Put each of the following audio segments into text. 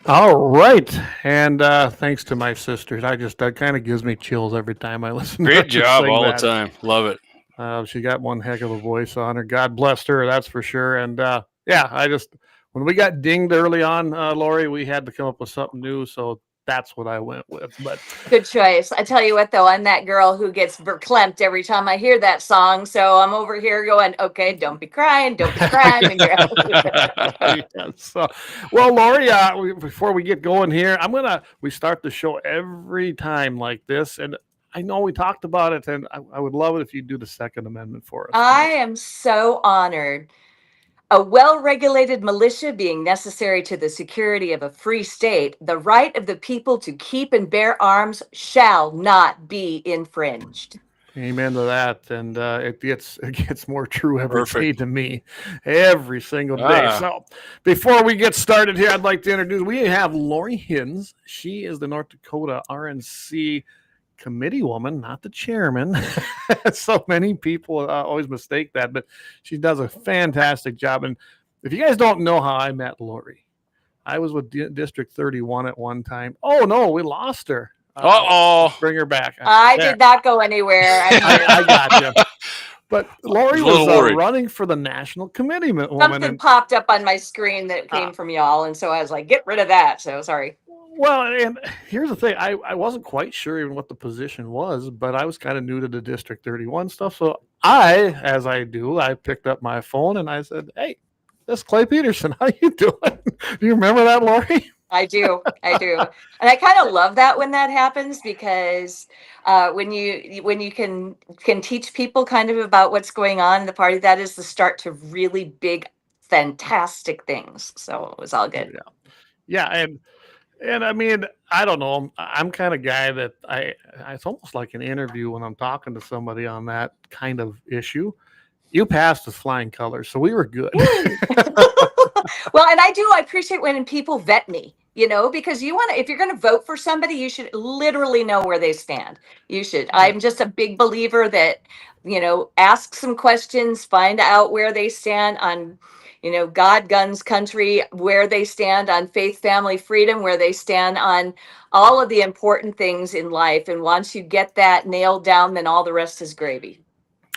All right, and thanks to my sisters. That kind of gives me chills every time I listen. Great to her job sing all that. the time. Love it. She got one heck of a voice on her. God blessed her, that's for sure. And yeah, when we got dinged early on, Lori, we had to come up with something new, so that's what I went with. But good choice. I tell you what, though, I'm that girl who gets verklempt every time I hear that song. So I'm over here going, okay, don't be crying, don't be crying. So, well, Lori, before we get going here, we start the show every time like this, and I know we talked about it, and I would love it if you do the Second Amendment for us. I am so honored. A well-regulated militia being necessary to the security of a free state, the right of the people to keep and bear arms shall not be infringed. Amen to that, and it gets more true every day to me, every single day. So, before we get started here, I'd like to introduce. We have Lori Hinz. She is the North Dakota RNC Committeewoman, not the chairman. So many people always mistake that, but she does a fantastic job. And if you guys don't know how I met Lori, I was with District 31 at one time. Oh no, we lost her. Bring her back. I did not go anywhere. I got you. But Lori was running for the National Committeewoman. Something popped up on my screen that came from y'all, and so I was like, get rid of that. So sorry. Well, and here's the thing. I wasn't quite sure even what the position was, but I was kind of new to the District 31 stuff. So as I do, I picked up my phone and I said, hey, this is Clay Peterson. How you doing? Do you remember that, Lori? I do. And I kind of love that when that happens, because when you can teach people kind of about what's going on in the party, that is the start to really big, fantastic things. So it was all good. Yeah. And I mean, I don't know. I'm kind of guy that it's almost like an interview when I'm talking to somebody on that kind of issue. You passed with flying colors, so we were good. Well, and I appreciate when people vet me, because if you're going to vote for somebody, you should literally know where they stand. You should. I'm just a big believer that, ask some questions, find out where they stand on, God, guns, country, where they stand on faith, family, freedom, where they stand on all of the important things in life. And once you get that nailed down, then all the rest is gravy.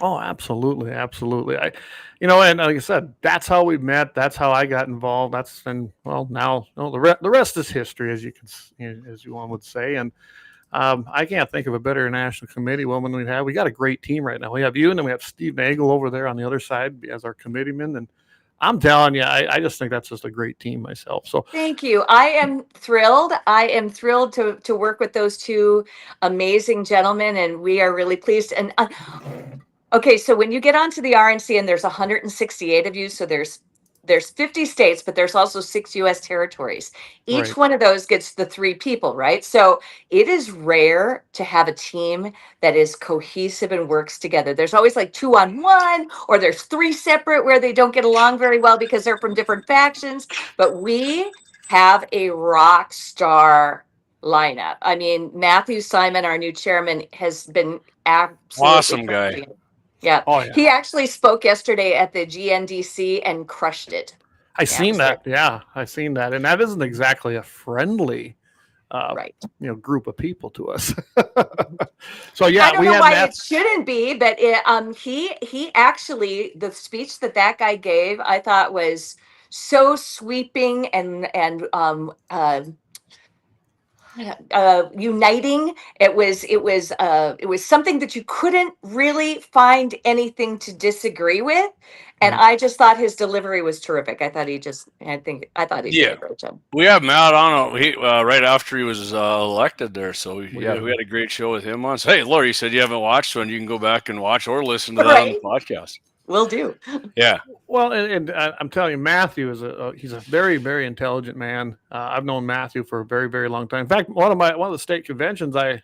Oh, absolutely. Absolutely. And like I said, that's how we met. That's how I got involved. Now the rest is history, as one would say. And I can't think of a better national committee woman we have. We got a great team right now. We have you, and then we have Steve Nagel over there on the other side as our committeeman. And I'm telling you, I just think that's just a great team myself. So thank you. I am thrilled. To work with those two amazing gentlemen, and we are really pleased. And okay, so when you get onto the RNC, and there's 168 of you, so there's there's 50 states, but there's also 6 U.S. territories. Each one of those gets the 3 people, right? So it is rare to have a team that is cohesive and works together. There's always like 2 on 1, or there's 3 separate where they don't get along very well because they're from different factions. But we have a rock star lineup. I mean, Matthew Simon, our new chairman, has been absolutely awesome guy. Yeah. Oh, yeah. He actually spoke yesterday at the GNDC and crushed it. I seen that. Yeah, I seen that. And that isn't exactly a friendly right. Group of people to us. So yeah, I don't know why it shouldn't be, but he actually, the speech that guy gave, I thought was so sweeping and uniting. It was something that you couldn't really find anything to disagree with, and I just thought his delivery was terrific. I thought he did a great job. We have Matt on right after he was elected there, so we had a great show with him on. So, hey, Laura, you said you haven't watched one. You can go back and watch or listen to that on the podcast. Will do. Yeah. Well, and I'm telling you, Matthew he's a very, very intelligent man. I've known Matthew for a very, very long time. In fact, one of the state conventions, I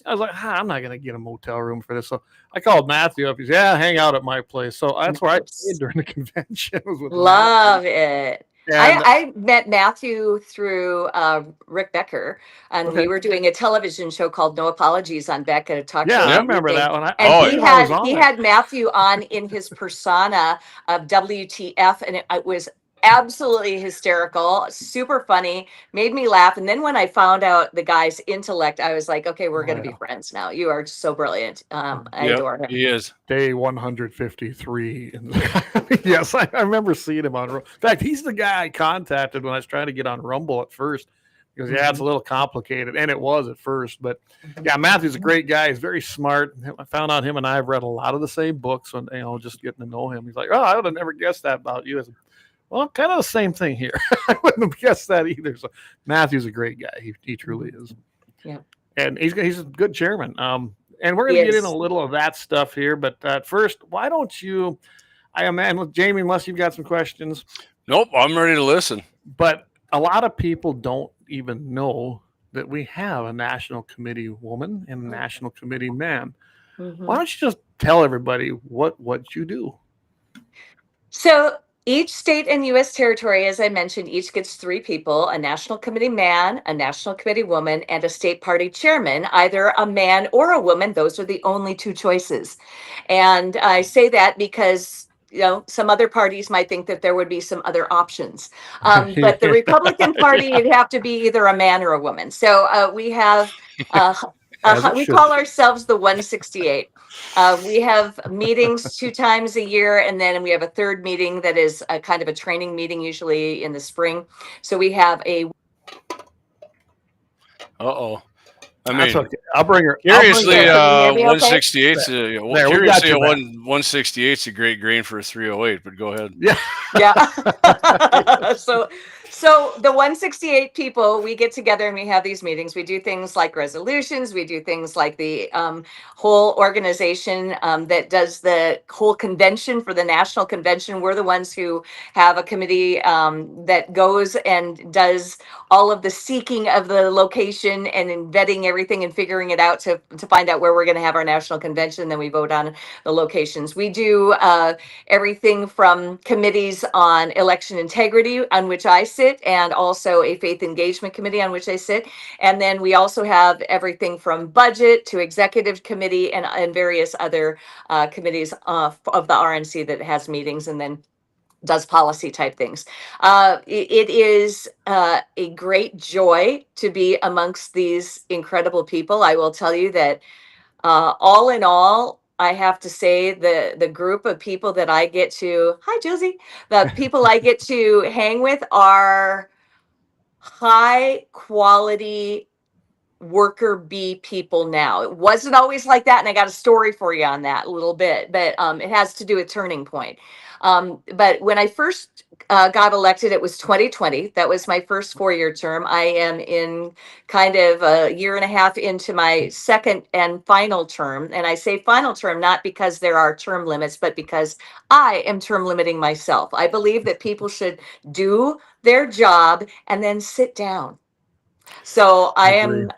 was like, I'm not going to get a motel room for this. So I called Matthew up. He said, hang out at my place. So that's where I stayed during the convention. Love it. I met Matthew through Rick Becker, and we were doing a television show called No Apologies on Beck at a talk show. Yeah, I remember that one. He had Matthew on in his persona of WTF, and it was absolutely hysterical, super funny, made me laugh. And then when I found out the guy's intellect, I was like, okay, we're going to be friends now. You are so brilliant. I adore him. He is. Day 153. Yes, I remember seeing him on. In fact, he's the guy I contacted when I was trying to get on Rumble at first. Because it's a little complicated, and it was at first. But yeah, Matthew's a great guy. He's very smart. I found out him and I have read a lot of the same books, and just getting to know him. He's like, I would have never guessed that about you. I said, well, kind of the same thing here. I wouldn't have guessed that either. So Matthew's a great guy. He truly is. Yeah, and he's a good chairman. And we're going to get in a little of that stuff here. But first, why don't you? I imagine, Jamie, unless you've got some questions. Nope, I'm ready to listen. But a lot of people don't even know that we have a national committee woman and a national committee man. Why don't you just tell everybody what you do? So each state and U.S. territory, as I mentioned, each gets 3 people: a national committee man, a national committee woman, and a state party chairman, either a man or a woman. Those are the only 2 choices. And I say that because some other parties might think that there would be some other options. But the Republican Party, it'd have to be either a man or a woman. So we have, we call ourselves the 168. We have meetings 2 times a year, and then we have a third meeting that is a kind of a training meeting, usually in the spring. So we have a. I mean, okay. I'll bring her. Curiously, 168. Okay? Curiously, 168 is a great grain for a 308. But go ahead. Yeah. So the 168 people, we get together and we have these meetings. We do things like resolutions. We do things like the whole organization that does the whole convention for the national convention. We're the ones who have a committee that goes and does all of the seeking of the location and in vetting everything and figuring it out to find out where we're going to have our national convention. Then we vote on the locations. We do everything from committees on election integrity, on which I sit, and also a faith engagement committee on which I sit. And then we also have everything from budget to executive committee and various other committees of the RNC that has meetings and then does policy type things. It is a great joy to be amongst these incredible people. I will tell you that all in all, I have to say the group of people that I get to, hi Josie, the people I get to hang with are high quality worker bee people now. It wasn't always like that, and I got a story for you on that a little bit, but it has to do with Turning Point. But when I first got elected, it was 2020. That was my first 4-year term. I am in kind of a year and a half into my second and final term. And I say final term, not because there are term limits, but because I am term limiting myself. I believe that people should do their job and then sit down. So I am,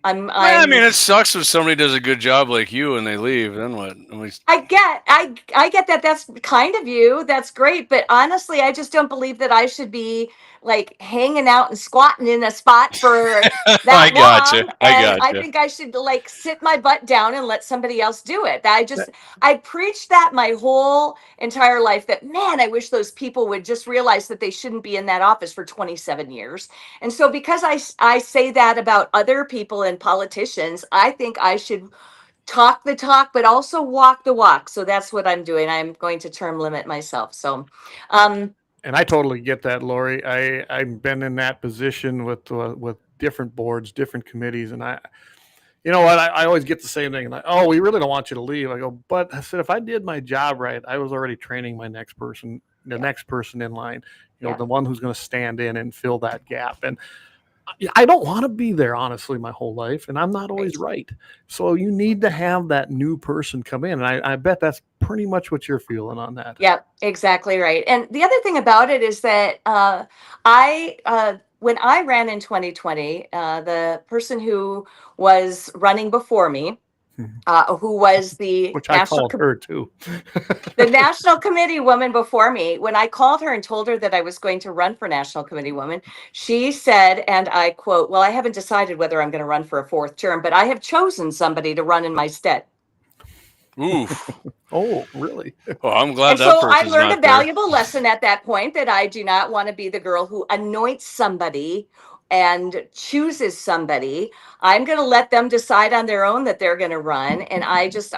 I mean, it sucks if somebody does a good job like you and they leave. Then what? I get that. That's kind of you. That's great. But honestly, I just don't believe that I should be like hanging out and squatting in a spot for that I got long. you. I think I should like sit my butt down and let somebody else do it. I preached that my whole entire life, that man, I wish those people would just realize that they shouldn't be in that office for 27 years. And so because I say that about other people and politicians, I think I should talk the talk, but also walk the walk. So that's what I'm doing. I'm going to term limit myself. So, and I totally get that, Lori. I've been in that position with different boards, different committees, and you know what? I always get the same thing. Like, oh, we really don't want you to leave. I go, but I said, if I did my job right, I was already training my next person, next person in line, the one who's going to stand in and fill that gap. And I don't want to be there, honestly, my whole life, and I'm not always right. So you need to have that new person come in, and I bet that's pretty much what you're feeling on that. Yeah, exactly right. And the other thing about it is that when I ran in 2020, the person who was running before me, who was the which I called her too. The National Committee woman before me, when I called her and told her that I was going to run for National Committee woman, she said, and I quote, "Well, I haven't decided whether I'm going to run for a 4th term, but I have chosen somebody to run in my stead." Ooh. Oh, really? Well, I'm glad and that so I person's learned not a valuable lesson at that point, that I do not want to be the girl who anoints somebody and chooses somebody. I'm going to let them decide on their own that they're going to run. And I just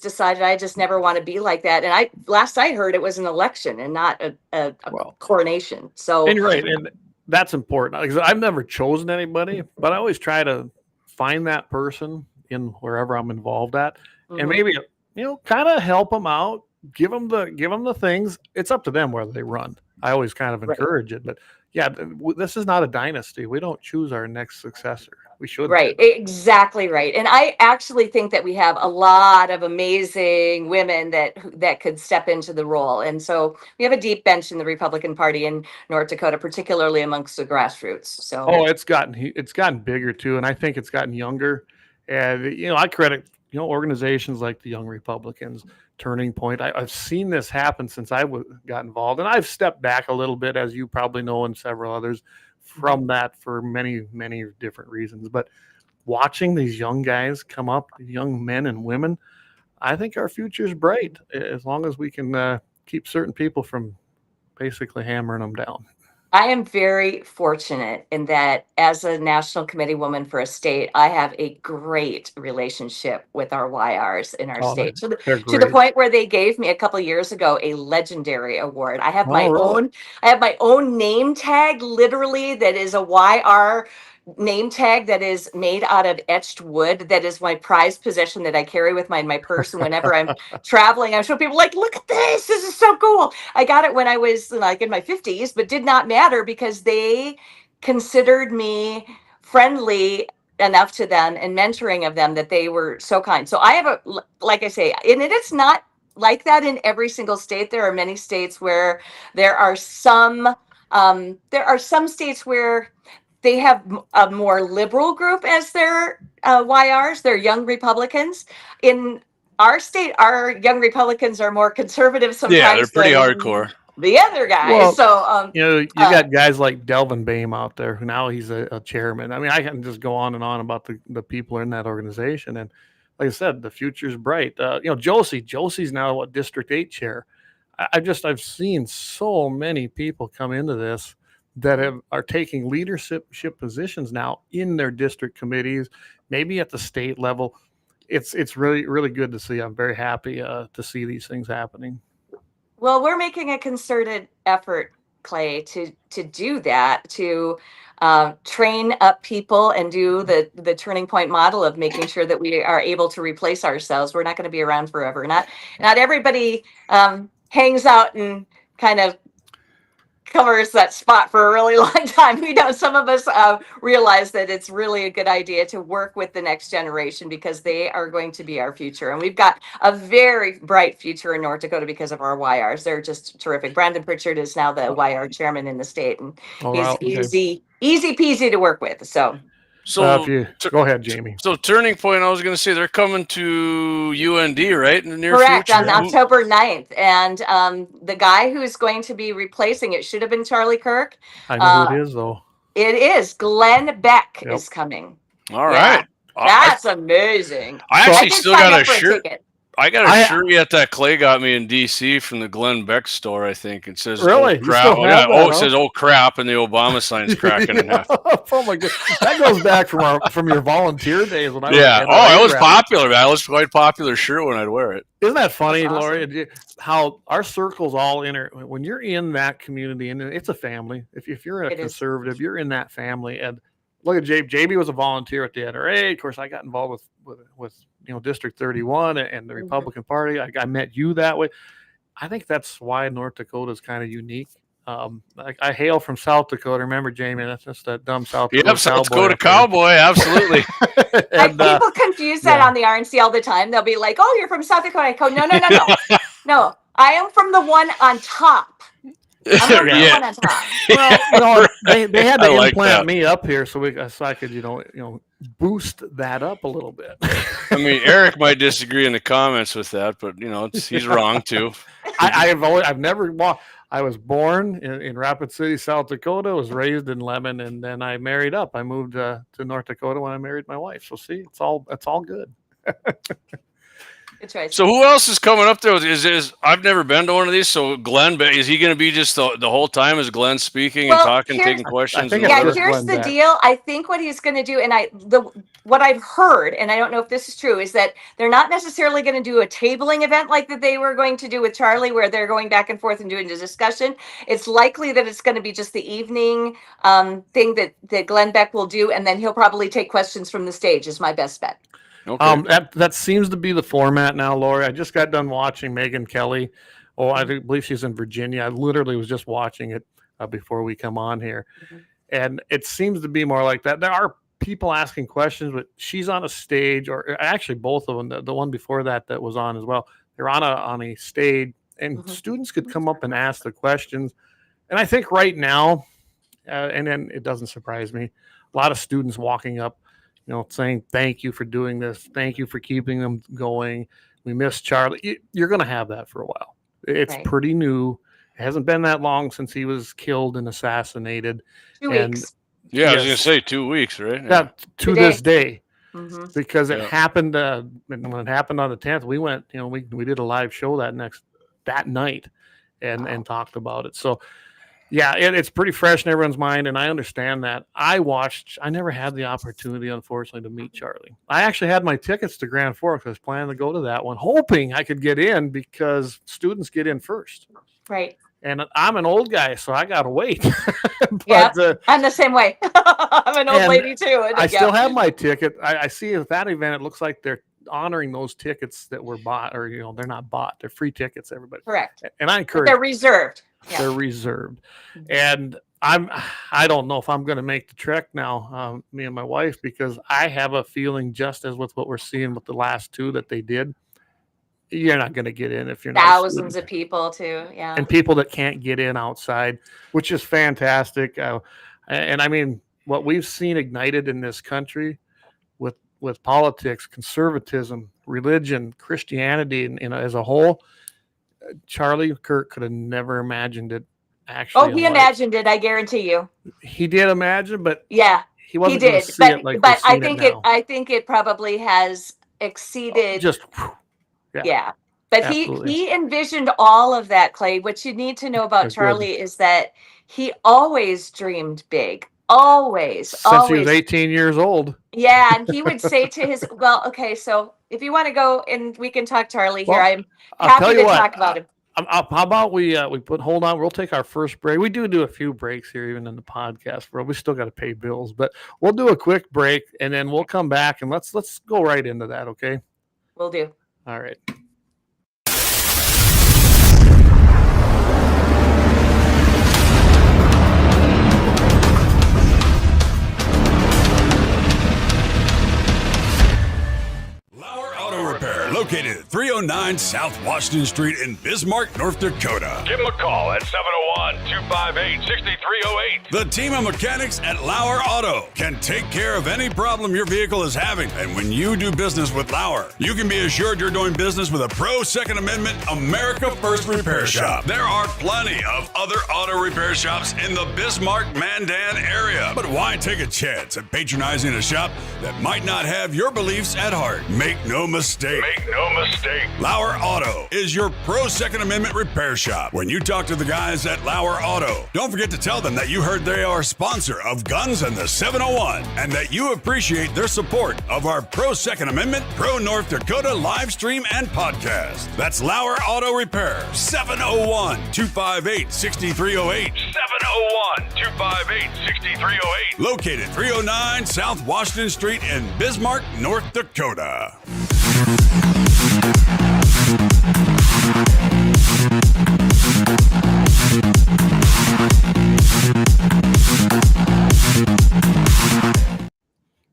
decided I just never want to be like that. And last I heard, it was an election and not a coronation. So, and you're right. And that's important, because I've never chosen anybody, but I always try to find that person in wherever I'm involved at, and maybe, kind of help them out, give them the things. It's up to them whether they run. I always kind of encourage it, but yeah, this is not a dynasty. We don't choose our next successor. We should. Right. Exactly right. And I actually think that we have a lot of amazing women that could step into the role. And so we have a deep bench in the Republican Party in North Dakota, particularly amongst the grassroots. So it's gotten bigger too, and I think it's gotten younger. And I credit organizations like the Young Republicans, Turning Point. I've seen this happen since I got involved, and I've stepped back a little bit, as you probably know, and several others, from that for many, many different reasons. But watching these young guys come up, young men and women, I think our future is bright, as long as we can keep certain people from basically hammering them down. I am very fortunate in that, as a National Committee woman for a state, I have a great relationship with our YRs in our state, to the point where they gave me a couple of years ago a legendary award. I have my own name tag, literally, that is a YR name tag that is made out of etched wood. That is my prized possession that I carry with me in my purse. And whenever I'm traveling, I show people, like, look at this. This is so cool. I got it when I was like in my 50s, but did not matter because they considered me friendly enough to them and mentoring of them that they were so kind. So I have like I say, and it's not like that in every single state. There are many states where there are some states where they have a more liberal group as their YRs, their Young Republicans. In our state, our Young Republicans are more conservative sometimes. Yeah, they're pretty hardcore. The other guys. Well, so, you got guys like Delvin Boehm out there, who now he's a chairman. I mean, I can just go on and on about the people in that organization. And like I said, the future's bright. Josie's now District 8 chair. I've seen so many people come into this that are taking leadership positions now in their district committees, maybe at the state level. It's really, really good to see. I'm very happy to see these things happening. Well, we're making a concerted effort, Clay, to do that, to train up people and do the Turning Point model of making sure that we are able to replace ourselves. We're not going to be around forever. Not everybody hangs out and kind of covers that spot for a really long time. We know some of us realize that it's really a good idea to work with the next generation because they are going to be our future. And we've got a very bright future in North Dakota because of our YRs. They're just terrific. Brandon Pritchard is now the YR chairman in the state, and he's easy peasy to work with. So go ahead, Jamie. So Turning Point, I was going to say they're coming to UND, right, in the near Correct, future? on October 9th. And the guy who is going to be replacing it should have been Charlie Kirk. I know who it is, though. It is. Glenn Beck is coming. All right. That's amazing. I actually still got a shirt. Ticket. I got a shirt yet that Clay got me in DC from the Glenn Beck store, I think. It says, really? Oh, crap. It says, oh, crap, and the Obama sign's cracking in half. Oh, my God. That goes back from your volunteer days. When I was it was popular, man. It was quite popular shirt when I'd wear it. Isn't that funny, awesome. Lori? How our circles all when you're in that community, and it's a family. If you're a conservative, you're in that family. And look at JB was a volunteer at the NRA. Of course, I got involved with District 31 and the Republican Party. I met you that way. I think that's why North Dakota is kind of unique. I hail from South Dakota. Remember, Jamie? That's just that dumb South Dakota. Yep, South Dakota cowboy. Absolutely. And people confuse that on the RNC all the time. They'll be like, "Oh, you're from South Dakota." I go, "No, no. I am from the one on top." Well, they had to implant me up here so I could boost that up a little bit. I mean, Eric might disagree in the comments with that, but he's wrong too. I've never walked. I was born in Rapid City, South Dakota. Was raised in Lemmon, and then I married up. I moved to North Dakota when I married my wife. So see, it's all good. Good choice. So who else is coming up there? Is I've never been to one of these. So Glenn, is he going to be just the whole time? Is Glenn speaking and talking, taking questions? Here's the deal. I think what he's going to do, and what I've heard, and I don't know if this is true, is that they're not necessarily going to do a tabling event like that they were going to do with Charlie, where they're going back and forth and doing the discussion. It's likely that it's going to be just the evening thing that Glenn Beck will do, and then he'll probably take questions from the stage. Is my best bet. Okay. That seems to be the format now, Lori. I just got done watching Megyn Kelly. I believe she's in Virginia. I literally was just watching it before we come on here. Mm-hmm. And it seems to be more like that. There are people asking questions, but she's on a stage, or actually both of them, the one before that was on as well. They're on a stage, and students could come up and ask the questions. And I think right now, and then it doesn't surprise me, a lot of students walking up, saying, thank you for doing this. Thank you for keeping them going. We miss Charlie. You're going to have that for a while. It's pretty new. It hasn't been that long since he was killed and assassinated. 2 weeks. Yeah, I was going to say 2 weeks, right? Yeah, to this day. Mm-hmm. Because it happened, when it happened on the 10th, we went, we did a live show that night and talked about it. So, yeah, it's pretty fresh in everyone's mind, and I understand that. I never had the opportunity, unfortunately, to meet Charlie. I actually had my tickets to Grand Forks. I was planning to go to that one, hoping I could get in because students get in first. Right. And I'm an old guy, so I got to wait. I'm the same way. I'm an old lady, too. I still have my ticket. I see at that event, it looks like they're honoring those tickets that were bought, or, they're not bought. They're free tickets, everybody. Correct. And I encourage. They're reserved. Yeah. They're reserved. And I don't know if I'm going to make the trek now, me and my wife, because I have a feeling, just as with what we're seeing with the last two that they did, you're not going to get in if you're not. Thousands of people too. Yeah. And people that can't get in outside, which is fantastic. And I mean, what we've seen ignited in this country with politics, conservatism, religion, Christianity, and as a whole, Charlie Kirk could have never imagined it. Actually, he imagined it. I guarantee you. He did imagine, but he wasn't did. See it like but I think I think it probably has exceeded. But absolutely. he envisioned all of that, Clay. What you need to know about Charlie is that he always dreamed big. Always. He was 18 years old. Yeah, and he would say to his, so if you want to go and we can talk Charlie here, I'm happy to talk about him. How about we hold on, we'll take our first break. We do a few breaks here, even in the podcast, bro. We still got to pay bills, but we'll do a quick break and then we'll come back and let's go right into that, okay? We'll do. All right. Located at 309 South Washington Street in Bismarck, North Dakota. Give them a call at 701-258-6308. The team of mechanics at Lauer Auto can take care of any problem your vehicle is having. And when you do business with Lauer, you can be assured you're doing business with a pro Second Amendment America First repair shop. There are plenty of other auto repair shops in the Bismarck-Mandan area. But why take a chance at patronizing a shop that might not have your beliefs at heart? Make no mistake. Lauer Auto is your pro Second Amendment repair shop. When you talk to the guys at Lauer Auto, don't forget to tell them that you heard they are a sponsor of Guns and the 701 and that you appreciate their support of our pro Second Amendment, pro North Dakota live stream and podcast. That's Lauer Auto Repair, 701-258-6308. 701-258-6308. Located 309 South Washington Street in Bismarck, North Dakota.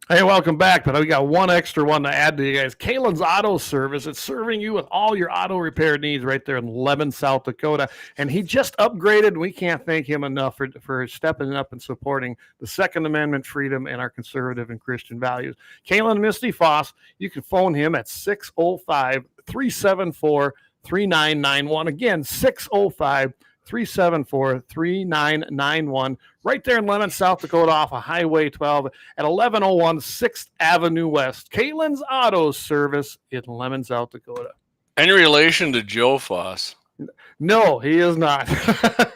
Hey, welcome back. But we got one extra one to add to you guys. Kalon's Auto Service. It's serving you with all your auto repair needs right there in Lemmon, South Dakota. And he just upgraded. And we can't thank him enough for stepping up and supporting the Second Amendment freedom and our conservative and Christian values. Kalon and Misty Foss, you can phone him at 605-374-3991. Again, 605-374-3991, right there in Lemmon, South Dakota, off of Highway 12 at 1101 6th Avenue West. Kalon's Auto Service in Lemmon, South Dakota. Any relation to Joe Foss? No, he is not.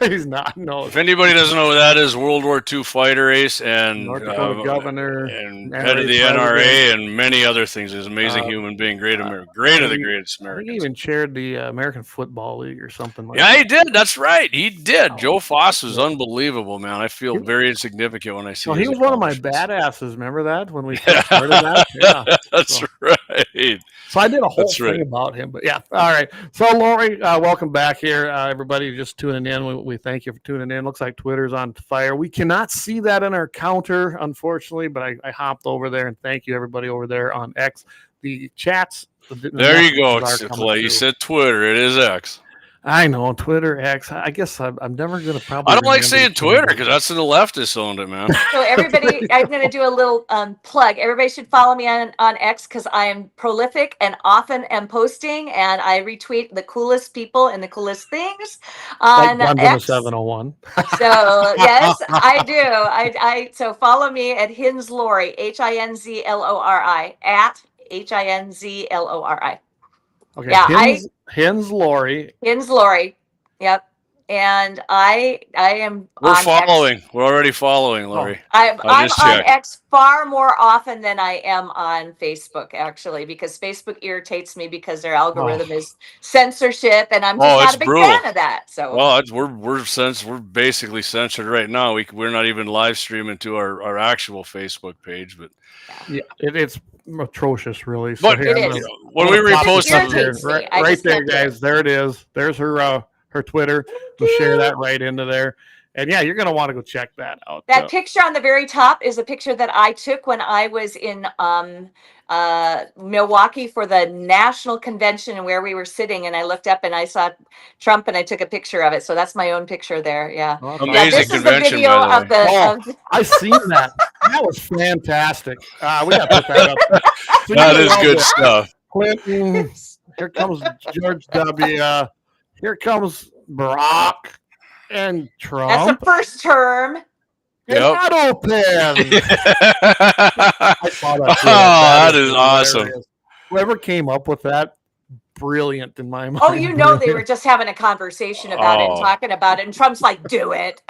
He's not. No. If anybody doesn't know who that is, World War II fighter ace and North Dakota governor and head of the NRA and many other things. He's an amazing human being, great of the greatest Americans. He even chaired the American Football League or something like that. Yeah, he did. That's right. He did. Joe Foss was unbelievable, man. I feel very insignificant when I see him. He was one of my badasses. Remember that when we first started that? Yeah. That's right. So I did a whole thing about him, but yeah. All right. So Lori, welcome back here. Everybody just tuning in. We thank you for tuning in. Looks like Twitter's on fire. We cannot see that in our counter, unfortunately, but I hopped over there and thank you everybody over there on X. The chats. There you go, Clay. You said Twitter. It is X. I know, Twitter, X. I guess I'm never going to probably. I don't like saying Twitter because that's the leftists owned it, man. So everybody, I'm going to do a little plug. Everybody should follow me on X because I am prolific and often am posting, and I retweet the coolest people and the coolest things on like X. 701. So yes, I do. So follow me at Hinz Lori, HINZLORI at HINZLORI. Okay, yeah, Hinz Lori. Hinz Lori. Yep. And I am. We're following. X. We're already following, Lori. I'm on X far more often than I am on Facebook, actually, because Facebook irritates me because their algorithm is censorship, and I'm just not a big fan of that. So we're basically censored right now. We're not even live streaming to our actual Facebook page, but yeah, it's atrocious, really. So here, when we repost here, right there, guys, there it is. There's her Twitter. We'll share that right into there. And yeah, you're going to want to go check that out. That picture on the very top is a picture that I took when I was in Milwaukee for the national convention and where we were sitting. And I looked up and I saw Trump and I took a picture of it. So that's my own picture there. Yeah. Amazing convention, by the way. I seen that. That was fantastic. We got to put that up. So that is good stuff. Clinton. Here comes George W. Here comes Barack. And Trump. That's the first term. Yep. Not open. That is awesome. Whoever came up with that, brilliant in my mind. Oh, you know, they were just having a conversation about it and talking about it. And Trump's like, do it.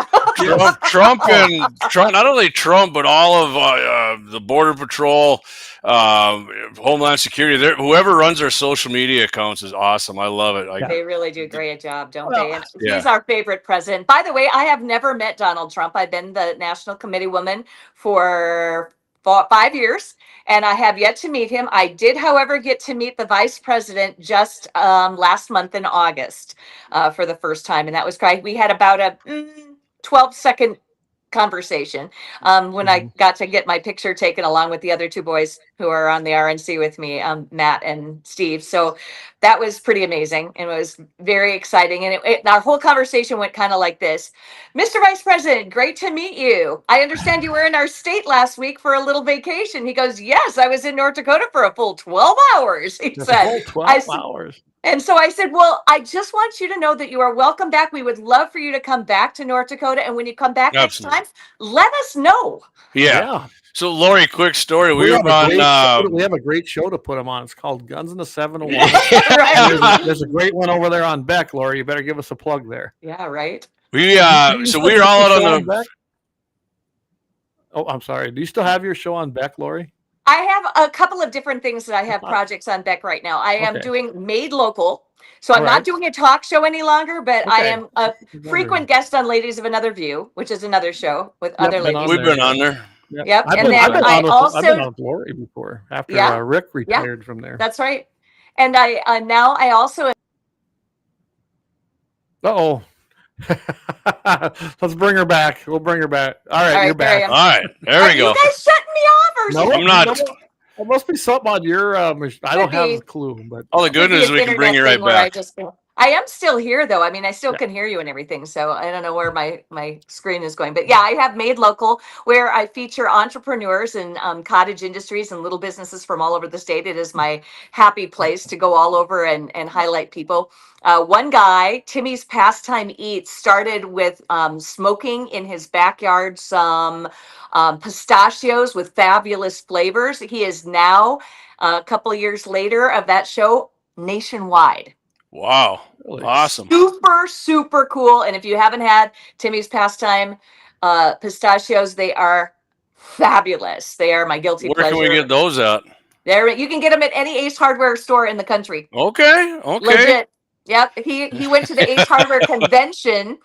Trump, not only Trump, but all of the Border Patrol, Homeland Security, whoever runs their social media accounts is awesome. I love it. They really do a great job, don't they? And he's our favorite president. By the way, I have never met Donald Trump. I've been the National Committeewoman for 5 years, and I have yet to meet him. I did, however, get to meet the vice president just last month in August for the first time, and that was great. We had about a 12-second conversation when I got to get my picture taken along with the other two boys who are on the RNC with me, Matt and Steve. So that was pretty amazing and it was very exciting. And our whole conversation went kind of like this. Mr. Vice President, great to meet you. I understand you were in our state last week for a little vacation. He goes, yes, I was in North Dakota for a full 12 hours. He said, 12 hours. And so I said, well, I just want you to know that you are welcome back. We would love for you to come back to North Dakota. And when you come back next time, let us know. Yeah. So, Lori, quick story. We have a great show to put them on. It's called Guns in the 701. There's a great one over there on Beck, Lori. You better give us a plug there. Yeah, right. We're all out on the. Oh, I'm sorry. Do you still have your show on Beck, Lori? I have a couple of different things that I have projects on Beck right now. I am doing Made Local. So I'm not doing a talk show any longer, but I am a frequent guest on Ladies of Another View, which is another show with other ladies. We've been on there. Yep. I've been on with Lori before after Rick retired from there. That's right. And I also. Uh-oh. Let's bring her back. We'll bring her back. All right, you're back. All right, there we go. You guys shutting me off or something? I'm not. There must be something on your I don't have a clue, but all the good news we can bring you right back. I am still here though. I mean, I still can hear you and everything. So I don't know where my screen is going, but yeah, I have Made Local where I feature entrepreneurs and cottage industries and little businesses from all over the state. It is my happy place to go all over and highlight people. One guy, Timmy's Pastime Eats, started with smoking in his backyard some pistachios with fabulous flavors. He is now, a couple of years later of that show, nationwide. Wow. Really? Awesome. Super, super cool. And if you haven't had Timmy's Pastime pistachios, they are fabulous. They are my guilty pleasure. Where can we get those at? There, you can get them at any Ace Hardware store in the country. Okay. Legit. Yep. He went to the Ace Hardware convention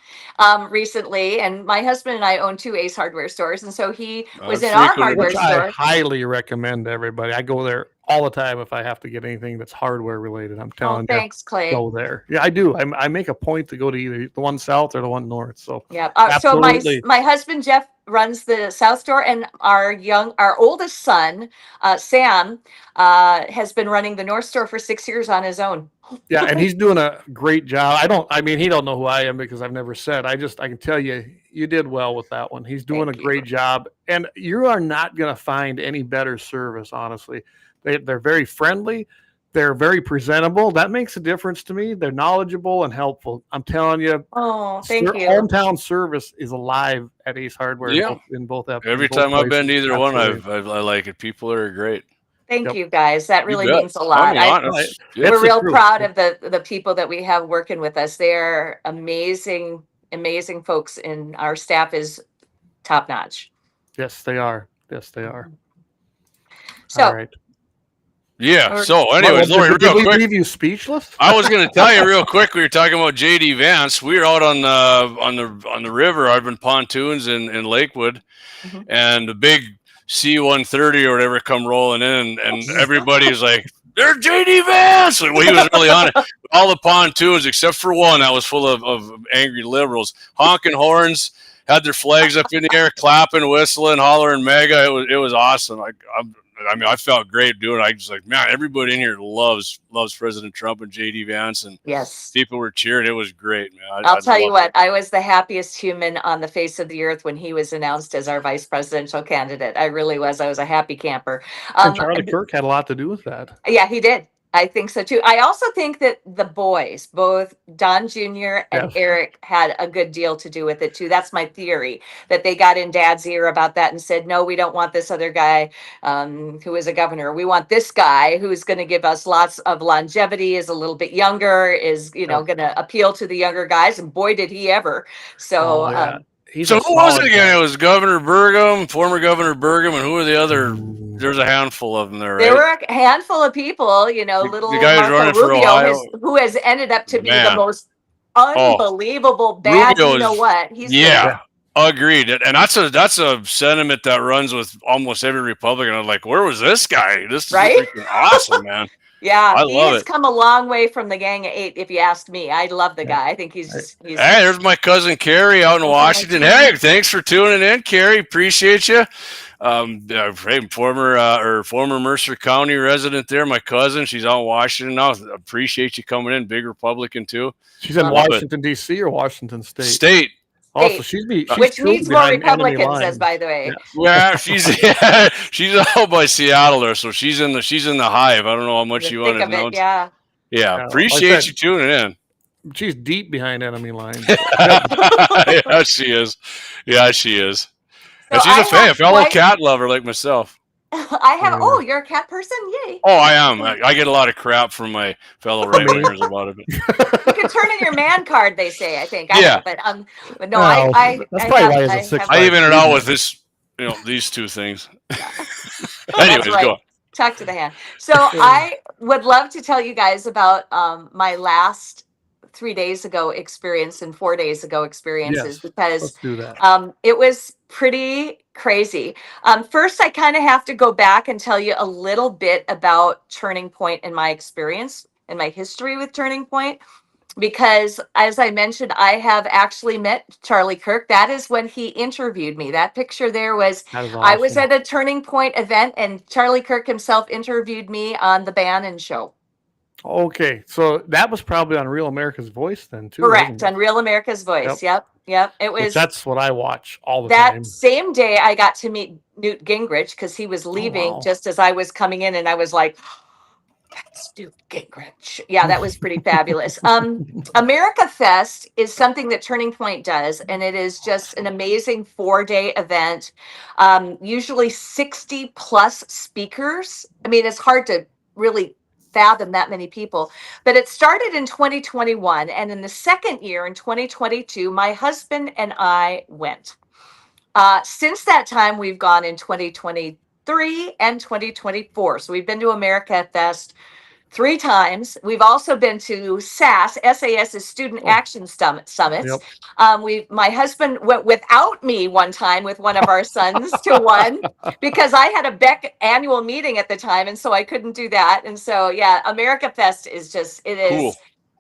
recently, and my husband and I own 2 Ace Hardware stores, and so he was in our hardware store. I highly recommend to everybody. I go there all the time if I have to get anything that's hardware related. I'm telling you. Thanks, Clay. Go there. Yeah, I do. I make a point to go to either the one south or the one north. So yeah. So my husband Jeff runs the south store, and our oldest son Sam has been running the north store for 6 years on his own. Yeah, and he's doing a great job. He don't know who I am because I've never said. I can tell you did well with that one. He's doing a great job, and you are not going to find any better service, honestly. They're very friendly. They're very presentable. That makes a difference to me. They're knowledgeable and helpful. I'm telling you. Oh, thank you. Hometown service is alive at Ace Hardware. Yeah. In both Every time I've been to either one, I like it. People are great. Thank you, guys. That really means a lot. We're real proud of the people that we have working with us. They're amazing, amazing folks, and our staff is top notch. Yes, they are. So. All right. Yeah. So, anyways, Lori, real quick. Leave you speechless? I was going to tell you real quick. We were talking about JD Vance. We were out on the river, Arbor pontoons in Lakewood, and the big C-130 or whatever come rolling in, and everybody's like, "There's JD Vance!" Well, he was really on it. All the pontoons except for one that was full of angry liberals, honking horns, had their flags up in the air, clapping, whistling, hollering, mega. It was awesome. I felt great doing it. I was like, man, everybody in here loves President Trump and JD Vance, and people were cheering. It was great, man. I'll tell you what, I was the happiest human on the face of the earth when he was announced as our vice presidential candidate. I really was. I was a happy camper. And Charlie Kirk had a lot to do with that. Yeah, he did. I think so too. I also think that the boys, both Don Jr. and Eric, had a good deal to do with it too. That's my theory, that they got in Dad's ear about that and said, no, we don't want this other guy who is a governor. We want this guy who's going to give us lots of longevity, is a little bit younger, is going to appeal to the younger guys. And boy, did he ever. So So who was it again? It was Governor Burgum, former Governor Burgum, and who were the other? There's a handful of them there, right? There were a handful of people, little the guy who's running for Ohio, who has ended up to be the most unbelievable bad. Rubio's, you know what? He's agreed. And that's a sentiment that runs with almost every Republican. I'm like, where was this guy? This is freaking awesome, man. Yeah, I he love has it. come a long way from the Gang of Eight, if you ask me. I love the guy. I think he's Hey, there's my cousin Carrie out in Washington. Hey, thanks for tuning in, Carrie. Appreciate you. Former Mercer County resident there, my cousin. She's out in Washington now. Appreciate you coming in. Big Republican too. She's in Washington D.C. or Washington State. State. Also, she's which needs more Republicans, as by the way. Yeah, she's out by Seattle there, so she's in the hive. I don't know how much you want to know. Yeah. Appreciate you tuning in. She's deep behind enemy lines. Yeah, she is. Yeah, she is. And So she's a fellow cat lover like myself. I have. Oh, you're a cat person? Yay! Oh, I am. I get a lot of crap from my fellow right wingers about it. You can turn in your man card, they say. I think. Yeah. But no, I even it out with this. These two things. Anyways, go. Talk to the hand. So I would love to tell you guys about my last 3 days ago experience and 4 days ago experiences, because it was pretty crazy. First, I kind of have to go back and tell you a little bit about Turning Point and my experience and my history with Turning Point, because as I mentioned, I have actually met Charlie Kirk. That is when he interviewed me. That picture there was, awesome. I was at a Turning Point event and Charlie Kirk himself interviewed me on the Bannon show. Okay, so that was probably on Real America's Voice then too. Correct, on Real America's Voice. Yep. It was. That's what I watch all the time. That same day, I got to meet Newt Gingrich because he was leaving just as I was coming in, and I was like, "That's Newt Gingrich." Yeah, that was pretty fabulous. America Fest is something that Turning Point does, and it is just an amazing 4-day event. Usually 60 plus speakers. I mean, it's hard to really fathom that many people, but it started in 2021, and in the second year in 2022 my husband and I went. Since that time we've gone in 2023 and 2024, so we've been to America Fest 3 times. We've also been to SAS's Student Action Summits. My husband went without me one time with one of our sons to one because I had a Beck annual meeting at the time, and so I couldn't do that. And so, yeah, America Fest is just, it is. Cool.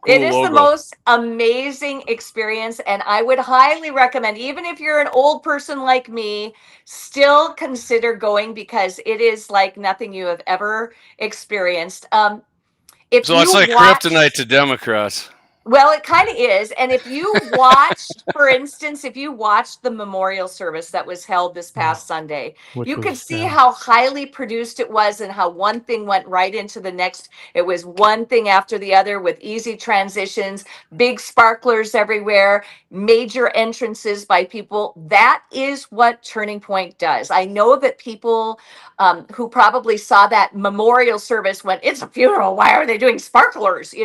It is the most amazing experience, and I would highly recommend, even if you're an old person like me, still consider going, because it is like nothing you have ever experienced. So it's like kryptonite to Democrats. Well, it kind of is. And if you watched, for instance, if you watched the memorial service that was held this past Sunday, you could see how highly produced it was and how one thing went right into the next. It was one thing after the other with easy transitions, big sparklers everywhere, major entrances by people. That is what Turning Point does. I know that people who probably saw that memorial service went, "It's a funeral. Why are they doing sparklers?"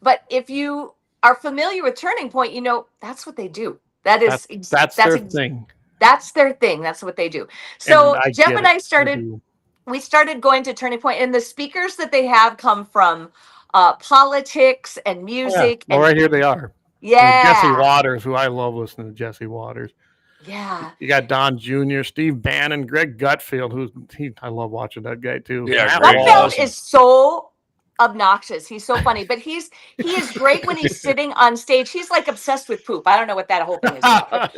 But if you are familiar with Turning Point, that's what they do. That's their thing. That's their thing. That's what they do. So Jeff and I started going to Turning Point, and the speakers that they have come from politics and music. Well, right here they are. Yeah. Jesse Waters, who I love listening to Jesse Waters. Yeah. You got Don Jr., Steve Bannon, Greg Gutfeld, I love watching that guy too. Yeah, Gutfeld is so obnoxious. He's so funny, but he is great when he's sitting on stage. He's like obsessed with poop. I don't know what that whole thing is about.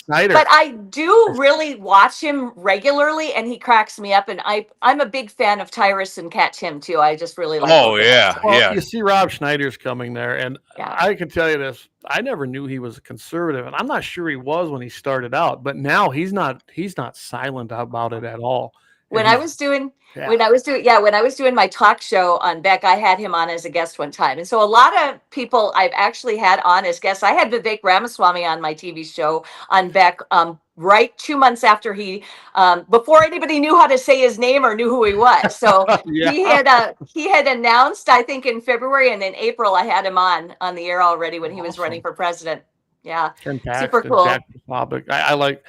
But I do really watch him regularly, and he cracks me up. And I'm a big fan of Tyrus and Cat Tim too. I just really like. Oh yeah, well, you see Rob Schneider's coming there, and I can tell you this: I never knew he was a conservative, and I'm not sure he was when he started out. But now he's not silent about it at all. When I was doing my talk show on Beck, I had him on as a guest one time. And so a lot of people I've actually had on as guests. I had Vivek Ramaswamy on my TV show on Beck right 2 months after he before anybody knew how to say his name or knew who he was. So he had announced, I think, in February, and in April I had him on the air already when he was running for president. Yeah, super cool. Jack I like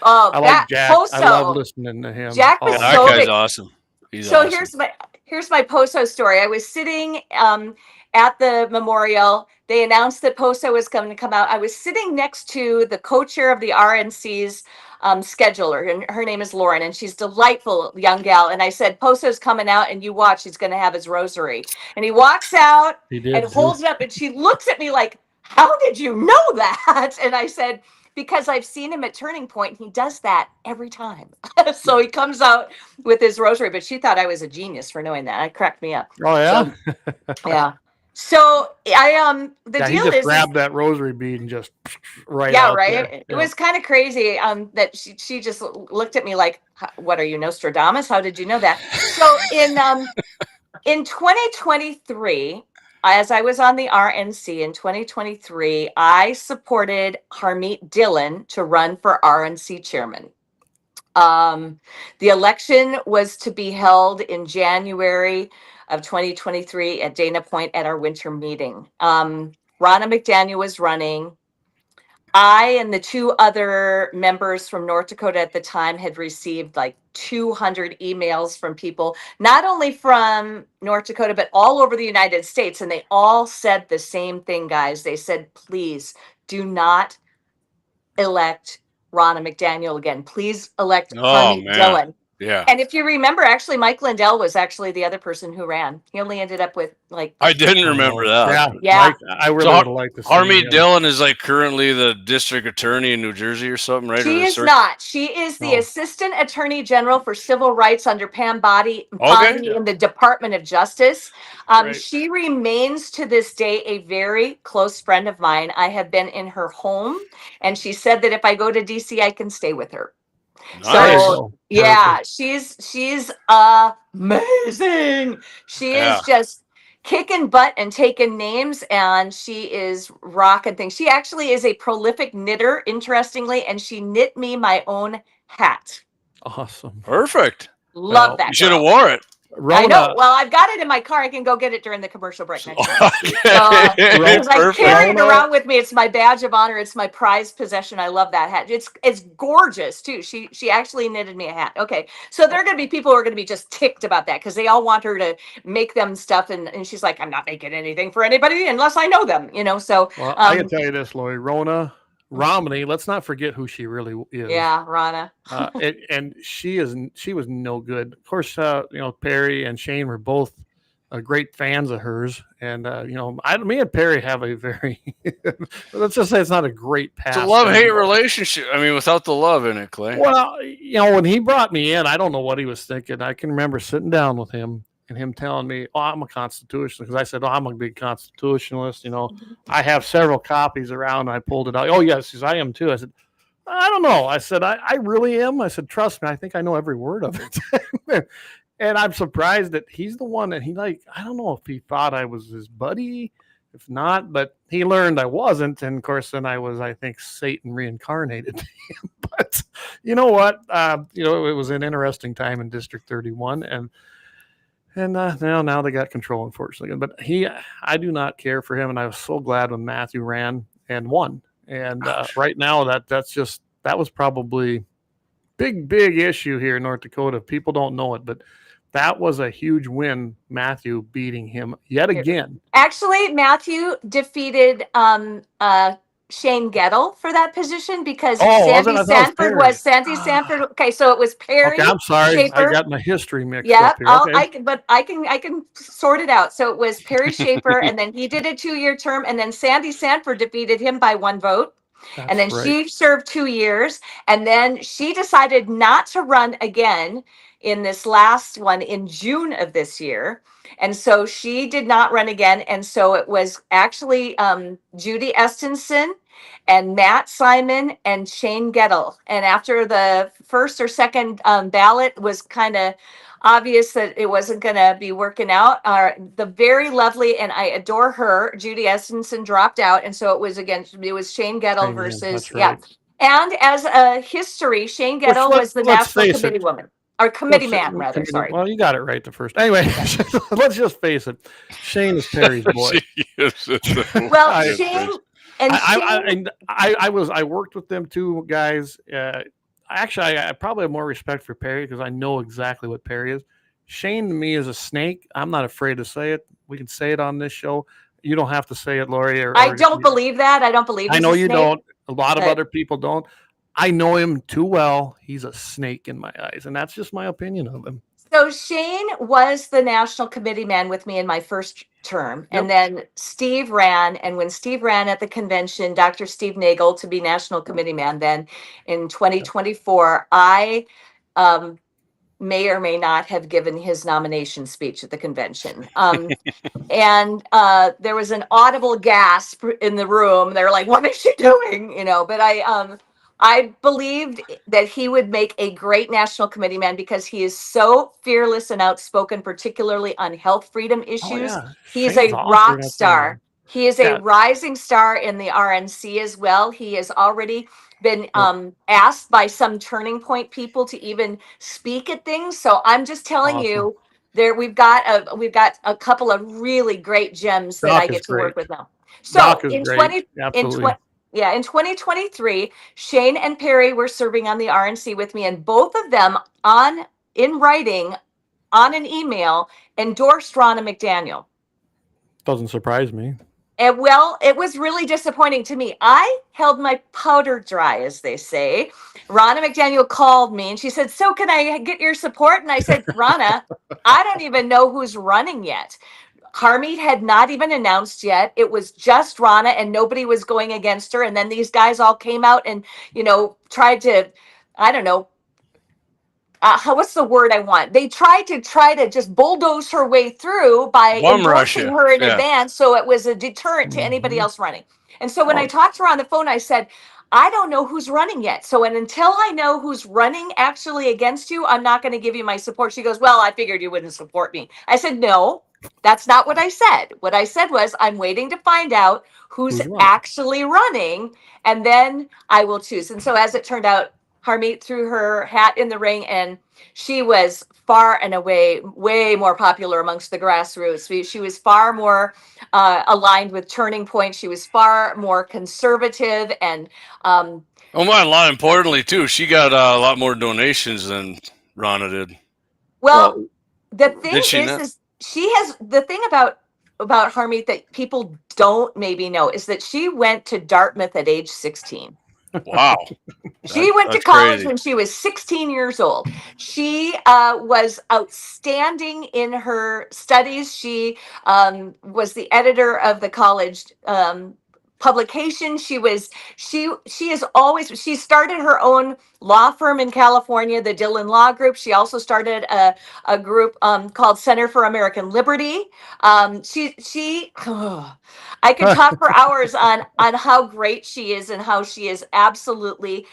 Jack. Poso. I love listening to him. Jack was that guy's awesome. Here's my Poso story. I was sitting at at the memorial. They announced that POSO was going to come out. I was sitting next to the co-chair of the RNC's scheduler, and her name is Lauren, and she's delightful young gal. And I said, POSO's coming out, and you watch, he's going to have his rosary. And he walks out and holds it up, and she looks at me like, how did you know that? And I said, because I've seen him at Turning Point. He does that every time. So he comes out with his rosary, but she thought I was a genius for knowing that. It cracked me up. Oh, yeah? So, yeah. So the deal he just is grabbed that rosary bead and just right yeah, out right. there. It was kind of crazy that she just looked at me like, what are you, Nostradamus? How did you know that? So in 2023, as I was on the RNC in 2023, I supported Harmeet Dillon to run for RNC chairman. The election was to be held in January of 2023 at Dana Point at our winter meeting. Ronna McDaniel was running. I and the two other members from North Dakota at the time had received like 200 emails from people, not only from North Dakota, but all over the United States. And they all said the same thing, guys. They said, please do not elect Ronna McDaniel again. Please elect Harmeet Dillon. Yeah. And if you remember, actually, Mike Lindell was actually the other person who ran. He only ended up with like. I didn't remember that. Yeah. Mike, I really would like to see Harmeet Dillon is like currently the district attorney in New Jersey or something, right? She is not. She is the assistant attorney general for civil rights under Pam Bondi in the Department of Justice. She remains to this day a very close friend of mine. I have been in her home, and she said that if I go to DC, I can stay with her. Nice. So yeah, she's amazing. She is just kicking butt and taking names, and she is rocking things. She actually is a prolific knitter, interestingly, and she knit me my own hat. Awesome. Perfect. Love that. You should have wore it. I know. Well, I've got it in my car. I can go get it during the commercial break next time. Because I carry it around with me. It's my badge of honor. It's my prized possession. I love that hat. It's gorgeous too. She actually knitted me a hat. Okay, so there are going to be people who are going to be just ticked about that because they all want her to make them stuff, and she's like, I'm not making anything for anybody unless I know them. So well, I can tell you this, Lori, Ronna Romney, let's not forget who she really is. Yeah, Ronna. And she was no good. Of course, Perry and Shane were both great fans of hers, and me and Perry have a very let's just say it's not a great past. It's a love-hate relationship. I mean, without the love in it, Clay. Well, when he brought me in, I don't know what he was thinking. I can remember sitting down with him and him telling me, "Oh, I'm a constitutionalist," because I said, "Oh, I'm a big constitutionalist." I have several copies around. I pulled it out. Oh, yes, I am too. I said, I don't know. I said, I really am. I said, trust me, I think I know every word of it. And I'm surprised that he's the one that I don't know if he thought I was his buddy, if not, but he learned I wasn't. And of course, then I was, I think, Satan reincarnated to him. But you know what? It was an interesting time in District 31. And now they got control, unfortunately. But I do not care for him, and I was so glad when Matthew ran and won. And right now, that was probably big issue here in North Dakota. People don't know it, but that was a huge win. Matthew beating him yet again. Actually, Matthew defeated Shane Gettle for that position because Sandy Sanford was Sandy Sanford. Okay, so it was Perry. Okay, I'm sorry, Schaefer. I got my history mixed up here. I can sort it out. So it was Perry Schaefer, and then he did a 2-year term, and then Sandy Sanford defeated him by 1 vote. That's and then right. She served 2 years, and then she decided not to run again in this last one in June of this year. And so she did not run again. And so it was actually Judy Estenson and Matt Simon and Shane Gettle. And after the first or second ballot was kind of obvious that it wasn't going to be working out, the very lovely, and I adore her, Judy Estenson dropped out. And so it was Shane Gettle versus, right. And as a history, Shane Gettle was the National Committeewoman. Or committee man, rather. Sorry. Well, you got it right the first. Anyway, let's just face it. Shane is Perry's boy. Well, Shane and I worked with them two guys. Actually, I probably have more respect for Perry because I know exactly what Perry is. Shane to me is a snake. I'm not afraid to say it. We can say it on this show. You don't have to say it, Lori. I don't believe that. I don't believe. I know you snake, don't. A lot of other people don't. I know him too well. He's a snake in my eyes, and that's just my opinion of him. So Shane was the national committee man with me in my first term. Yep. And then Steve ran. And when Steve ran at the convention, Dr. Steve Nagel to be national committee man, then in 2024, I may or may not have given his nomination speech at the convention. And there was an audible gasp in the room. They're like, what is she doing? You know, but I believed that he would make a great national committee man because he is so fearless and outspoken, particularly on health freedom issues. Oh, yeah. He's Shane's a awesome rock at star. that. He is a rising star in the RNC as well. He has already been asked by some Turning Point people to even speak at things. So I'm just telling you, we've got a couple of really great gems that I get to work with now. So in 2023, Shane and Perry were serving on the RNC with me, and both of them in writing on an email endorsed Ronna McDaniel. Doesn't surprise me. And well, it was really disappointing to me. I held my powder dry, as they say. Ronna McDaniel called me and she said, so can I get your support? And I said, Ronna, I don't even know who's running yet. Harmeet had not even announced yet. It was just Ronna and nobody was going against her. And then these guys all came out and, tried to, I don't know, what's the word I want? They tried to just bulldoze her way through by endorsing her in advance. So it was a deterrent to anybody else running. And so when I talked to her on the phone, I said, I don't know who's running yet. So until I know who's running actually against you, I'm not going to give you my support. She goes, well, I figured you wouldn't support me. I said, no, that's not what I said. What I said was, I'm waiting to find out who's actually running, and then I will choose. And so as it turned out, Harmeet threw her hat in the ring, and she was far and away way more popular amongst the grassroots. She was far more aligned with Turning Point. She was far more conservative, and a lot importantly too, she got a lot more donations than Ronna did. Well, the thing is she has the thing about Harmeet that people don't maybe know is that she went to Dartmouth at age 16. Wow. She went to college when she was 16 years old. She was outstanding in her studies. She was the editor of the college publication. She started her own law firm in California, the Dillon Law Group. She also started a group called Center for American Liberty. I could talk for hours on how great she is and how she is absolutely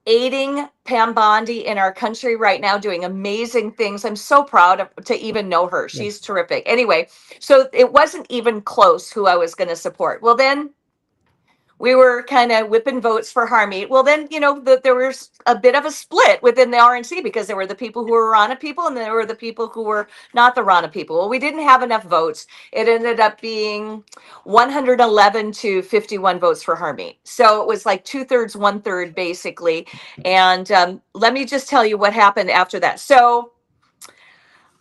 aiding Pam Bondi in our country right now, doing amazing things. I'm so proud to even know her. She's terrific. Anyway, so it wasn't even close who I was going to support. Well, then we were kind of whipping votes for Harmeet. Well, then, there was a bit of a split within the RNC because there were the people who were Ronna people and there were the people who were not the Ronna people. Well, we didn't have enough votes. It ended up being 111 to 51 votes for Harmeet. So it was like 2/3, 1/3, basically. And let me just tell you what happened after that. So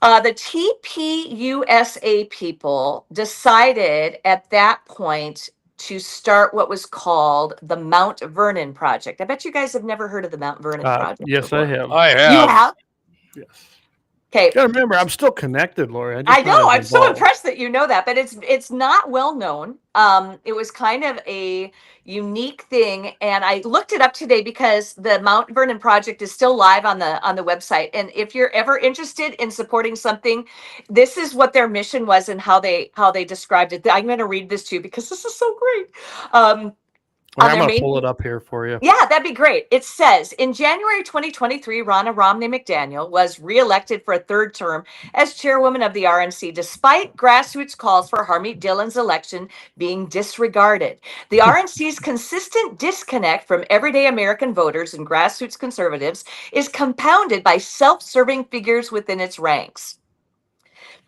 the TPUSA people decided at that point to start what was called the Mount Vernon Project. I bet you guys have never heard of the Mount Vernon Project. Yes, before. I have. You have? Yes. Okay. You gotta remember, I'm still connected, Lori. I know. I'm so impressed that you know that, but it's not well known. It was kind of a unique thing, and I looked it up today because the Mount Vernon Project is still live on the website. And if you're ever interested in supporting something, this is what their mission was and how they described it. I'm going to read this to you because this is so great. I'm going to pull it up here for you. Yeah, that'd be great. It says, in January 2023, Ronna Romney McDaniel was reelected for a third term as chairwoman of the RNC, despite grassroots calls for Harmeet Dillon's election being disregarded. The RNC's consistent disconnect from everyday American voters and grassroots conservatives is compounded by self-serving figures within its ranks.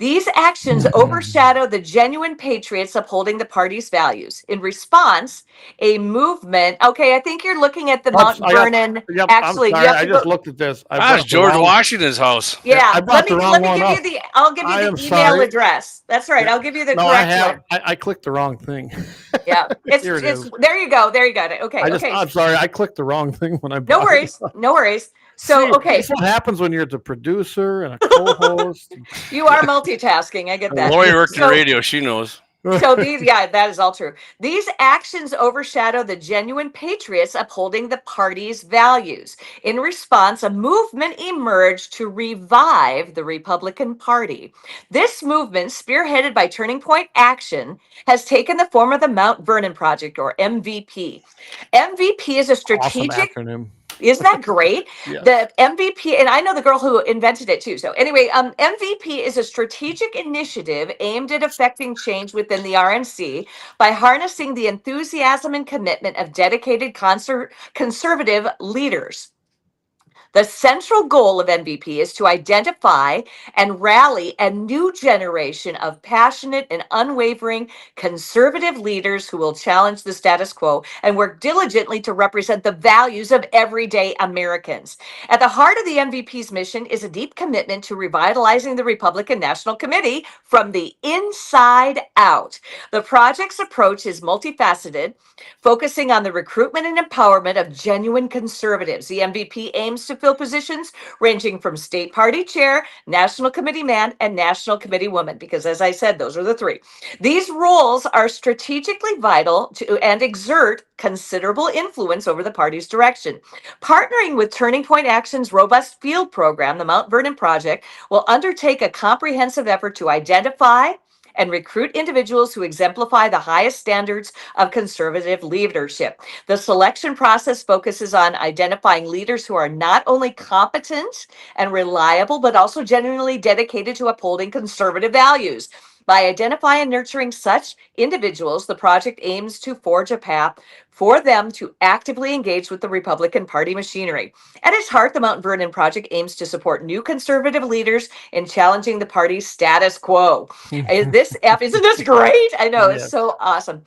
These actions overshadow the genuine patriots upholding the party's values. In response, a movement. Okay, I think you're looking at the Mount Vernon. Yep, Actually, I'm you sorry. have I to just go. looked at this. That's George Washington's house. Yeah, I brought the wrong let me one give up. you the. I'll give you I the am email sorry. address. That's right. I'll give you the No, correct one. I clicked the wrong thing. Yeah, Here it is. there you go. There you got it. Okay, okay. I'm sorry. I clicked the wrong thing when I No brought worries. it up. No worries. So, See, okay, this is what happens when you're the producer and a co-host. you are multitasking. I get that. Lori worked in So- radio. She knows. So that is all true. These actions overshadow the genuine patriots upholding the party's values. In response, a movement emerged to revive the Republican Party. This movement, spearheaded by Turning Point Action, has taken the form of the Mount Vernon Project, or MVP. MVP is a strategic Awesome acronym. Isn't that great? Yes. The MVP, and I know the girl who invented it too. So anyway, MVP is a strategic initiative aimed at effecting change within the RNC by harnessing the enthusiasm and commitment of dedicated conservative leaders. The central goal of MVP is to identify and rally a new generation of passionate and unwavering conservative leaders who will challenge the status quo and work diligently to represent the values of everyday Americans. At the heart of the MVP's mission is a deep commitment to revitalizing the Republican National Committee from the inside out. The project's approach is multifaceted, focusing on the recruitment and empowerment of genuine conservatives. The MVP aims to fill positions ranging from state party chair, national committee man, and national committee woman, because as I said, those are the three. These roles are strategically vital to and exert considerable influence over the party's direction. Partnering with Turning Point Action's robust field program, the Mount Vernon Project will undertake a comprehensive effort to identify and recruit individuals who exemplify the highest standards of conservative leadership. The selection process focuses on identifying leaders who are not only competent and reliable, but also genuinely dedicated to upholding conservative values. By identifying and nurturing such individuals, the project aims to forge a path for them to actively engage with the Republican Party machinery. At its heart, the Mount Vernon Project aims to support new conservative leaders in challenging the party's status quo. Isn't this great? I know, it's so awesome.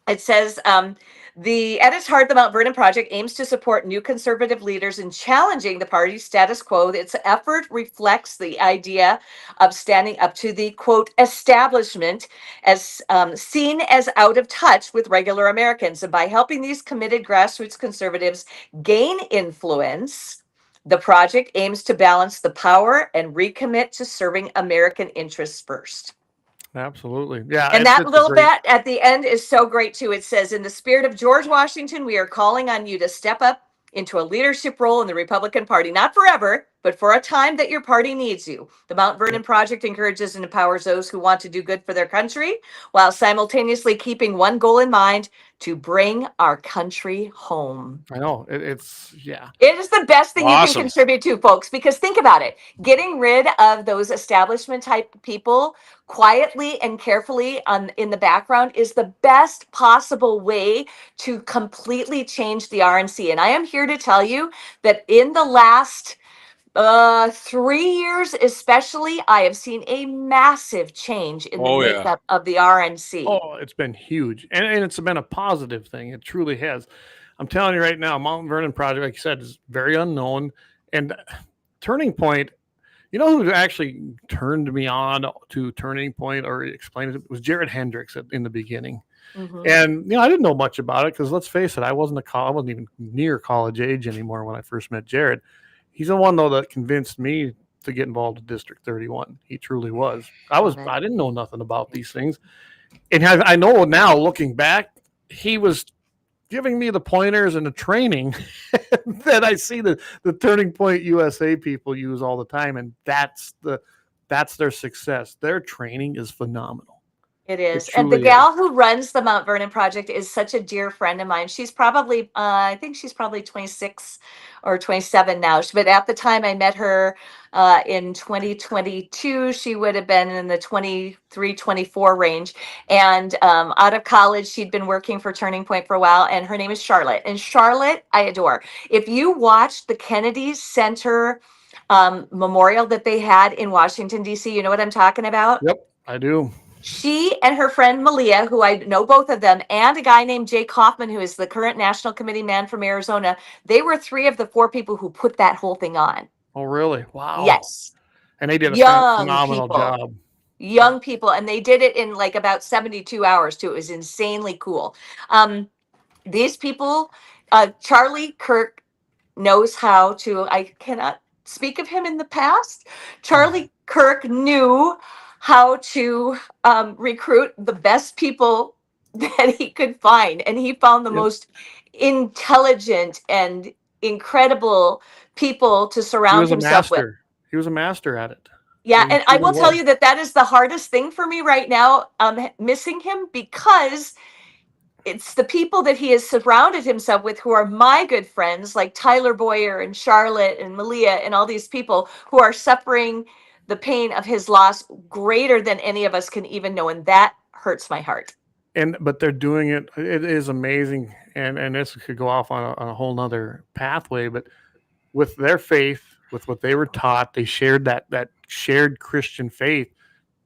It says, at its heart, the Mount Vernon Project aims to support new conservative leaders in challenging the party's status quo. Its effort reflects the idea of standing up to the, quote, establishment as seen as out of touch with regular Americans. And by helping these committed grassroots conservatives gain influence, the project aims to balance the power and recommit to serving American interests first. Absolutely. Yeah. And that little bit at the end is so great too. It says, in the spirit of George Washington, we are calling on you to step up into a leadership role in the Republican Party, not forever, but for a time that your party needs you. The Mount Vernon Project encourages and empowers those who want to do good for their country while simultaneously keeping one goal in mind: to bring our country home. I know. It's yeah. It is the best thing you Awesome. can contribute to, folks, because think about it. Getting rid of those establishment type people quietly and carefully in the background is the best possible way to completely change the RNC. And I am here to tell you that in the last 3 years, especially, I have seen a massive change in the makeup of the RNC. Oh, it's been huge. And it's been a positive thing. It truly has. I'm telling you right now, Mount Vernon Project, like you said, is very unknown. And Turning Point, you know who actually turned me on to Turning Point or explained it was Jared Hendricks in the beginning. Mm-hmm. And I didn't know much about it because let's face it, I wasn't even near college age anymore when I first met Jared. He's the one though that convinced me to get involved in District 31. He truly was. I didn't know nothing about these things, and I know now looking back, he was giving me the pointers and the training that I see the Turning Point USA people use all the time, and that's their success. Their training is phenomenal. It is. And the gal who runs the Mount Vernon Project is such a dear friend of mine. She's probably, I think she's probably 26 or 27 now. But at the time I met her in 2022, she would have been in the 23, 24 range. And out of college, she'd been working for Turning Point for a while. And her name is Charlotte. And Charlotte, I adore. If you watch the Kennedy Center memorial that they had in Washington, D.C. You know what I'm talking about? Yep, I do. She and her friend Malia, who I know both of them, and a guy named Jay Kaufman, who is the current national committee man from Arizona, they were 3 of the 4 people who put that whole thing on. Oh, really? Wow. Yes. And they did a Young phenomenal people. job. Young people, and they did it in like about 72 hours too. It was insanely cool. These people, Charlie Kirk knows how to, I cannot speak of him in the past. Charlie Kirk knew how to recruit the best people that he could find, and he found the most intelligent and incredible people to surround himself with. He was a master at it. Yeah, and I will tell you that is the hardest thing for me right now, missing him, because it's the people that he has surrounded himself with who are my good friends, like Tyler Boyer and Charlotte and Malia and all these people who are suffering the pain of his loss greater than any of us can even know. And that hurts my heart. But they're doing it. It is amazing. And this could go off on a whole nother pathway, but with their faith, with what they were taught, they shared that shared Christian faith.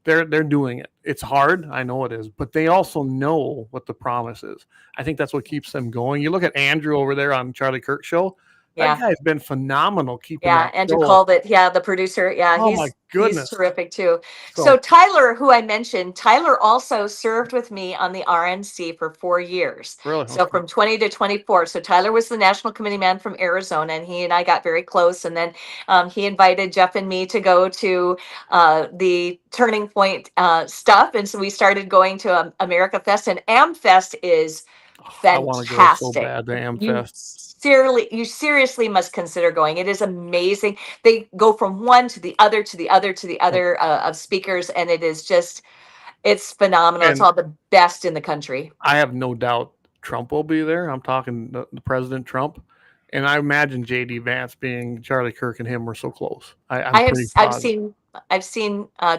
They're doing it. It's hard. I know it is, but they also know what the promise is. I think that's what keeps them going. You look at Andrew over there on Charlie Kirk's show. Yeah. That guy's been phenomenal keeping that Andrew Colvett, the producer. Yeah, oh my goodness. He's terrific too. So Tyler, who I mentioned, Tyler also served with me on the RNC for 4 years. Really? So from 20 to 24. So Tyler was the national committee man from Arizona, and he and I got very close. And then he invited Jeff and me to go to the Turning Point stuff. And so we started going to America Fest, and AmFest is fantastic. I want to go so bad to AmFest. You seriously must consider going. It is amazing. They go from one to the other to the other to the other of speakers, and it is just, it's phenomenal. And it's all the best in the country. I have no doubt Trump will be there. I'm talking the President Trump, and I imagine J.D. Vance being Charlie Kirk and him were so close. I've seen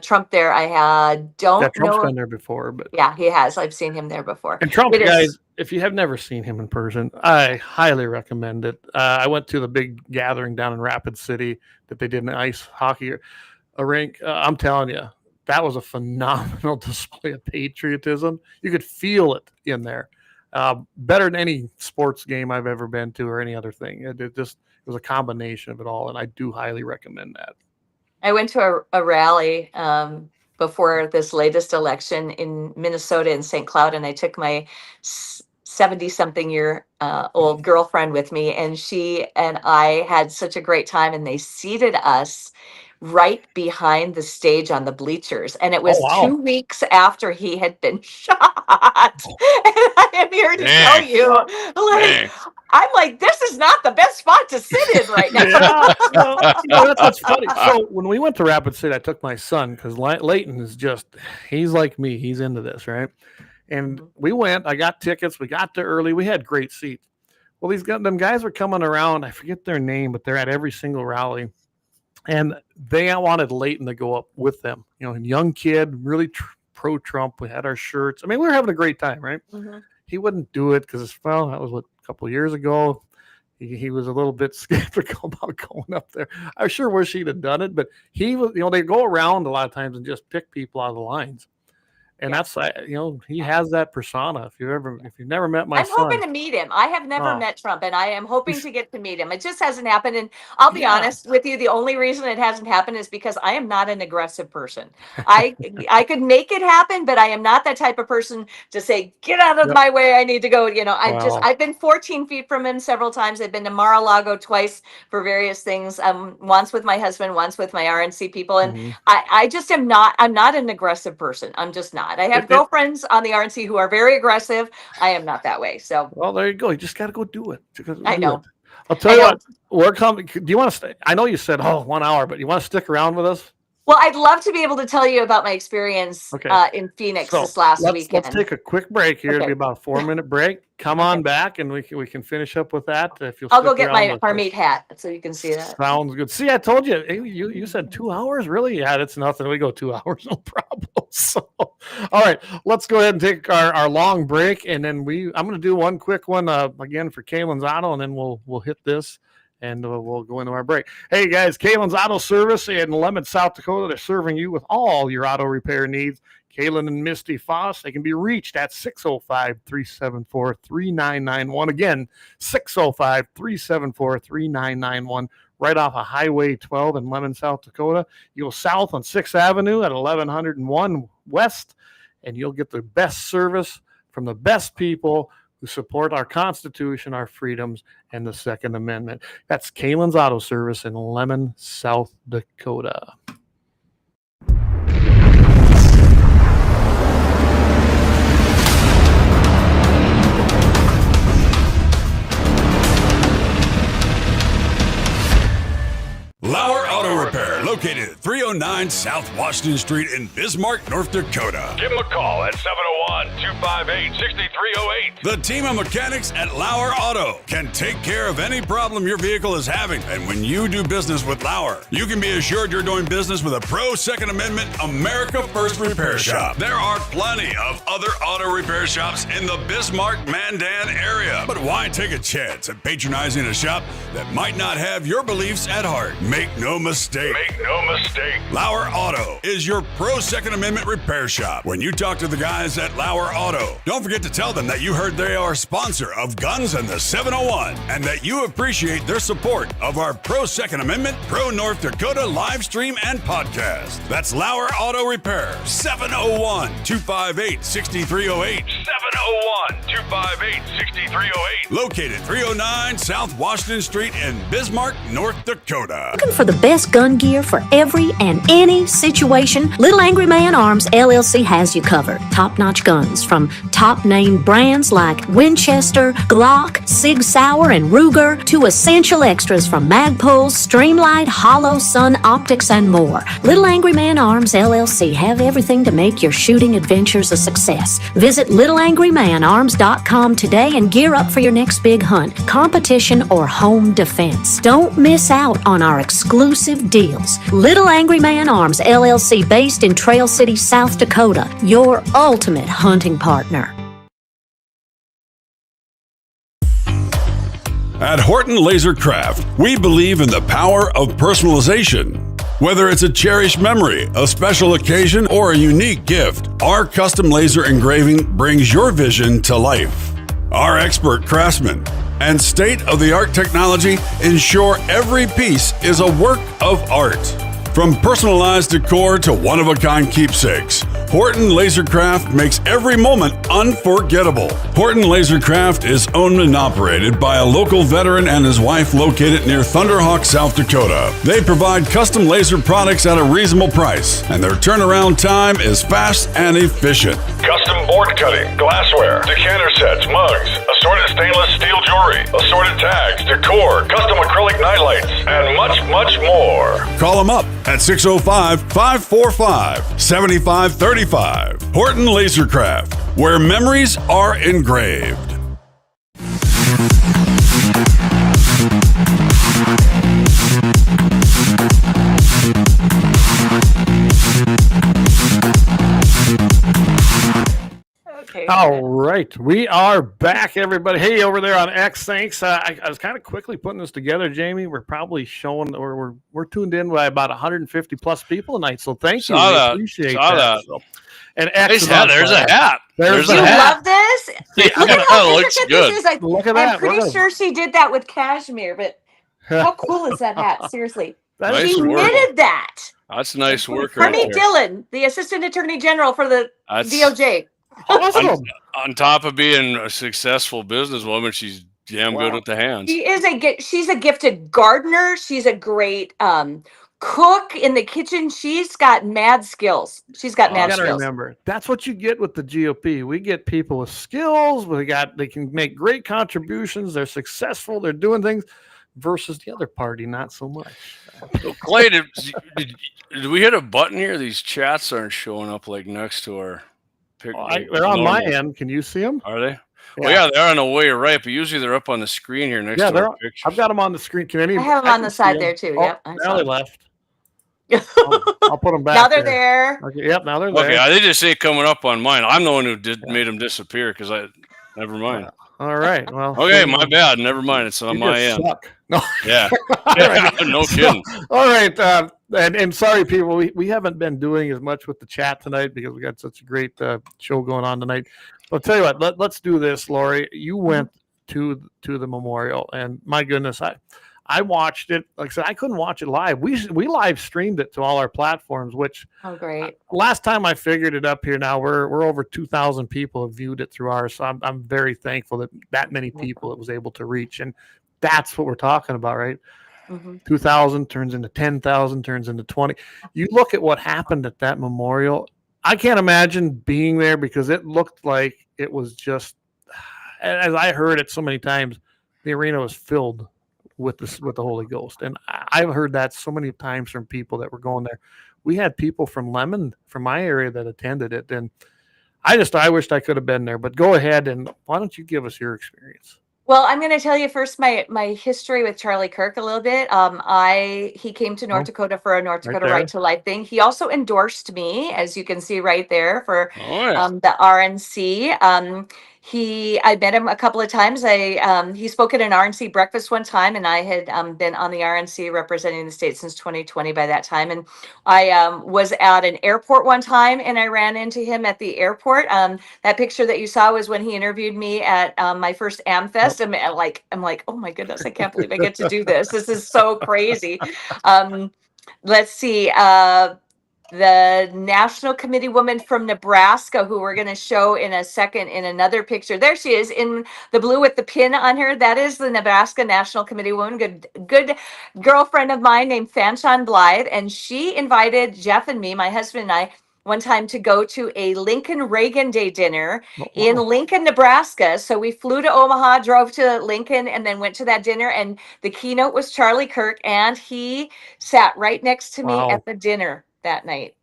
Trump there. Trump's been there before, but yeah, he has. I've seen him there before. And Trump, guys, if you have never seen him in person, I highly recommend it. I went to the big gathering down in Rapid City that they did an ice hockey rink. I'm telling you, that was a phenomenal display of patriotism. You could feel it in there. Better than any sports game I've ever been to or any other thing. It was a combination of it all, and I do highly recommend that. I went to a rally before this latest election in Minnesota in St. Cloud, and I took my 70-something-year-old girlfriend with me, and she and I had such a great time, and they seated us right behind the stage on the bleachers. And it was 2 weeks after he had been shot. And I am here to tell you, I'm like, this is not the best spot to sit in right now. That's what's funny. So when we went to Rapid City, I took my son because Leighton is he's like me. He's into this, right? And we went. I got tickets. We got there early. We had great seats. Well, them guys were coming around. I forget their name, but they're at every single rally. And they wanted Leighton to go up with them. Young kid, really pro-Trump. We had our shirts. I mean, we were having a great time, right? Mm-hmm. He wouldn't do it because, that was a couple of years ago. He was a little bit skeptical about going up there. I sure wish he'd have done it, but he was, they go around a lot of times and just pick people out of the lines. And that's, he has that persona. If you've never met my son. I'm hoping to meet him. I have never met Trump, and I am hoping to get to meet him. It just hasn't happened. And I'll be honest with you, the only reason it hasn't happened is because I am not an aggressive person. I could make it happen, but I am not that type of person to say, get out of my way, I need to go. I've been 14 feet from him several times. I've been to Mar-a-Lago twice for various things. Once with my husband, once with my RNC people. And I just I'm not an aggressive person. I'm just not. I have girlfriends on the RNC who are very aggressive. I am not that way. So, well, there you go. You just got to go do it. I know. I'll tell you what. We're coming. Do you want to stay? I know you said 1 hour, but you want to stick around with us? Well, I'd love to be able to tell you about my experience in Phoenix this last weekend. Let's take a quick break here. It'll be about a 4-minute break. Come on back, and we can finish up with that. I'll go get my Parmeet hat so you can see that. Sounds good. See, I told you. You said 2 hours. Really? Yeah, that's nothing. We go 2 hours, no problem. So, all right, let's go ahead and take our long break, and then I'm going to do one quick one again for Kalon's Auto, and then we'll hit this. and we'll go into our break. Hey, guys, Kalon's Auto Service in Lemmon, South Dakota. They're serving you with all your auto repair needs. Kalon and Misty Foss, they can be reached at 605-374-3991. Again, 605-374-3991, right off of Highway 12 in Lemmon, South Dakota. You go south on 6th Avenue at 1101 West, and you'll get the best service from the best people who support our Constitution, our freedoms, and the Second Amendment. That's Kalon's Auto Service in Lemmon, South Dakota. Lauer Auto Repair, located at 309 South Washington Street in Bismarck, North Dakota. Give them a call at 701-258-6308. The team of mechanics at Lauer Auto can take care of any problem your vehicle is having. And when you do business with Lauer, you can be assured you're doing business with a pro Second Amendment America First repair shop. There are plenty of other auto repair shops in the Bismarck-Mandan area. But why take a chance at patronizing a shop that might not have your beliefs at heart? Make no mistake. Lauer Auto is your pro Second Amendment repair shop. When you talk to the guys at Lauer Auto, don't forget to tell them that you heard they are a sponsor of Guns and the 701 and that you appreciate their support of our pro Second Amendment, pro North Dakota live stream and podcast. That's Lauer Auto Repair, 701-258-6308. 701-258-6308. Located 309 South Washington Street in Bismarck, North Dakota. Looking for the best gun gear for every and any situation? Little Angry Man Arms LLC has you covered. Top-notch guns from top-name brands like Winchester, Glock, Sig Sauer, and Ruger to essential extras from Magpul's, Streamlight, Hollow, Sun Optics, and more. Little Angry Man Arms LLC have everything to make your shooting adventures a success. Visit littleangrymanarms.com today and gear up for your next big hunt, competition, or home defense. Don't miss out on our exclusive deals. Little Angry Man Arms LLC, based in Trail City, South Dakota, your ultimate hunting partner. At Horton LaserCraft, we believe in the power of personalization. Whether it's a cherished memory, a special occasion, or a unique gift, our custom laser engraving brings your vision to life. Our expert craftsmen and state-of-the-art technology ensure every piece is a work of art. From personalized decor to one-of-a-kind keepsakes, Horton LaserCraft makes every moment unforgettable. Horton LaserCraft is owned and operated by a local veteran and his wife located near Thunderhawk, South Dakota. They provide custom laser products at a reasonable price, and their turnaround time is fast and efficient. Custom board cutting, glassware, decanter sets, mugs, assorted stainless steel jewelry, assorted tags, decor, custom acrylic nightlights, and much, much more. Call them up at 605-545-7535. Horton LaserCraft, where memories are engraved. Okay. All right, we are back, everybody. Hey, over there on X, thanks. I was kind of quickly putting this together, Jamie. We're probably showing, or we're tuned in by about 150 plus people tonight. So thank you. Saw that. Appreciate Saw that. that. And X, There's a hat. There's You a hat. love this? Yeah, Look at how it looks intricate good. this is. Look at I'm that. pretty Look. sure she did that with cashmere, but how cool is that hat? Seriously. That Nice is She work. knitted that. That's nice work right Hermie there. Dillon, the Assistant Attorney General for the That's- DOJ. awesome. On top of being a successful businesswoman, she's damn good with the hands. She's a gifted gardener. She's a great cook in the kitchen. She's got mad skills. She's got You mad gotta skills. remember, that's what you get with the GOP. We get people with skills. They can make great contributions. They're successful. They're doing things. Versus the other party, not so much. So Clay, did we hit a button here? These chats aren't showing up like next to our pic. They're on my end. Can you see them? Are they? Well, yeah, they're on the way right, but usually they're up on the screen here next to our pictures. I've got them on the screen. Can any? I have them on the side there too. Oh, Yep. I now saw they them. left. I'll put them back. Now they're there. Okay, yep, now they're there. Okay, they just say coming up on mine. I'm the one who made them disappear because never mind. All right. Well. Okay, my bad. Never mind. It's on you my just end. suck. No. Yeah. Right. No kidding. All right. And sorry, people, we haven't been doing as much with the chat tonight because we got such a great show going on tonight. But I'll tell you what, let's do this, Lori. You went to the memorial, and my goodness, I watched it. Like I said, I couldn't watch it live. We live streamed it to all our platforms, which great. Last time I figured it up here, now we're over 2,000 people have viewed it through ours. So I'm very thankful that many people it was able to reach. And that's what we're talking about, right? 2,000 turns into 10,000, turns into 20. You look at what happened at that memorial. I can't imagine being there because it looked like it was just, as I heard it so many times, the arena was filled with the Holy Ghost. And I've heard that so many times from people that were going there. We had people from Lemmon, from my area, that attended it. And I wished I could have been there. But go ahead, and why don't you give us your experience? Well, I'm going to tell you first my history with Charlie Kirk a little bit. He came to North Dakota for a North Dakota Right to Life thing. He also endorsed me, as you can see right there, for the RNC. I met him a couple of times. He spoke at an RNC breakfast one time, and I had been on the RNC representing the state since 2020 by that time. And I was at an airport one time, and I ran into him at the airport. That picture that you saw was when he interviewed me at my first AmFest. I'm like, oh my goodness, I can't believe I get to do this. This is so crazy. Let's see. The National Committeewoman from Nebraska, who we're going to show in a second in another picture. There she is in the blue with the pin on her. That is the Nebraska National Committeewoman, good girlfriend of mine named Fanshawn Blythe. And she invited Jeff and me, my husband and I, one time to go to a Lincoln Reagan Day dinner in Lincoln, Nebraska. So we flew to Omaha, drove to Lincoln, and then went to that dinner. And the keynote was Charlie Kirk, and he sat right next to me at the dinner that night.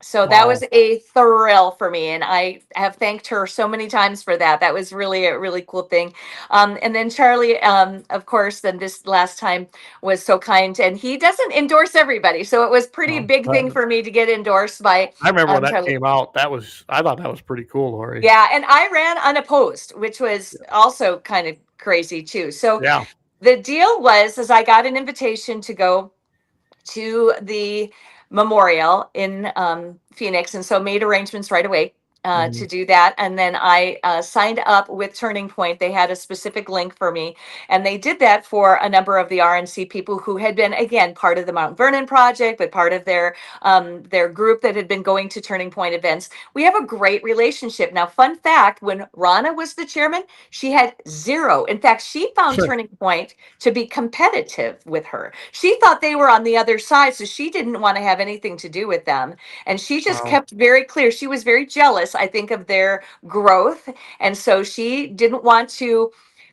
So that was a thrill for me, and I have thanked her so many times for that. That was really a really cool thing. And then Charlie, of course, then this last time was so kind, and he doesn't endorse everybody, so it was pretty big thing for me to get endorsed by. I remember when that Charlie came out. I thought that was pretty cool, Lori. Yeah, and I ran unopposed, which was also kind of crazy too. So the deal was, I got an invitation to go to the memorial in Phoenix, and so made arrangements right away to do that. And then I signed up with Turning Point. They had a specific link for me, and they did that for a number of the RNC people who had been, again, part of the Mount Vernon Project, but part of their group that had been going to Turning Point events. We have a great relationship. Now, fun fact, when Rana was the chairman, she had zero. In fact, she found Turning Point to be competitive with her. She thought they were on the other side, so she didn't want to have anything to do with them. And she just kept very clear. She was very jealous, I think, of their growth. And so she didn't want to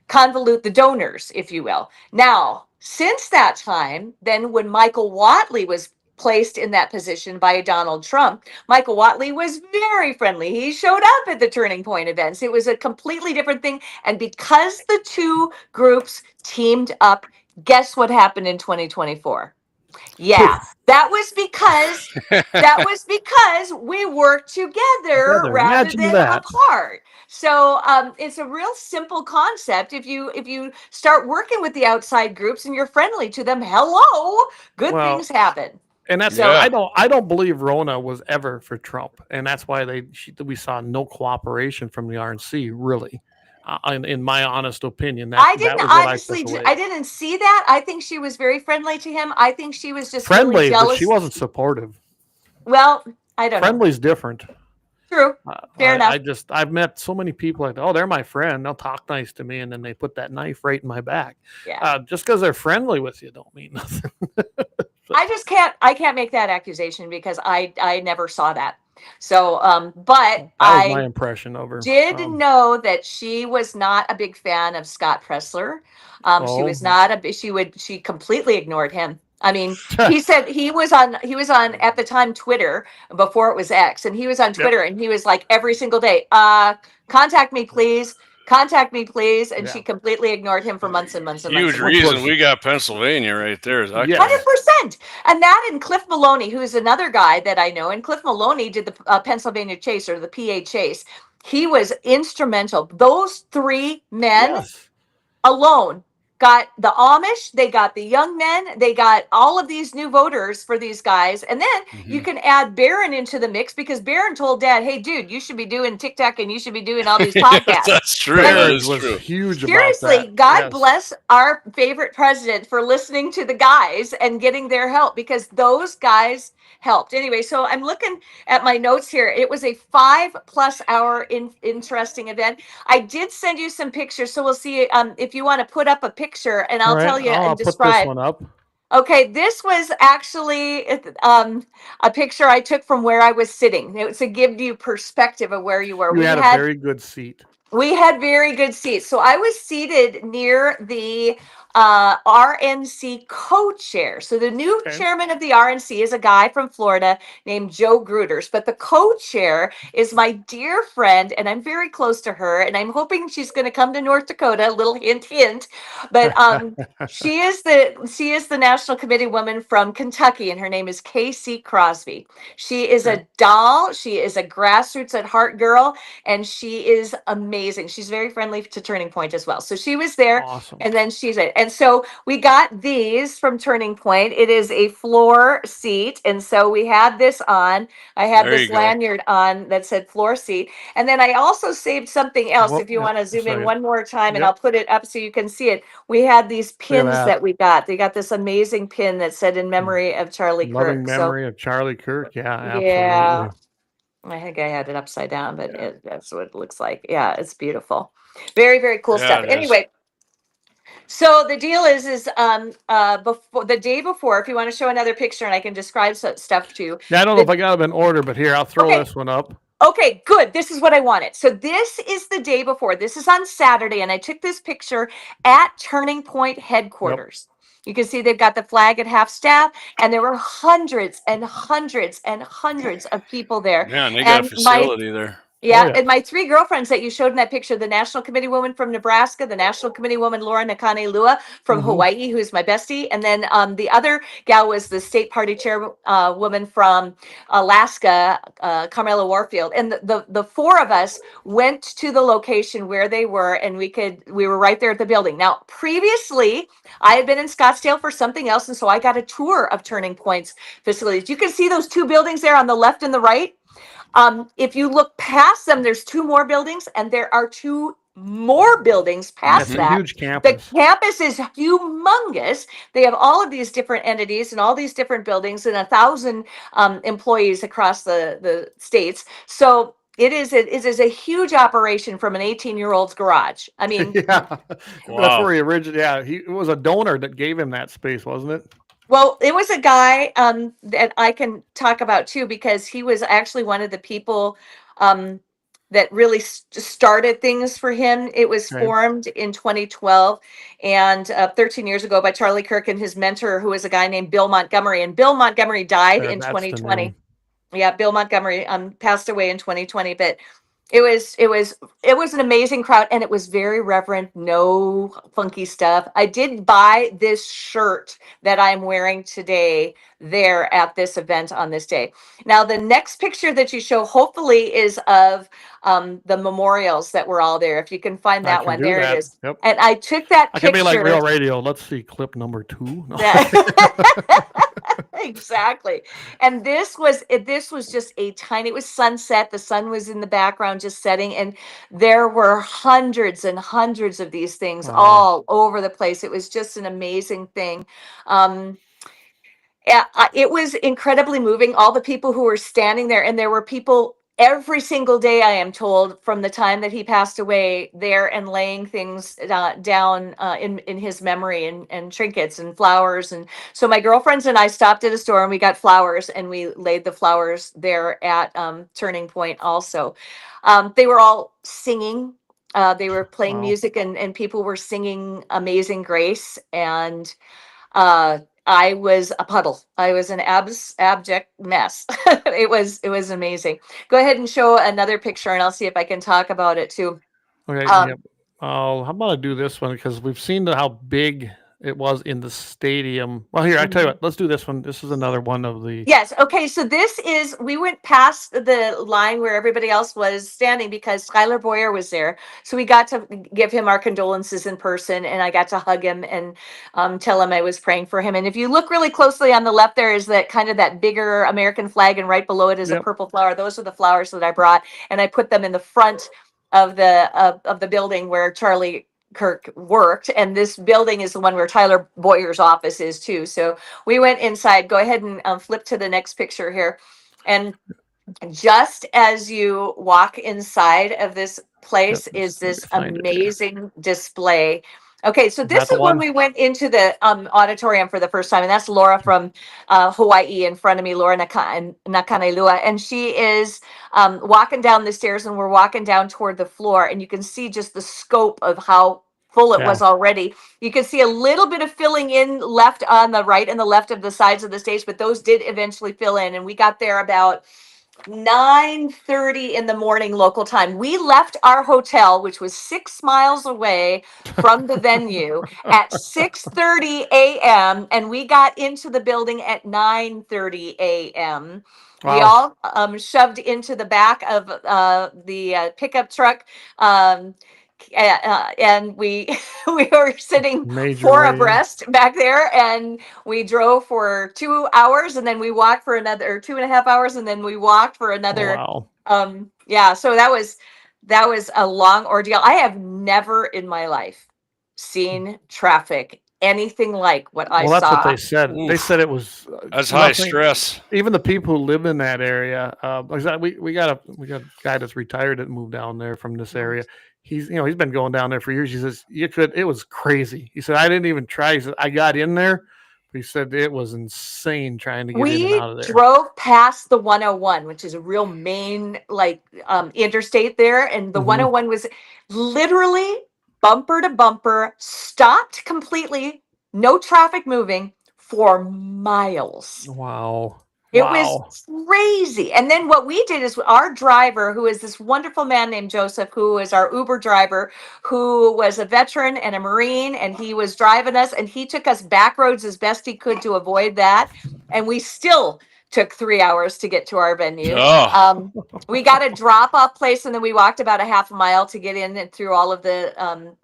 convolute the donors, if you will. Now, since that time, then when Michael Whatley was placed in that position by Donald Trump, Michael Whatley was very friendly. He showed up at the Turning Point events. It was a completely different thing. And because the two groups teamed up, guess what happened in 2024? Yeah, that was because we worked together rather than apart. So it's a real simple concept. If you start working with the outside groups and you're friendly to them, good things happen. And that's I don't believe Rona was ever for Trump, and that's why we saw no cooperation from the RNC, really. In my honest opinion, I didn't see that. I think she was very friendly to him. I think she was just friendly, really jealous. But she wasn't supportive. Well, I don't know. Friendly's different. True. Fair enough. I've met so many people like, they're my friend. They'll talk nice to me, and then they put that knife right in my back. Yeah. Just because they're friendly with you don't mean nothing. I can't make that accusation because I never saw that. So, but that was my impression of her. Did know that she was not a big fan of Scott Pressler. She was not she completely ignored him. I mean, he said he was on at the time Twitter before it was X, and he was on Twitter and he was like every single day, contact me please. And she completely ignored him for months and months and months. Huge reason we got Pennsylvania right there. 100%. And that and Cliff Maloney, who is another guy that I know, and Cliff Maloney did the Pennsylvania Chase or the PA Chase. He was instrumental. Those three men alone got the Amish, they got the young men, they got all of these new voters for these guys. And then you can add Barron into the mix because Barron told Dad, hey, dude, you should be doing TikTok and you should be doing all these podcasts. That's true. Barron That is was true. huge Seriously, about that. God Yes. bless our favorite president for listening to the guys and getting their help because those guys helped. Anyway, so I'm looking at my notes here. It was a 5+ hour interesting event. I did send you some pictures, so we'll see if you want to put up a picture and I'll tell you I'll and put this describe. one up. Okay, this was actually a picture I took from where I was sitting. It was to give you perspective of where you were. You had a very good seat. We had very good seats. So I was seated near the RNC co-chair. So the new chairman of the RNC is a guy from Florida named Joe Gruters, but the co-chair is my dear friend, and I'm very close to her, and I'm hoping she's going to come to North Dakota. Little hint, hint. But she is the National Committee woman from Kentucky, and her name is Casey Crosby. She is a doll. She is a grassroots at heart girl, and she is amazing. She's very friendly to Turning Point as well. So she was there, and then and so we got these from Turning Point. It is a floor seat, and so we had this on. I had this lanyard on that said floor seat, and then I also saved something else. If you want to zoom in one more time, and I'll put it up so you can see it. We had these pins that we got. They got this amazing pin that said "In memory of Charlie Kirk." Loving memory of Charlie Kirk. Yeah, absolutely. Yeah. I think I had it upside down, but that's what it looks like. Yeah, it's beautiful. Very, very cool stuff. Anyway, so the deal is before the day before, if you want to show another picture and I can describe stuff to you. Yeah, I don't know if I got them in order, but here, I'll throw this one up. Okay, good. This is what I wanted. So this is the day before. This is on Saturday, and I took this picture at Turning Point headquarters. You can see they've got the flag at half staff, and there were hundreds and hundreds and hundreds of people there. Man, they got a facility there. Yeah, and my 3 girlfriends that you showed in that picture, the National Committee woman from Nebraska, the National Committee woman Laura Nakane Lua from Hawaii, who's my bestie, and then the other gal was the state party chair woman from Alaska, Carmela Warfield, and the 4 of us went to the location where they were, and we were right there at the building. Now, previously, I had been in Scottsdale for something else, and so I got a tour of Turning Point's facilities. You can see those 2 buildings there on the left and the right. If you look past them, there's 2 more buildings, and there are 2 more buildings past that. Huge campus. The campus is humongous. They have all of these different entities and all these different buildings and 1,000 employees across the states. So it is a huge operation from an 18-year-old's garage. I mean, that's where he originally. Yeah, it was a donor that gave him that space, wasn't it? Well, it was a guy that I can talk about too, because he was actually one of the people that really started things for him. It was formed in 2012 and 13 years ago by Charlie Kirk and his mentor, who was a guy named Bill Montgomery. And Bill Montgomery died in 2020. Yeah, Bill Montgomery passed away in 2020, but it was an amazing crowd, and it was very reverent, no funky stuff. I did buy this shirt that I'm wearing today there at this event on this day. Now, the next picture that you show hopefully is of the memorials that were all there. If you can find that one, there it is. Yep. And I took that picture. I can be like Real Radio. Let's see clip number 2. No. Exactly. And this was just it was sunset. The sun was in the background just setting, and there were hundreds and hundreds of these things all over the place. It was just an amazing thing. It was incredibly moving. All the people who were standing there, and there were people every single day, I am told, from the time that he passed away there and laying things down in his memory and trinkets and flowers. And so my girlfriends and I stopped at a store and we got flowers, and we laid the flowers there at Turning Point also. They were all singing. They were playing music, and people were singing Amazing Grace. And I was a puddle. I was an abject mess. It was amazing. Go ahead and show another picture, and I'll see if I can talk about it too. Okay. How about I do this one, because we've seen how big it was in the stadium. Well, here, I tell you what, let's do this one. This is another one of the. Yes. Okay. So we went past the line where everybody else was standing because Tyler Boyer was there. So we got to give him our condolences in person, and I got to hug him and tell him I was praying for him. And if you look really closely on the left, there is that kind of that bigger American flag, and right below it is a purple flower. Those are the flowers that I brought, and I put them in the front of the building where Charlie Kirk worked, and this building is the one where Tyler Boyer's office is too. So we went inside. Go ahead and flip to the next picture here. And just as you walk inside of this place is this amazing display. Okay, so this is when we went into the auditorium for the first time, and that's Laura from Hawaii in front of me, Laura Nakanelua, and she is walking down the stairs, and we're walking down toward the floor, and you can see just the scope of how full it was already. You can see a little bit of filling in left on the right and the left of the sides of the stage, but those did eventually fill in, and we got there about 9:30 in the morning local time. We left our hotel, which was 6 miles away from the venue, at 6:30 a.m. and we got into the building at 9:30 a.m. Wow. We all shoved into the back of the pickup truck. And we were sitting four abreast back there, and we drove for 2 hours, and then we walked for another 2.5 hours, and then we walked for another. Wow. So that was a long ordeal. I have never in my life seen traffic anything like what I saw. Well, that's what they said. Oof. They said it was that's high stress. Even the people who live in that area, we got a guy that's retired that moved down there from this area. He's been going down there for years. He says it was crazy. He said I didn't even try. He said I got in there. But he said it was insane trying to get in and out of there. We drove past the 101, which is a real main interstate there, and the 101 was literally bumper to bumper, stopped completely, no traffic moving for miles. Wow. It was crazy. And then what we did is our driver, who is this wonderful man named Joseph, who is our Uber driver, who was a veteran and a Marine, and he was driving us, and he took us back roads as best he could to avoid that. And we still took 3 hours to get to our venue. Oh. We got a drop-off place, and then we walked about a half a mile to get in and through all of the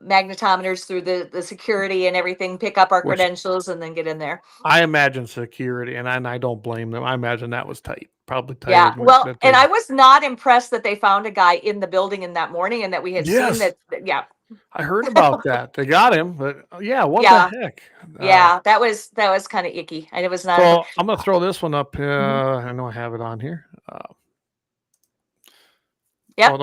magnetometers, through the security and everything, pick up our credentials, and then get in there. I imagine security, and I don't blame them. I imagine that was tight. Probably tight. Yeah, well, and I was not impressed that they found a guy in the building in that morning, and that we had seen that. Yeah. I heard about that. They got him, but what the heck? That was kind of icky. And it was not. So I'm gonna throw this one up. I know I have it on here. Yep,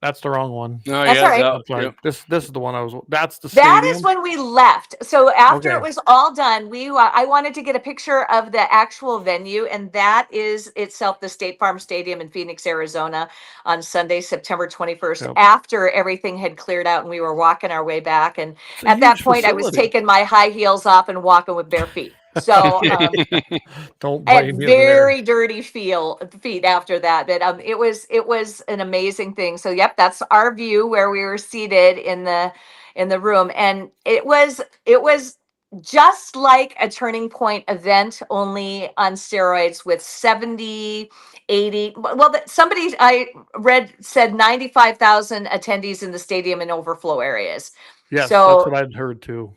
that's the wrong one. No, that's all right. That's right. Yep. This is the one I was. That's the. That stadium. is when we left. So after it was all done, I wanted to get a picture of the actual venue, and that is itself the State Farm Stadium in Phoenix, Arizona, on Sunday, September 21st. Yep. After everything had cleared out, and we were walking our way back, and at that point, I was taking my high heels off and walking with bare feet. So don't blame I had very dirty feet after that, but it was an amazing thing. So yep, that's our view where we were seated in the room, and it was just like a Turning Point event, only on steroids, with 70, 80. Well, somebody I read said 95,000 attendees in the stadium and overflow areas. Yes, that's what I'd heard too.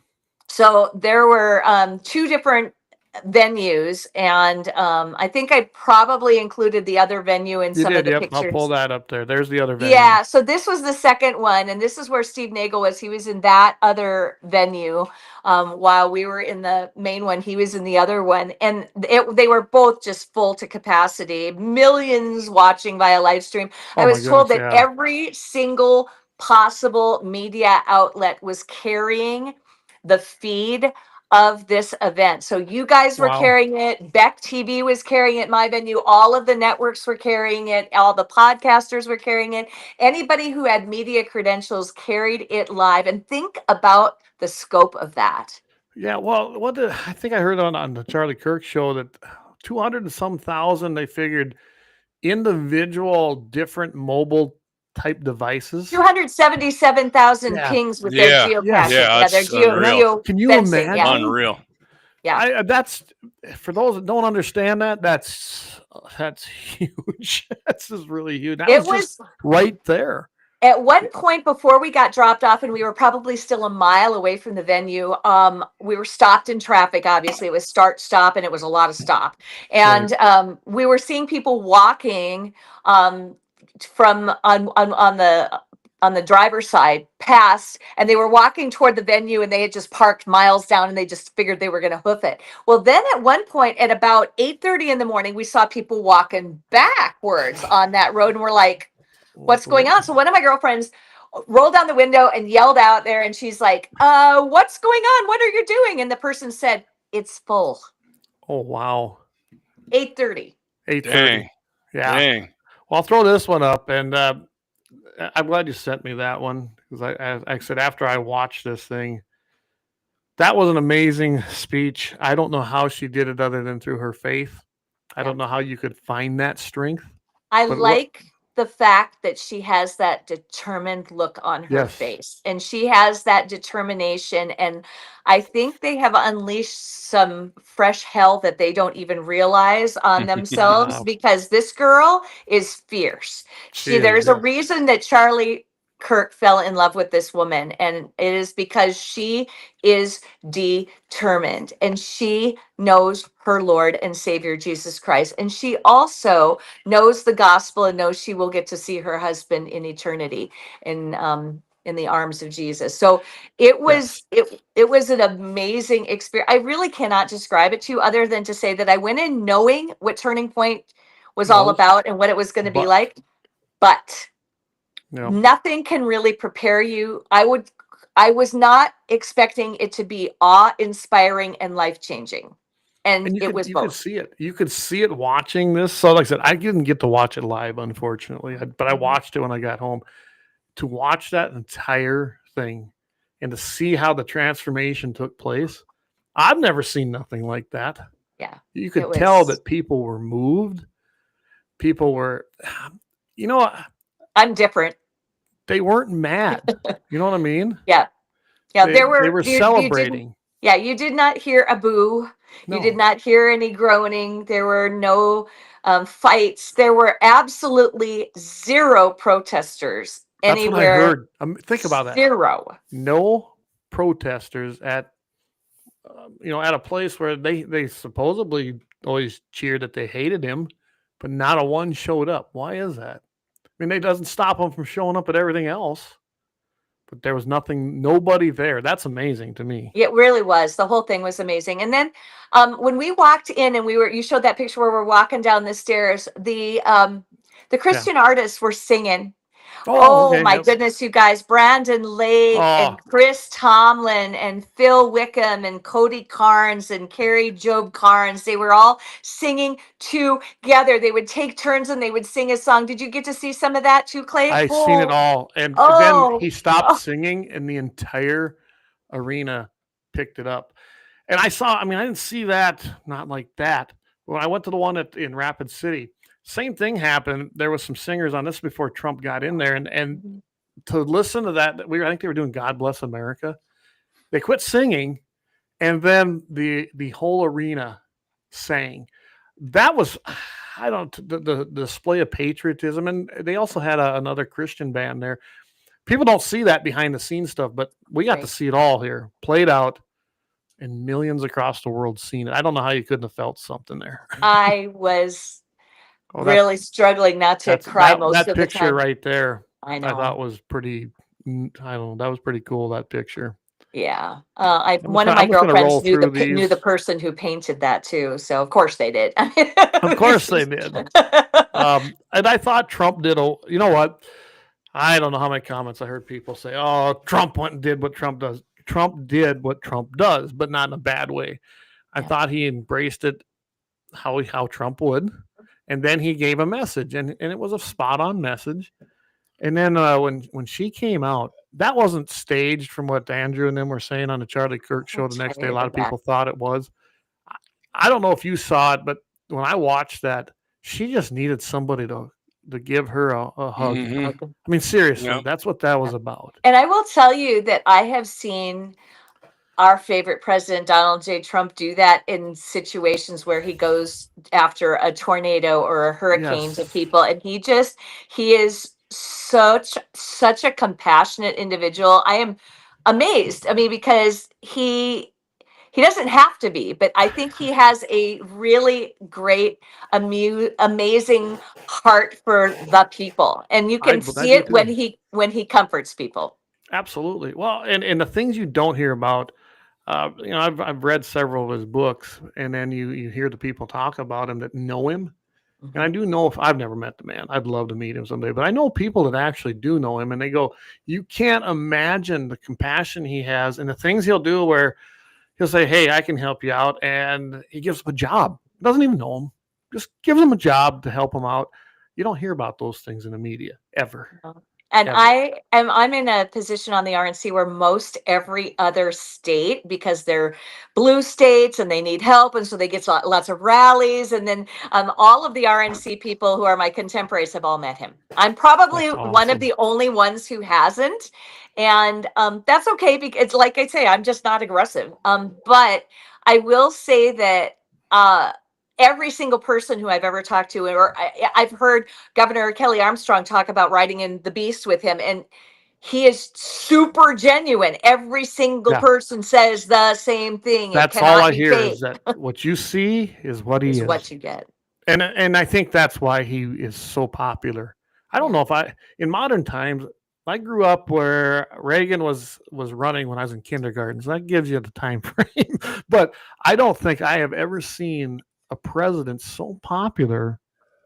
So there were 2 different venues, and I think I probably included the other venue in some of the pictures. I'll pull that up there. There's the other venue. Yeah, so this was the second one, and this is where Steve Nagel was. He was in that other venue while we were in the main one. He was in the other one, and they were both just full to capacity. Millions watching via live stream. I was told that every single possible media outlet was carrying the feed of this event. So you guys were carrying it. Beck TV was carrying it. My Venue, all of the networks were carrying it. All the podcasters were carrying it. Anybody who had media credentials carried it live. And think about the scope of that. Yeah, well, I think I heard on the Charlie Kirk show that 200 and some thousand, they figured individual different mobile type devices. 277,000 pings with their geocaching. Yeah, their that's unreal. Can you fencing, imagine? Unreal. Yeah. That's for those that don't understand that. That's huge. That's just really huge. That was just right there. At one point before we got dropped off, and we were probably still a mile away from the venue, we were stopped in traffic. Obviously, it was start, stop, and it was a lot of stop. And we were seeing people walking from on the driver's side past, and they were walking toward the venue, and they had just parked miles down, and they just figured they were going to hoof it. Well, then at one point at about 8:30 in the morning, we saw people walking backwards on that road, and we're like, what's going on? So one of my girlfriends rolled down the window and yelled out there, and she's like, what's going on? What are you doing? And the person said, it's full. Oh, wow. 8:30. 8:30. Yeah. Dang. Well, I'll throw this one up, and I'm glad you sent me that one, because I said after I watched this thing, that was an amazing speech. I don't know how she did it other than through her faith. I don't know how you could find that strength. I like the fact that she has that determined look on her face, and she has that determination. And I think they have unleashed some fresh hell that they don't even realize on themselves, because this girl is fierce. There's a reason that Charlie Kirk fell in love with this woman, and it is because she is determined, and she knows her Lord and Savior Jesus Christ, and she also knows the gospel and knows she will get to see her husband in eternity in the arms of Jesus. So it was it was an amazing experience. I really cannot describe it to you other than to say that I went in knowing what Turning Point was all about and what it was going to be like, but nothing can really prepare you. I was not expecting it to be awe-inspiring and life-changing. And it was both. You could see it. You could see it watching this. So like I said, I didn't get to watch it live, unfortunately, but I watched it when I got home. To watch that entire thing and to see how the transformation took place, I've never seen nothing like that. Yeah. You could tell that people were moved. People were, I'm different. They weren't mad. You know what I mean? Yeah. They were celebrating. You did not hear a boo. No. You did not hear any groaning. There were no fights. There were absolutely zero protesters anywhere. That's what I heard. Think about that. Zero. No protesters at at a place where they supposedly always cheered that they hated him, but not a one showed up. Why is that? I mean, it doesn't stop them from showing up at everything else, but there was nobody there. That's amazing to me. It really was. The whole thing was amazing. And then when we walked in and you showed that picture where we're walking down the stairs, the Christian artists were singing. Oh, my goodness, you guys. Brandon Lake and Chris Tomlin and Phil Wickham and Cody Carnes and Carrie Job Carnes. They were all singing together. They would take turns and they would sing a song. Did you get to see some of that too, Clay? I've seen it all. And then he stopped singing and the entire arena picked it up. And I didn't see that, not like that. When I went to the one in Rapid City, same thing happened. There was some singers on this before Trump got in there, and to listen to that, I think they were doing "God Bless America." They quit singing, and then the whole arena sang. That was, the display of patriotism, and they also had another Christian band there. People don't see that behind the scenes stuff, but we got to see it all here, played out, and millions across the world seen it. I don't know how you couldn't have felt something there. I was really struggling not to cry most of the time. That picture right there, I know. I thought was pretty. That was pretty cool. That picture. Yeah, one of my girlfriends knew the person who painted that too. So of course they did. Of course they did. And I thought Trump did. You know what? I don't know how many comments I heard people say, "Oh, Trump went and did what Trump does." Trump did what Trump does, but not in a bad way. I thought he embraced it how Trump would. And then he gave a message, and it was a spot-on message. And then when she came out, that wasn't staged from what Andrew and them were saying on the Charlie Kirk show the next day. A lot of people thought it was. I don't know if you saw it, but when I watched that, she just needed somebody to to give her a hug. Mhm. I mean, seriously, Yeah. that's what that was about. And I will tell you that I have seen our favorite president, Donald J. Trump, do that in situations where he goes after a tornado or a hurricane to Yes. people. And he is such a compassionate individual. I am amazed. I mean, because he doesn't have to be, but I think he has a really great, amazing heart for the people. And you can I see do it too. when he comforts people. Absolutely. Well, and the things you don't hear about, I've read several of his books, and then you hear the people talk about him that know him. And I do know, if I've never met the man, I'd love to meet him someday, but I know people that actually do know him, and they go, you can't imagine the compassion he has and the things he'll do where he'll say, hey, I can help you out. And he gives them a job. Doesn't even know him. Just gives them a job to help them out. You don't hear about those things in the media ever. No. And Ever. I'm in a position on the RNC where most every other state, because they're blue states and they need help, and so they get lots of rallies, and then all of the RNC people who are my contemporaries have all met him. I'm probably That's one of awesome. the only ones who hasn't, and that's okay, because it's like I say, I'm just not aggressive. But I will say that every single person who I've ever talked to, or I've heard Governor Kelly Armstrong talk about riding in the Beast with him, and he is super genuine. Every single Yeah. person says the same thing. That's it all cannot I be hear fake. is that what you see is what he Is is. what you get. And I think that's why he is so popular. I don't know if in modern times, I grew up where Reagan was running when I was in kindergarten. So that gives you the time frame. But I don't think I have ever seen a president so popular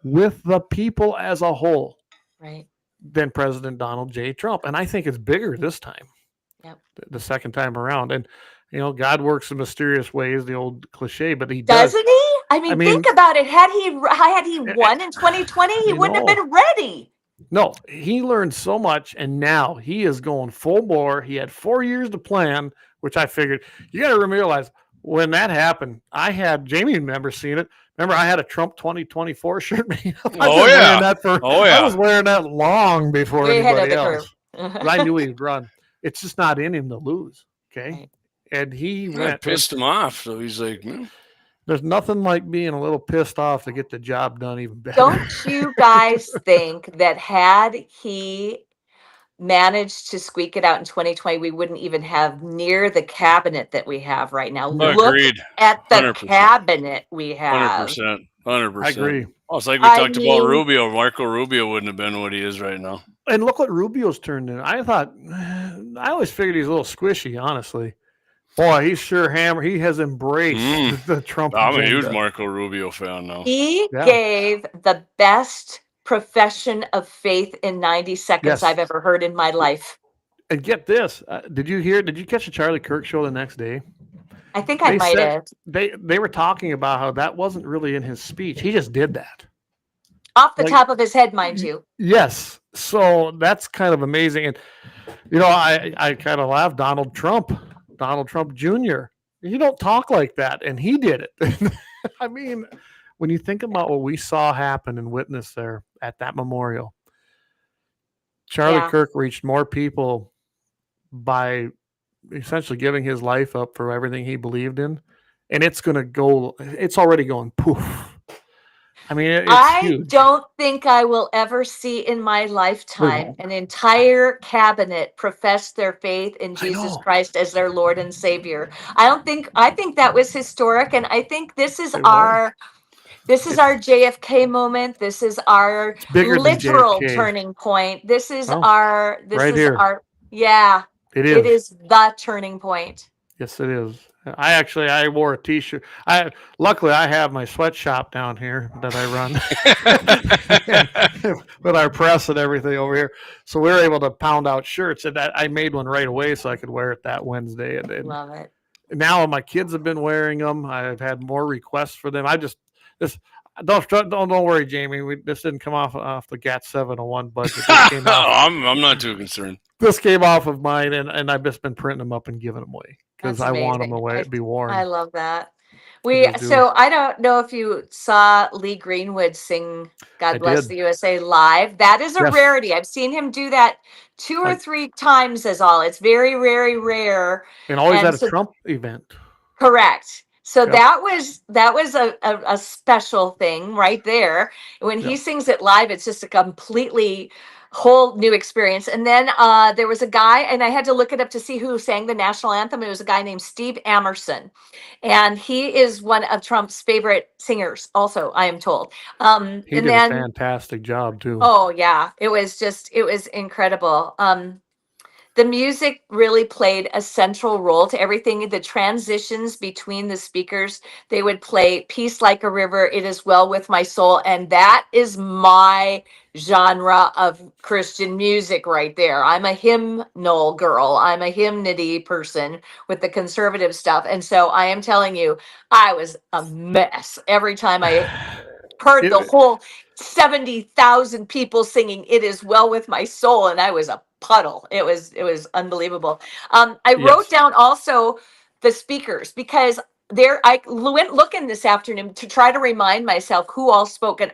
with the people as a whole Right. than President Donald J. Trump. And I think it's bigger this time. Yep. The second time around. And God works in mysterious ways, the old cliche, but he does. Doesn't he? I mean, think about it. Had he won in 2020, he wouldn't have been ready. No, he learned so much, and now he is going full bore. He had 4 years to plan, which I figured. You got to realize when that happened, I had Jamie. Remember seeing it? Remember, I had a Trump 2024 shirt made up. I was wearing that long before anybody else. But I knew he'd run. It's just not in him to lose. Okay, right. And he pissed him off. So he's like, there's nothing like being a little pissed off to get the job done even better. Don't you guys think that had he managed to squeak it out in 2020, we wouldn't even have near the cabinet that we have right now? Agreed. Look at the 100%. Cabinet we have. 100%. I agree. Oh, it's like we talked about Rubio. Marco Rubio wouldn't have been what he is right now. And look what Rubio's turned in. I always figured he's a little squishy, honestly. Boy, he's sure hammered. He has embraced the Trump agenda. I'm a huge Marco Rubio fan now. He gave the best profession of faith in 90 seconds I've ever heard in my life. And get this. Did you catch the Charlie Kirk show the next day? I think I might have. They were talking about how that wasn't really in his speech. He just did that. Off the top of his head, mind you. Yes. So that's kind of amazing. And, I kind of laughed. Donald Trump Jr. He don't talk like that. And he did it. I mean, when you think about what we saw happen and witness there at that memorial, Charlie Kirk reached more people by essentially giving his life up for everything he believed in. And it's already going poof. I mean, it's huge. Don't think I will ever see in my lifetime an entire cabinet profess their faith in Jesus Christ as their Lord and Savior. I think that was historic, and I think this is our JFK moment. This is our literal turning point. This is our it is the turning point. Yes, it is. I wore a t-shirt. Luckily I have my sweatshop down here that I run with our press and everything over here. So we were able to pound out shirts, and I made one right away so I could wear it that Wednesday. And love it. Now my kids have been wearing them. I've had more requests for them. Don't worry, Jamie. This didn't come off the GAT701 budget. This came I'm not too concerned. This came off of mine, and I've just been printing them up and giving them away because I want them to be worn. I love that. So I don't know if you saw Lee Greenwood sing God Bless the USA live. That is a rarity. I've seen him do that 2 or 3 times is all. It's very, very rare. And always at a Trump event. Correct. So that was a special thing right there. When he sings it live, it's just a completely whole new experience. And then there was a guy, and I had to look it up to see who sang the national anthem. It was a guy named Steve Amerson, and he is one of Trump's favorite singers also, I am told. He did a fantastic job too. Oh yeah, it was incredible. The music really played a central role to everything. The transitions between the speakers, they would play Peace Like a River, It Is Well With My Soul. And that is my genre of Christian music right there. I'm a hymnal girl. I'm a hymnody person with the conservative stuff. And so I am telling you, I was a mess every time I heard the whole 70,000 people singing It Is Well With My Soul. And I was a puddle. It was unbelievable. I wrote down also the speakers because I went looking this afternoon to try to remind myself who all spoke. And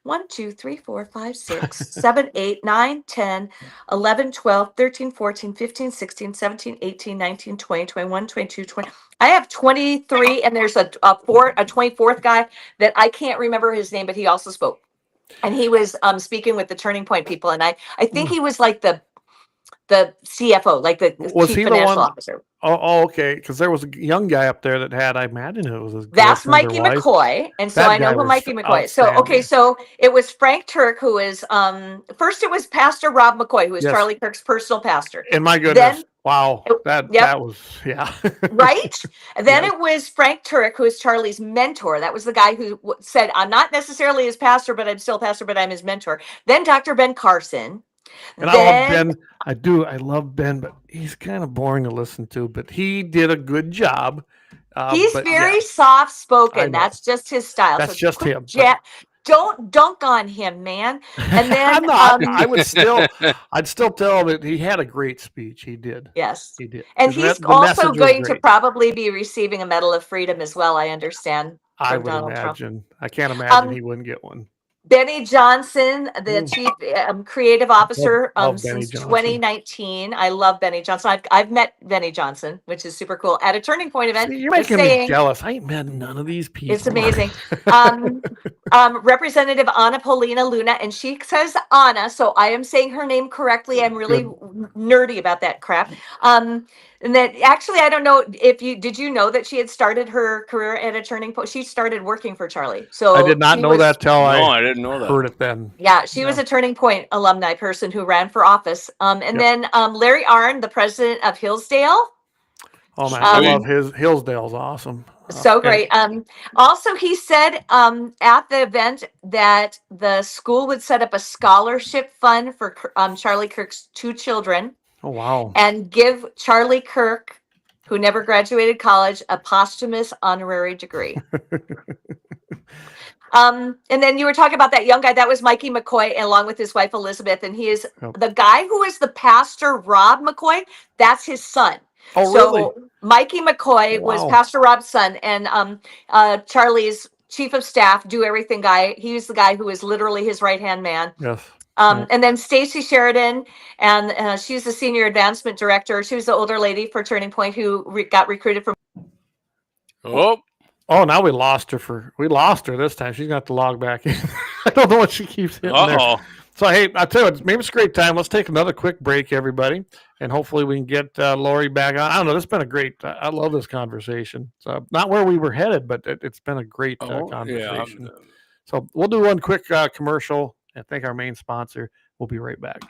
1, 2, 3, 4, 5, 6, 7, 8, 9, 10, 11, 12, 13, 14, 15, 16, 17, 18, 19, 20, 21, 22, 20. I have 23, and there's a 24th guy that I can't remember his name, but he also spoke. And he was speaking with the Turning Point people, and I think he was like the CFO, like the chief financial officer. Oh, okay. Because there was a young guy up there that had, I imagine it was that's Mikey McCoy, and so I know who Mikey McCoy is. So so it was Frank Turk, who is first it was Pastor Rob McCoy, who was Charlie Kirk's personal pastor. And my goodness, wow, that was right. And then it was Frank Turk, who is Charlie's mentor. That was the guy who said, "I'm not necessarily his pastor, but I'm still pastor, but I'm his mentor." Then Dr. Ben Carson. And I love Ben. I love Ben, but he's kind of boring to listen to. But he did a good job. He's very soft spoken. That's just his style. That's just him. Don't dunk on him, man. And then I'm not. I'd still tell him that he had a great speech. He did. Yes, he did. And he's also going to probably be receiving a Medal of Freedom as well. I understand. I would imagine. I can't imagine he wouldn't get one. Benny Johnson, the chief creative officer since 2019. I love Benny Johnson. I've met Benny Johnson, which is super cool, at a Turning Point event. You're making me jealous. I ain't met none of these people. It's amazing. Representative Anna Paulina Luna, and she says Anna, so I am saying her name correctly. I'm really nerdy about that crap. And that actually, I don't know if did you know that she had started her career at a Turning Point? She started working for Charlie. So I did not know that till I didn't know that. Heard it then. Yeah, she was a Turning Point alumni person who ran for office. And then Larry Arnn, the president of Hillsdale. Oh man, I love Hillsdale's awesome. So great. Also, he said at the event that the school would set up a scholarship fund for Charlie Kirk's 2 children. Oh, wow. And give Charlie Kirk, who never graduated college, a posthumous honorary degree. And then you were talking about that young guy. That was Mikey McCoy, along with his wife, Elizabeth. And he is the guy who is the pastor, Rob McCoy. That's his son. Oh, really? So Mikey McCoy was Pastor Rob's son. And Charlie's chief of staff, do everything guy. He's the guy who is literally his right-hand man. Yes. And then Stacy Sheridan, and she's the senior advancement director. She was the older lady for Turning Point who got recruited from. Oh, now we lost her this time. She's got to log back in. I don't know what she keeps hitting there. So, hey, I tell you, maybe it's a great time. Let's take another quick break, everybody, and hopefully we can get Lori back on. I don't know. This has been a great. I love this conversation. So, not where we were headed, but it's been a great conversation. Yeah. So, we'll do one quick commercial. I thank our main sponsor. We'll be right back.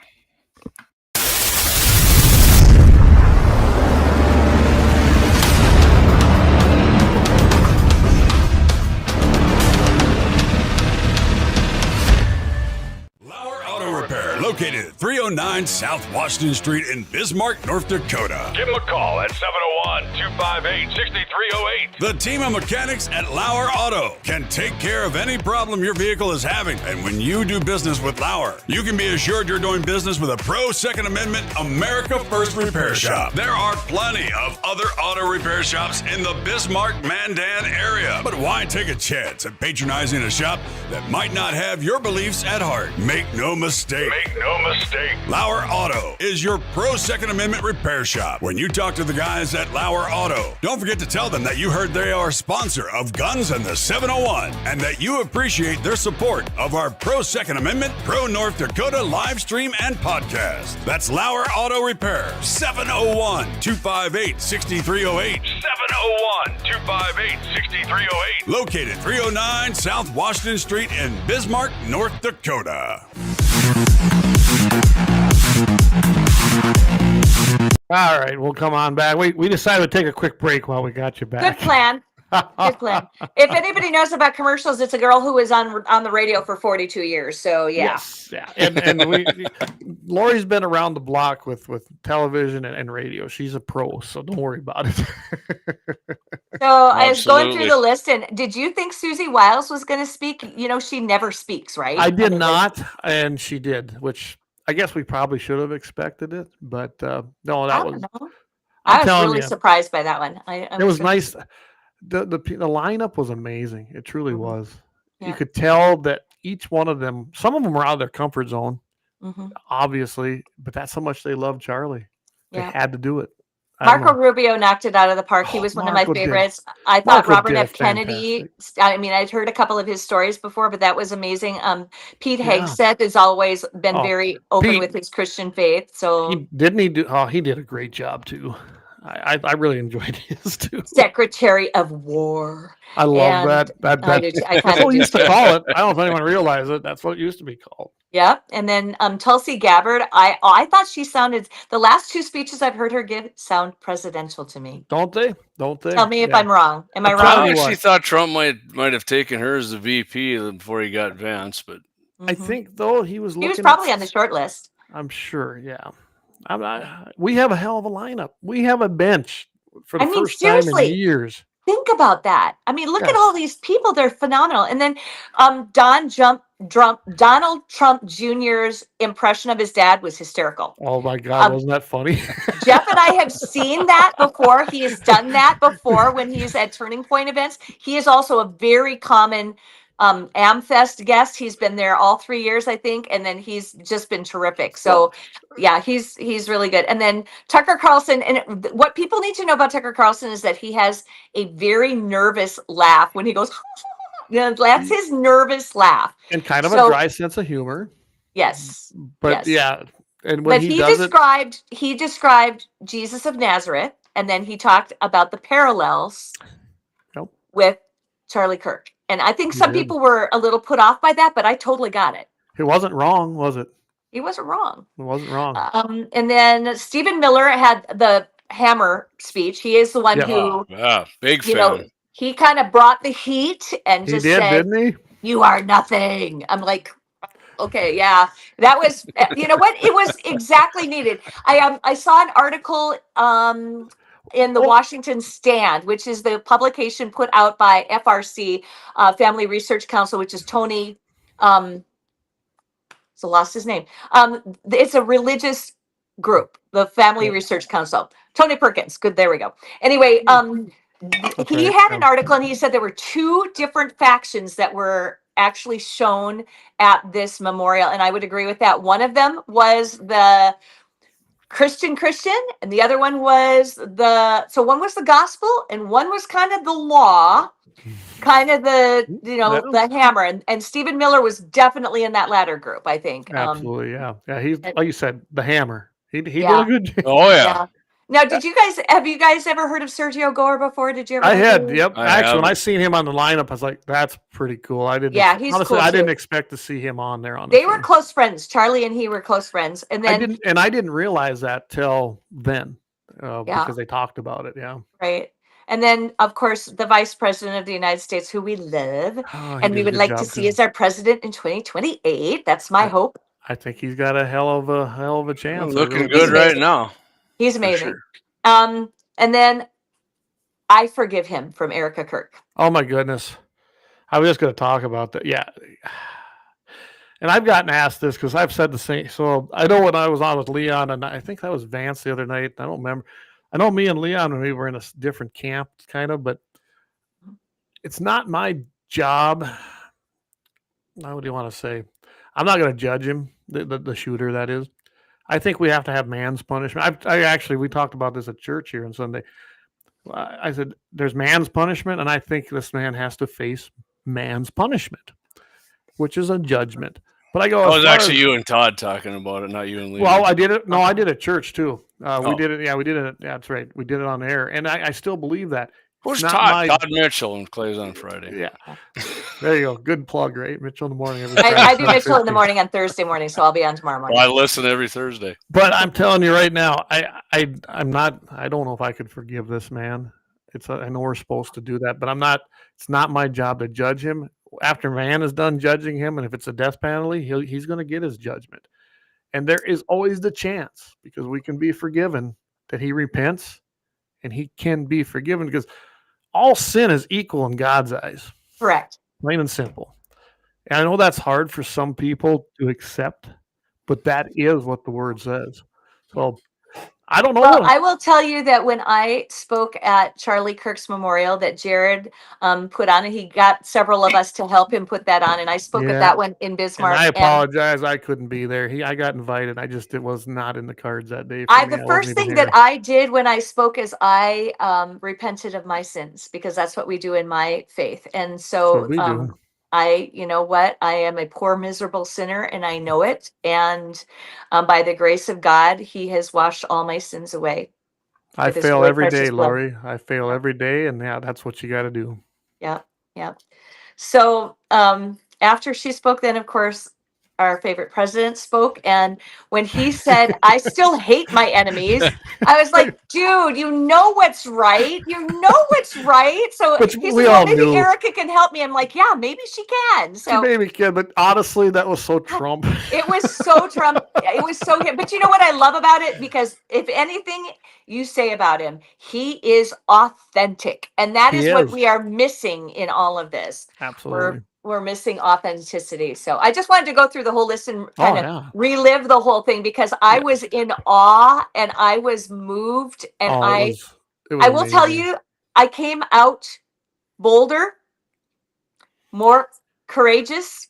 LAUER Auto Repair, located located at 309 South Washington Street in Bismarck, North Dakota. Give them a call at 701-258-6308. The team of mechanics at Lauer Auto can take care of any problem your vehicle is having. And when you do business with Lauer, you can be assured you're doing business with a pro Second Amendment America First repair shop. There are plenty of other auto repair shops in the Bismarck-Mandan area. But why take a chance at patronizing a shop that might not have your beliefs at heart? Make no mistake. Lauer Auto is your pro Second Amendment repair shop. When you talk to the guys at Lauer Auto, don't forget to tell them that you heard they are a sponsor of Guns and the 701 and that you appreciate their support of our pro Second Amendment, pro North Dakota live stream and podcast. That's Lauer Auto Repair, 701-258-6308. 701-258-6308. Located 309 South Washington Street in Bismarck, North Dakota. All right, we'll come on back. We decided to take a quick break while we got you back. Good plan. Good plan. If anybody knows about commercials, it's a girl who was on the radio for 42 years. So yeah. Yes, yeah. And Lori's been around the block with television and radio. She's a pro, so don't worry about it. So I was going through the list, and did you think Susie Wiles was going to speak? You know, she never speaks, right? I did not, and she did, which I guess we probably should have expected it, but no, that was. I was really surprised by that one. It was nice. The lineup was amazing. It truly was. Yeah. You could tell that each one of them, some of them were out of their comfort zone, obviously, but that's how much they love Charlie. They had to do it. Marco Rubio knocked it out of the park. He was one of my favorites. I thought Robert F. Kennedy, I mean, I'd heard a couple of his stories before, but that was amazing. Pete Hegseth has always been very open with his Christian faith. So he did a great job too. I really enjoyed his too. Secretary of War. I love that. That's what we used to call it. I don't know if anyone realized it. That's what it used to be called. Yeah. And then Tulsi Gabbard, I thought she sounded, the last two speeches I've heard her give sound presidential to me. Don't they? Tell me if I'm wrong. Am I wrong? I actually thought Trump might have taken her as the VP before he got Vance, but I think though he was probably on the short list. I'm sure, yeah. We have a hell of a lineup. We have a bench for the first time in years. Think about that. I mean, look at all these people. They're phenomenal. And then Donald Trump Jr.'s impression of his dad was hysterical. Oh, my God. Wasn't that funny? Jeff and I have seen that before. He has done that before when he's at Turning Point events. He is also a very common Amfest guest. He's been there all 3 years, I think, and then he's just been terrific. So yeah, he's really good. And then Tucker Carlson, and what people need to know about Tucker Carlson is that he has a very nervous laugh when he goes that's his nervous laugh, and kind of a dry sense of humor. Yes, but yeah, and when he described Jesus of Nazareth, and then he talked about the parallels with Charlie Kirk. And I think some people were a little put off by that, but I totally got it. He wasn't wrong, was it? He wasn't wrong. He wasn't wrong. And then Stephen Miller had the hammer speach. He is the one who, big fan. He kind of brought the heat and just said, didn't he? "You are nothing." I'm like, okay, yeah, that was. You know what? It was exactly needed. I saw an article in the Washington Stand, which is the publication put out by FRC, Family Research Council, which is Tony, so lost his name. It's a religious group, the Family Research Council. Tony Perkins. Good. There we go. Anyway, he had an article and he said there were two different factions that were actually shown at this memorial. And I would agree with that. One of them was the Christian, and the other one was one was the gospel and one was kind of the law, kind of the, the hammer. And Stephen Miller was definitely in that latter group, I think. Absolutely. Yeah. He's, like you said, the hammer. He did a good job. Oh yeah. Now, have you guys ever heard of Sergio Gore before? Did you ever? I had, yep. Actually, when I seen him on the lineup, I was like, that's pretty cool. I didn't, he's honestly, cool I didn't expect to see him on there. They were close friends. Charlie and he were close friends. And then I didn't realize that till then because they talked about it. Yeah. Right. And then, of course, the Vice President of the United States, who we love and we would like to see as our president in 2028. That's my hope. I think he's got a hell of a chance. Looking really good He's right amazing. now. He's amazing. Sure. And then I forgive him from Erica Kirk. Oh my goodness. I was just going to talk about that. Yeah. And I've gotten asked this because I've said the same. So I know when I was on with Leon, and I think that was Vance the other night. I don't remember. I know me and Leon, when we were in a different camp, kind of, but it's not my job. What do you want to say? I'm not going to judge him, the shooter, that is. I think we have to have man's punishment. We talked about this at church here on Sunday. I said, there's man's punishment, and I think this man has to face man's punishment, which is a judgment. But I go, it was actually you and Todd talking about it, not you and Lee. Well, I did it. No, I did at church too. We did it. Yeah, we did it. Yeah, that's right. We did it on air, and I still believe that. Who's Todd? Todd Mitchell and Clay's on Friday. Yeah, there you go. Good plug, right? Mitchell in the morning. I do Mitchell in the morning on Thursday morning, so I'll be on tomorrow morning. Well, I listen every Thursday. But I'm telling you right now, I'm not. I don't know if I could forgive this man. I know we're supposed to do that, but I'm not. It's not my job to judge him. After man is done judging him, and if it's a death penalty, he's going to get his judgment. And there is always the chance, because we can be forgiven, that he repents, and he can be forgiven, because all sin is equal in God's eyes. Correct. Plain and simple. And I know that's hard for some people to accept, but that is what the word says. So I don't know. Well, I will tell you that when I spoke at Charlie Kirk's memorial that Jared put on, and he got several of us to help him put that on, and I spoke at that one in Bismarck. And I apologize, I couldn't be there. I got invited. It was not in the cards that day. The first thing that I did when I spoke is I repented of my sins, because that's what we do in my faith. And so you know what? I am a poor, miserable sinner, and I know it. And by the grace of God, he has washed all my sins away. I fail every day, Lori. I fail every day. And that's what you got to do. Yeah. Yeah. So after she spoke, then, of course, our favorite president spoke. And when he said, I still hate my enemies, I was like, dude, you know what's right. You know what's right. So he said, well, maybe Erica can help me. I'm like, yeah, maybe she can. So maybe can, but honestly, that was so Trump. It was so Trump. It was so him. But you know what I love about it? Because if anything you say about him, he is authentic. And that is what we are missing in all of this. Absolutely. We're missing authenticity. So I just wanted to go through the whole list and kind of relive the whole thing, because I was in awe and I was moved. And I will tell you, I came out bolder, more courageous,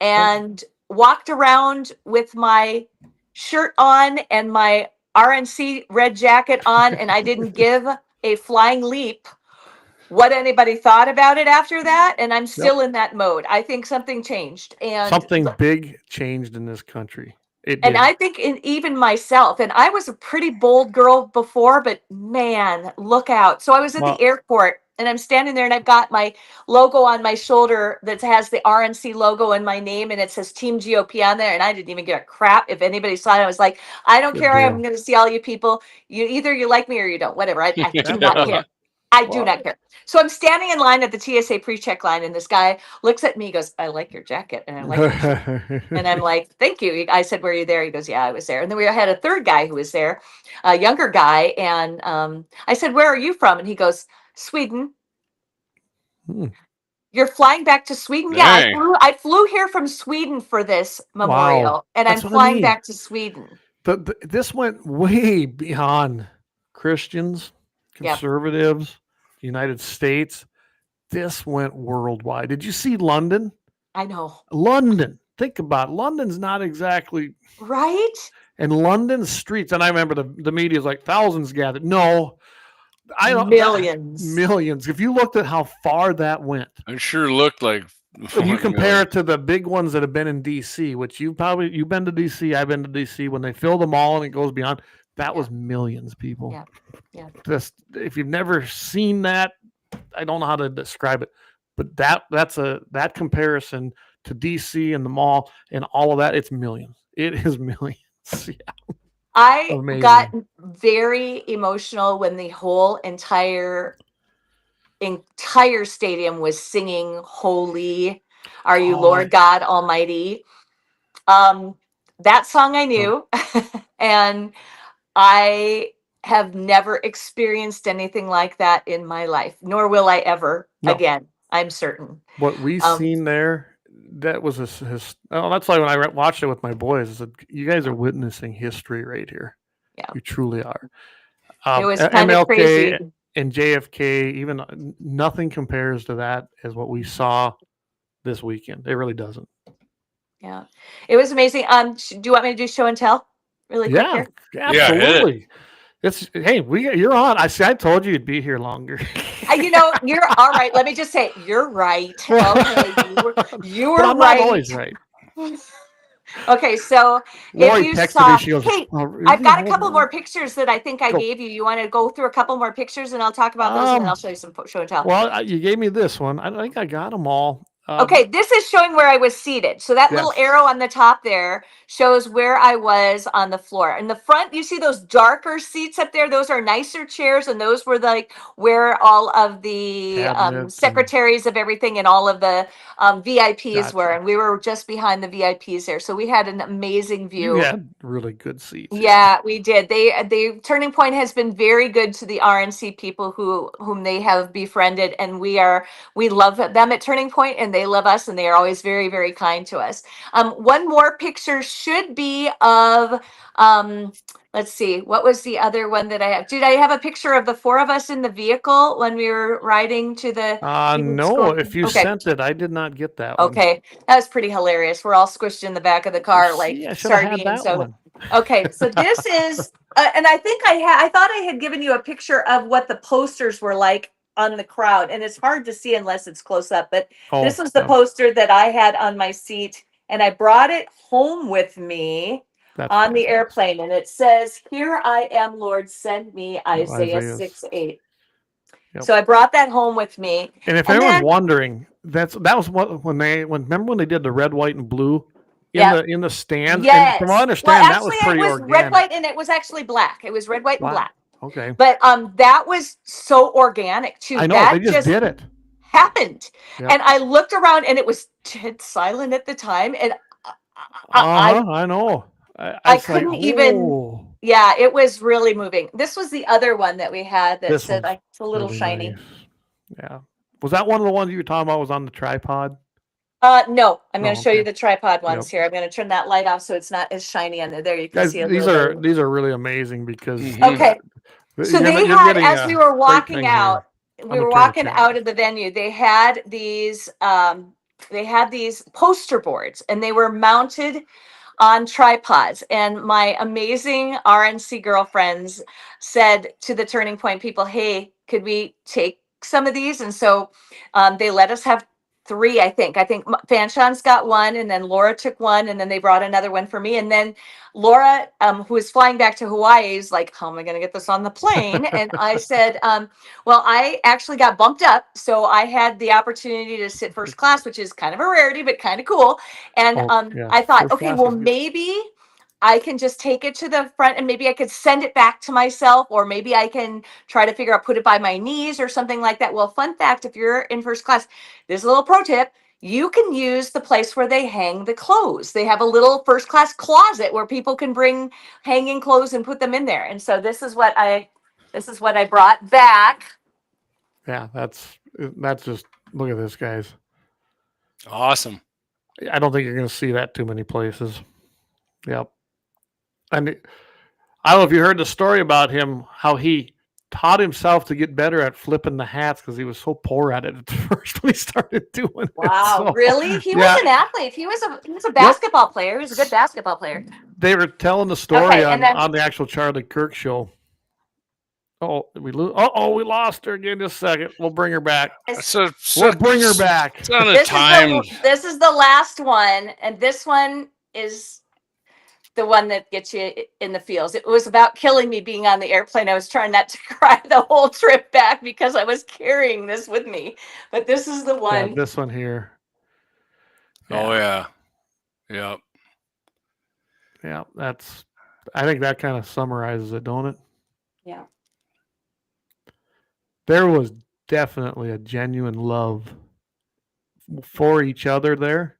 and walked around with my shirt on and my RNC red jacket on, and I didn't give a flying leap what anybody thought about it after that, and I'm still in that mode. I think something changed, and something big changed in this country. And I think even myself, and I was a pretty bold girl before, but man, look out. So I was at the airport, and I'm standing there, and I've got my logo on my shoulder that has the RNC logo and my name, and it says Team GOP on there, and I didn't even give a crap if anybody saw it. I was like, I don't care. I'm going to see all you people. Either you like me or you don't, whatever. I do not care. I do not care. So I'm standing in line at the TSA pre-check line, and this guy looks at me, goes, I like your jacket. And I'm like, and I'm like, thank you. I said, were you there? He goes, yeah, I was there. And then we had a third guy who was there, a younger guy. And I said, where are you from? And he goes, Sweden. You're flying back to Sweden? Dang. Yeah, I flew here from Sweden for this memorial, and I'm flying back to Sweden. But this went way beyond Christians, conservatives, United States. This went worldwide. Did you see London? I know. London. Think about it. London's not exactly right. And London streets, and I remember the media is like thousands gathered. No, I don't. Millions. If you looked at how far that went, it sure looked like. When you compare it to the big ones that have been in DC, which you've been to DC, I've been to DC. When they fill them all and it goes beyond. That was millions, people. Yeah. Just if you've never seen that, I don't know how to describe it, but that comparison to DC and the mall and all of that, it's millions. It is millions. Yeah. I got very emotional when the whole entire stadium was singing "Holy Are You, Lord God Almighty." That song I knew, and I have never experienced anything like that in my life, nor will I ever again. I'm certain. What we seen there, that was that's why when I watched it with my boys, I said, you guys are witnessing history right here. Yeah. You truly are. It was kind of crazy. And JFK, even nothing compares to that as what we saw this weekend. It really doesn't. Yeah. It was amazing. Do you want me to do show and tell really quick here? Absolutely. You're on. I told you you'd be here longer. You're all right. Let me just say, you're right. Okay, you were I'm right. not always right. Okay, so Lori if you texted saw, me, she goes, hey, really? I've got a couple more pictures that I think I gave you. You want to go through a couple more pictures, and I'll talk about those, and then I'll show you some show and tell. Well, you gave me this one. I think I got them all. Okay, this is showing where I was seated. So that little arrow on the top there shows where I was on the floor. In the front, you see those darker seats up there? Those are nicer chairs, and those were like where all of the secretaries of everything and all of the VIPs were. And we were just behind the VIPs there. So we had an amazing view. You had really good seats. Yeah, we did. They Turning Point has been very good to the RNC people whom they have befriended, and we love them at Turning Point, and they love us, and they are always very, very kind to us. One more picture should be of let's see, what was the other one that I have? Did I have a picture of the four of us in the vehicle when we were riding to the no, if you sent it, I did not get that one. Okay, that was pretty hilarious. We're all squished in the back of the car like sardines. Okay, so this is and I think I thought I had given you a picture of what the posters were like on the crowd, and it's hard to see unless it's close up, but this was the poster that I had on my seat, and I brought it home with me on the airplane, and it says, "Here I am, Lord, send me," Isaiah 6:8. Yep. So I brought that home with me. And if anyone's wondering, that was when they did the red, white, and blue in the stand. Yes. And from what I understand, that was pretty organic. Red, white, and it was actually black. It was red, white, and black. Okay. But that was so organic too. I know, that they just did it. Happened. Yep. And I looked around, and it was dead silent at the time, and I know. I couldn't even. Yeah, it was really moving. This was the other one that we had that said it's a little really shiny. Nice. Yeah. Was that one of the ones you were talking about was on the tripod? No, I'm going to show you the tripod ones here. I'm going to turn that light off so it's not as shiny on there. There you can see these are really amazing because okay. So they had, as we were walking out, out of the venue, they had these poster boards, and they were mounted on tripods. And my amazing RNC girlfriends said to the Turning Point people, "Hey, could we take some of these?" And so they let us have 3, I think. I think Fanshawn's got one, and then Laura took one, and then they brought another one for me. And then Laura, who is flying back to Hawaii, is like, "How am I going to get this on the plane?" And I said, well, I actually got bumped up, so I had the opportunity to sit first class, which is kind of a rarity, but kind of cool. And I thought, okay, well, maybe I can just take it to the front, and maybe I could send it back to myself, or maybe I can try to figure out, put it by my knees or something like that. Well, fun fact, if you're in first class, this is a little pro tip. You can use the place where they hang the clothes. They have a little first class closet where people can bring hanging clothes and put them in there. And so this is what I brought back. Yeah, that's just, look at this, guys. Awesome. I don't think you're going to see that too many places. Yep. And I don't know if you heard the story about him, how he taught himself to get better at flipping the hats because he was so poor at it at first when he started doing it. Wow, so, really? He was an athlete. He was a basketball player. He was a good basketball player. They were telling the story on the actual Charlie Kirk show. Oh, we lost her again. Just a second. We'll bring her back. We'll bring her back. This is the last one, and this one is the one that gets you in the feels. It was about killing me being on the airplane. I was trying not to cry the whole trip back because I was carrying this with me. But this is the one. Yeah, this one here. Yeah. Oh, yeah. Yep. Yeah, I think that kind of summarizes it, don't it? Yeah. There was definitely a genuine love for each other there.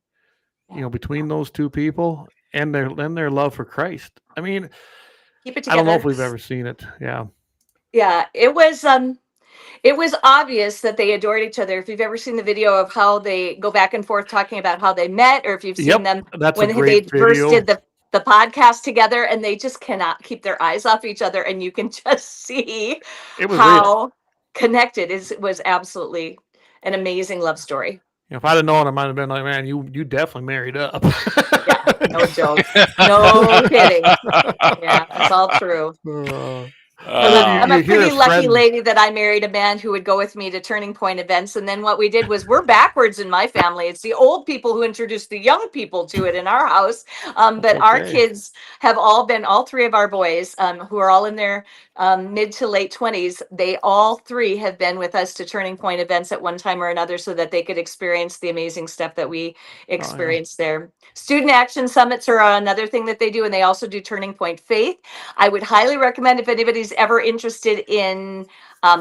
between those two people and their love for Christ. I mean, Keep it I don't know if together. we've ever seen it. Yeah. Yeah, it was obvious that they adored each other. If you've ever seen the video of how they go back and forth talking about how they met, or if you've seen them That's a when they great first video. did the podcast together, and they just cannot keep their eyes off each other, and you can just see It was how connected was absolutely an amazing love story. If I'd have known, I might have been like, man, you definitely married up. Yeah, no joke. No kidding. Yeah, that's all true. I'm a pretty lucky lady that I married a man who would go with me to Turning Point events. And then what we did was, we're backwards in my family. It's the old people who introduced the young people to it in our house. But our kids have all three of our boys, who are all in their mid to late 20s, they all three have been with us to Turning Point events at one time or another, so that they could experience the amazing stuff that we experienced there. Student action summits are another thing that they do, and they also do Turning Point Faith. I would highly recommend, if anybody's ever interested in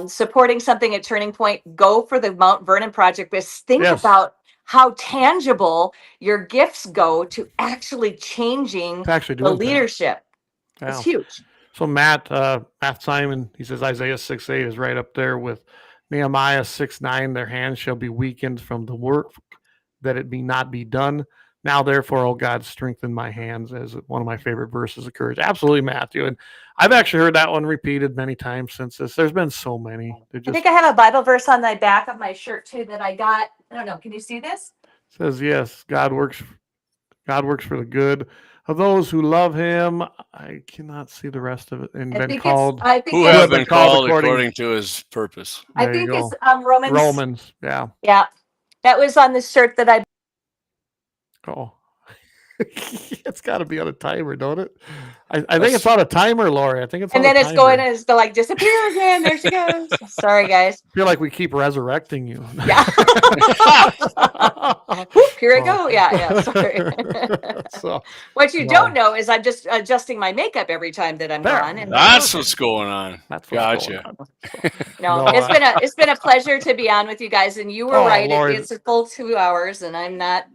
supporting something at Turning Point, go for the Mount Vernon project. But think about how tangible your gifts go to actually changing the leadership. It's huge. So Matt Simon, he says Isaiah 6:8 is right up there with Nehemiah 6:9. Their hands shall be weakened from the work, that it be not be done. Now, therefore, oh God, strengthen my hands, as one of my favorite verses of courage. Absolutely, Matthew. And I've actually heard that one repeated many times since this. There's been so many. I think I have a Bible verse on the back of my shirt too that I got. I don't know. Can you see this? It says, yes, God works for the good of those who love him. I cannot see the rest of it. And who have been called according to his purpose. I think it's Romans. Romans, yeah. Yeah. That was on the shirt that I. Oh, it's got to be on a timer, don't it? I think it's on a timer, Lori. I think it's. And then it's going and it's like disappear again. There she goes. Sorry, guys. I feel like we keep resurrecting you. Yeah. Here I go. Yeah. Sorry. So, what you don't know is I'm just adjusting my makeup every time that I'm gone. And that's what's going on. Gotcha. No, it's been a pleasure to be on with you guys, and you were right. It's a full 2 hours, and I'm not.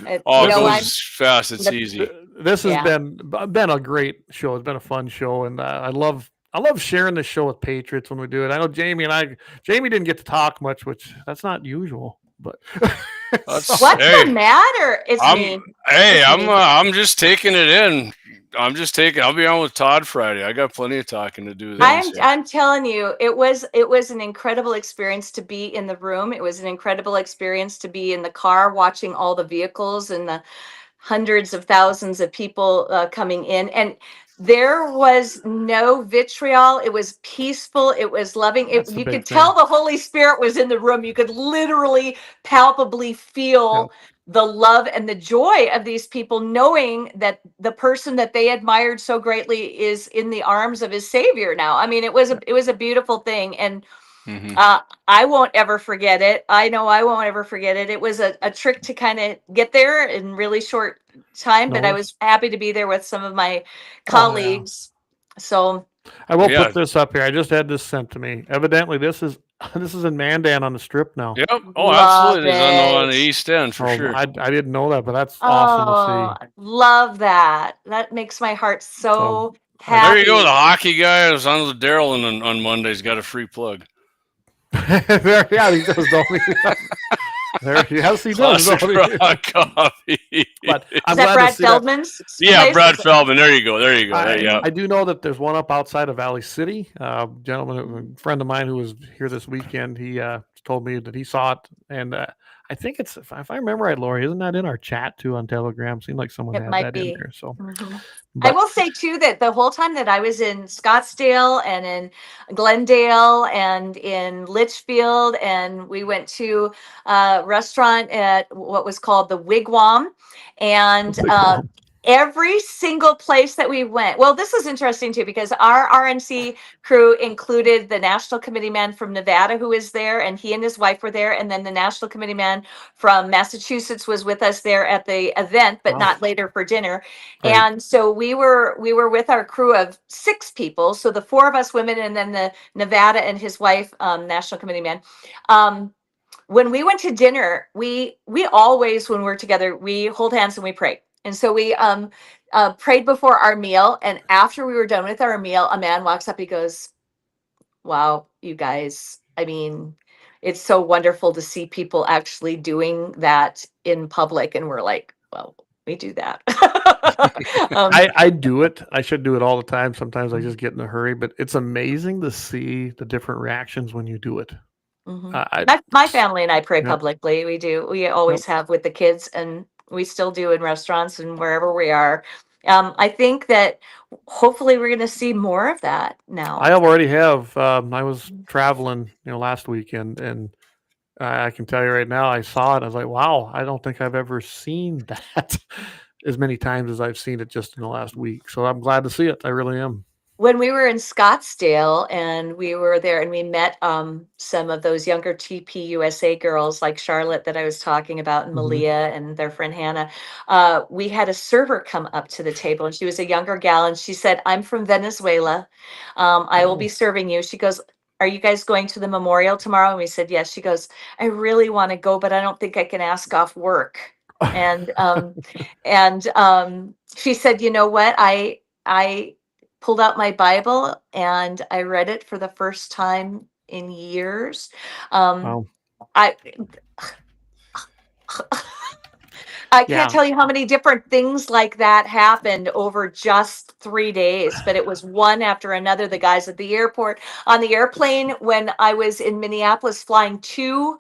It goes fast. It's easy. This has been a great show. It's been a fun show, and I love sharing this show with Patriots when we do it. I know Jamie didn't get to talk much, which that's not usual. But what's the matter? It's me. Hey, I'm just taking it in. I'll be on with Todd Friday. I got plenty of talking to do. I'm telling you, it was an incredible experience to be in the room. It was an incredible experience to be in the car watching all the vehicles and the hundreds of thousands of people coming in. And there was no vitriol. It was peaceful. It was loving. You could tell the Holy Spirit was in the room. You could literally palpably feel the love and the joy of these people, knowing that the person that they admired so greatly is in the arms of his Savior now. I mean, it was a beautiful thing. And I won't ever forget it. I know I won't ever forget it. It was a trick to kind of get there in really short time, but I was happy to be there with some of my colleagues. So I will put this up here. I just had this sent to me. Evidently, this is in Mandan on the Strip now. Yep. Oh, absolutely. It's on the East End for sure. I didn't know that, but that's awesome to see. Love that. That makes my heart so happy. There you go. The hockey guy is on with Daryl on Monday's got a free plug. He does, don't he? Yes, he does. Coffee. But is that Brad Feldman's? Yeah, Brad Feldman. There you go. I do know that there's one up outside of Valley City. A friend of mine who was here this weekend, he told me that he saw it, and I think it's, if I remember right, Lori, isn't that in our chat too on Telegram? Seemed like someone had that in there. So I will say too that the whole time that I was in Scottsdale and in Glendale and in Litchfield, and we went to a restaurant at what was called the Wigwam, and every single place that we went. Well, this is interesting too, because our RNC crew included the National Committee man from Nevada who was there, and he and his wife were there. And then the National Committee man from Massachusetts was with us there at the event, but not later for dinner. Right. And so we were with our crew of 6 people. So the 4 of us women, and then the Nevada and his wife, National Committee man. when we went to dinner, we always, when we're together, we hold hands and we pray. And so we prayed before our meal. And after we were done with our meal, a man walks up, he goes, wow, you guys, I mean, it's so wonderful to see people actually doing that in public. And we're like, well, we do that. I do it. I should do it all the time. Sometimes I just get in a hurry, but it's amazing to see the different reactions when you do it. My family and I pray Yep. publicly. We do. We always have with the kids, and we still do in restaurants and wherever we are. I think that hopefully we're going to see more of that now. I already have. I was traveling, last weekend, and I can tell you right now, I saw it. I was like, wow, I don't think I've ever seen that as many times as I've seen it just in the last week. So I'm glad to see it. I really am. When we were in Scottsdale and we were there and we met some of those younger TPUSA girls like Charlotte that I was talking about, and Malia and their friend Hannah, we had a server come up to the table, and she was a younger gal, and she said, I'm from Venezuela. I will be serving you. She goes, are you guys going to the memorial tomorrow? And we said, yes. She goes, I really want to go, but I don't think I can ask off work. And she said, you know what? I pulled out my Bible and I read it for the first time in years. Wow. I can't tell you how many different things like that happened over just 3 days, but it was one after another. The guys at the airport, on the airplane, when I was in Minneapolis flying to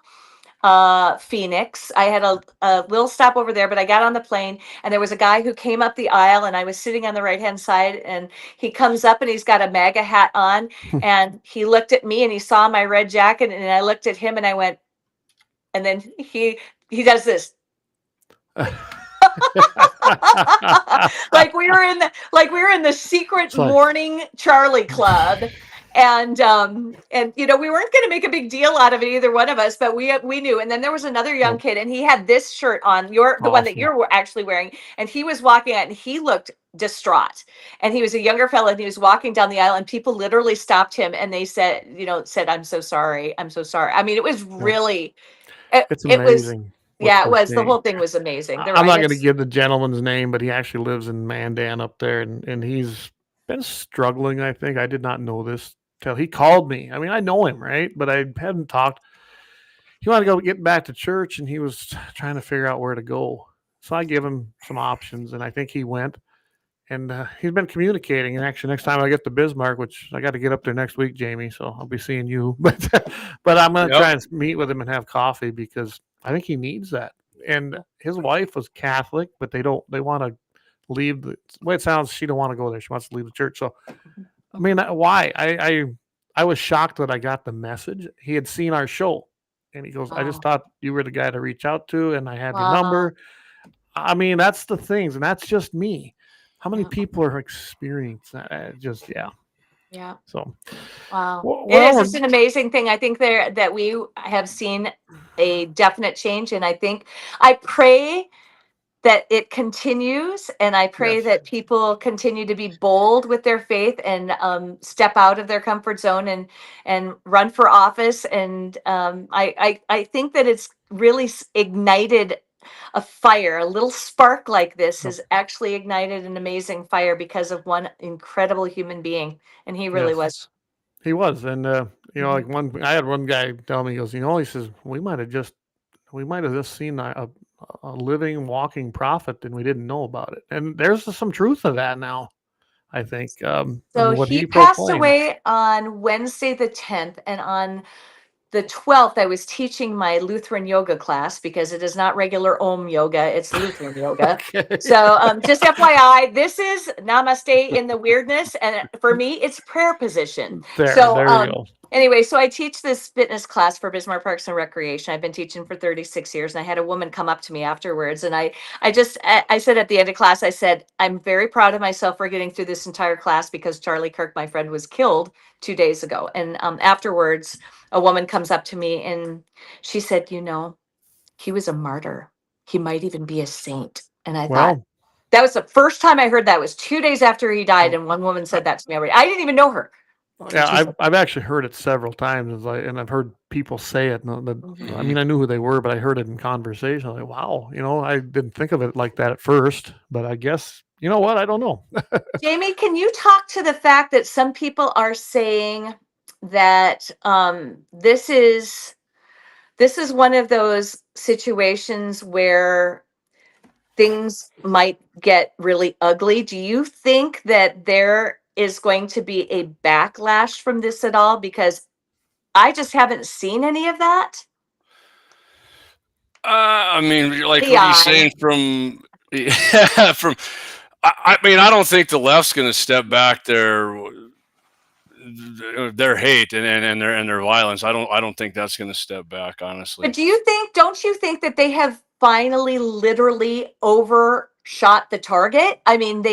Phoenix, I had a little stop over there, but I got on the plane and there was a guy who came up the aisle, and I was sitting on the right hand side, and he comes up and he's got a MAGA hat on and he looked at me and he saw my red jacket, and I looked at him and I went, and then he does this. like we were in the secret morning Charlie club. And we weren't going to make a big deal out of it, either one of us, but we knew. And then there was another young kid, and he had this shirt on, the one that you're actually wearing, and he was walking out and he looked distraught. And he was a younger fella, and he was walking down the aisle, and people literally stopped him and they said, I'm so sorry. I'm so sorry. I mean, it was really, it's amazing. It was. The whole thing was amazing. I'm not going to give the gentleman's name, but he actually lives in Mandan up there, and he's been struggling, I think. I did not know this till he called me. I mean, I know him, right? But I hadn't talked. He wanted to go get back to church, and he was trying to figure out where to go. So I gave him some options, and I think he went. And he's been communicating. And actually, next time I get to Bismarck, which I got to get up there next week, Jamie, so I'll be seeing you. But I'm going to try and meet with him and have coffee, because I think he needs that. And his wife was Catholic, but they want to leave. The way it sounds, she don't want to go there. She wants to leave the church. So, I mean, why? I was shocked that I got the message. He had seen our show, and he goes, I just thought you were the guy to reach out to, and I have your number. I mean, that's the things, and that's just me. How many people are experiencing that? Yeah. So, wow. It's an amazing thing. I think that we have seen a definite change. And I pray that it continues. And I pray that people continue to be bold with their faith and step out of their comfort zone and run for office. And I think that it's really ignited a fire. A little spark like this has actually ignited an amazing fire because of one incredible human being, and he really was. He was, and like I had one guy tell me, he goes, he says, we might have just seen a living, walking prophet, and we didn't know about it. And there's some truth to that now, I think. So he passed away on Wednesday the 10th, and on the 12th, I was teaching my Lutheran yoga class, because it is not regular Om yoga, it's Lutheran yoga. Okay. So just FYI, this is Namaste in the weirdness. And for me, it's prayer position. There you go. Anyway, so I teach this fitness class for Bismarck Parks and Recreation. I've been teaching for 36 years, and I had a woman come up to me afterwards, and I said at the end of class, I said, I'm very proud of myself for getting through this entire class, because Charlie Kirk, my friend, was killed 2 days ago. And afterwards, a woman comes up to me and she said, he was a martyr. He might even be a saint. And I thought, that was the first time I heard that. It was 2 days after he died, and one woman said that to me already. I didn't even know her. Yeah, I've actually heard it several times, and I've heard people say it. I mean, I knew who they were, but I heard it in conversation. Like, wow, I didn't think of it like that at first, but I guess you know what? I don't know. Jamie, can you talk to the fact that some people are saying that this is one of those situations where things might get really ugly? Do you think that there is going to be a backlash from this at all? Because I just haven't seen any of that. I mean, like what are you saying from I mean, I don't think the left's going to step back their hate and their violence. I don't think that's going to step back, honestly. But don't you think that they have finally literally overshot the target? I mean,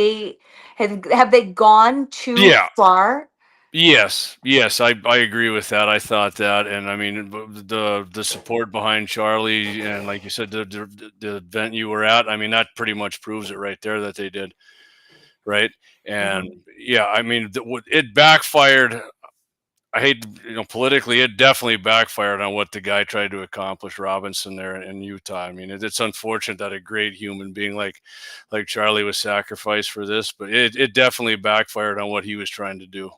have they gone too far? Yes, I agree with that. I thought that, and I mean the support behind Charlie, and like you said, the event you were at. I mean, that pretty much proves it right there that they did, right? And I mean, it backfired. I hate, politically, it definitely backfired on what the guy tried to accomplish, Robinson, there in Utah. I mean, it's unfortunate that a great human being like Charlie was sacrificed for this, but it definitely backfired on what he was trying to do.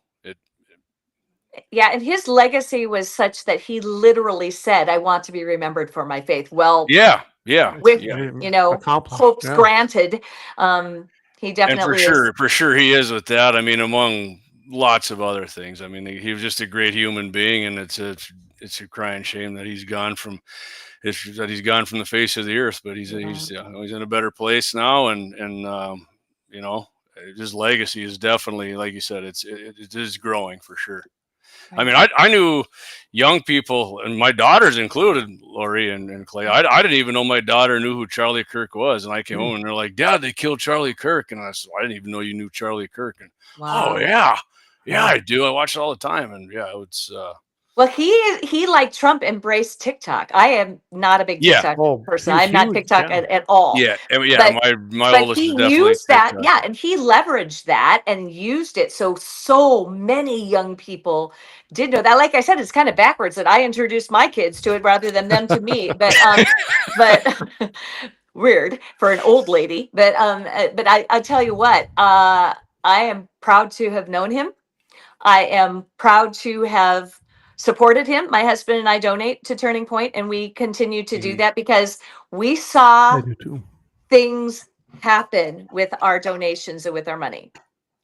Yeah, and his legacy was such that he literally said, "I want to be remembered for my faith." Well, with hopes granted, he definitely and for sure he is with that. I mean, among lots of other things. I mean, he was just a great human being, and it's a crying shame that he's gone from the face of the earth. But he's in a better place now, and his legacy is definitely, like you said, it is growing for sure. I mean, I knew young people, and my daughters included, Lori and Clay. I didn't even know my daughter knew who Charlie Kirk was. And I came home and they're like, "Dad, they killed Charlie Kirk." And I said, "I didn't even know you knew Charlie Kirk." And wow. Oh, yeah, I do. I watch it all the time. And it's... Well, he like Trump embraced TikTok. I am not a big TikTok person. I'm not TikTok at all. Yeah, my oldest is definitely used that, TikTok. and he leveraged that and used it. So many young people did know that. Like I said, it's kind of backwards that I introduced my kids to it rather than them to me. But but weird for an old lady. But I tell you what, I am proud to have known him. I am proud to have supported him. My husband and I donate to Turning Point, and we continue to do that because we saw things happen with our donations and with our money.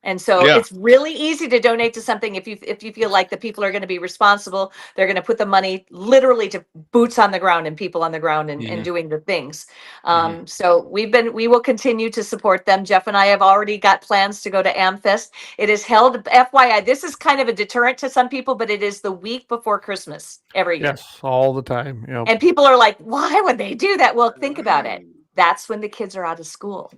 And so it's really easy to donate to something if you feel like the people are going to be responsible. They're going to put the money literally to boots on the ground and people on the ground and doing the things. So we will continue to support them. Jeff and I have already got plans to go to AmFest. It is held, FYI, this is kind of a deterrent to some people, but it is the week before Christmas every year. Yes, all the time. Yep. And people are like, why would they do that? Well, think about it. That's when the kids are out of school.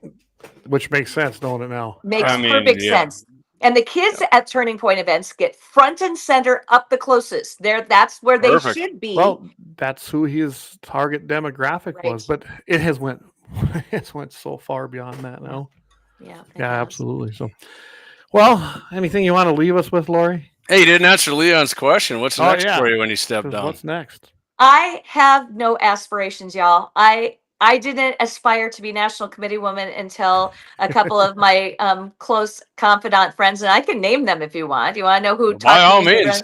Which makes sense, don't it now? Makes perfect sense. And the kids at Turning Point events get front and center up the closest. That's where they should be. Well, that's who his target demographic was, but it has went so far beyond that now. Yeah, absolutely. So, well, anything you want to leave us with, Lori? Hey, you didn't answer Leon's question. What's next for you when you step down? What's next? I have no aspirations, y'all. I didn't aspire to be National Committeewoman until a couple of my close confidant friends, and I can name them if you want. You want to know who? By all means.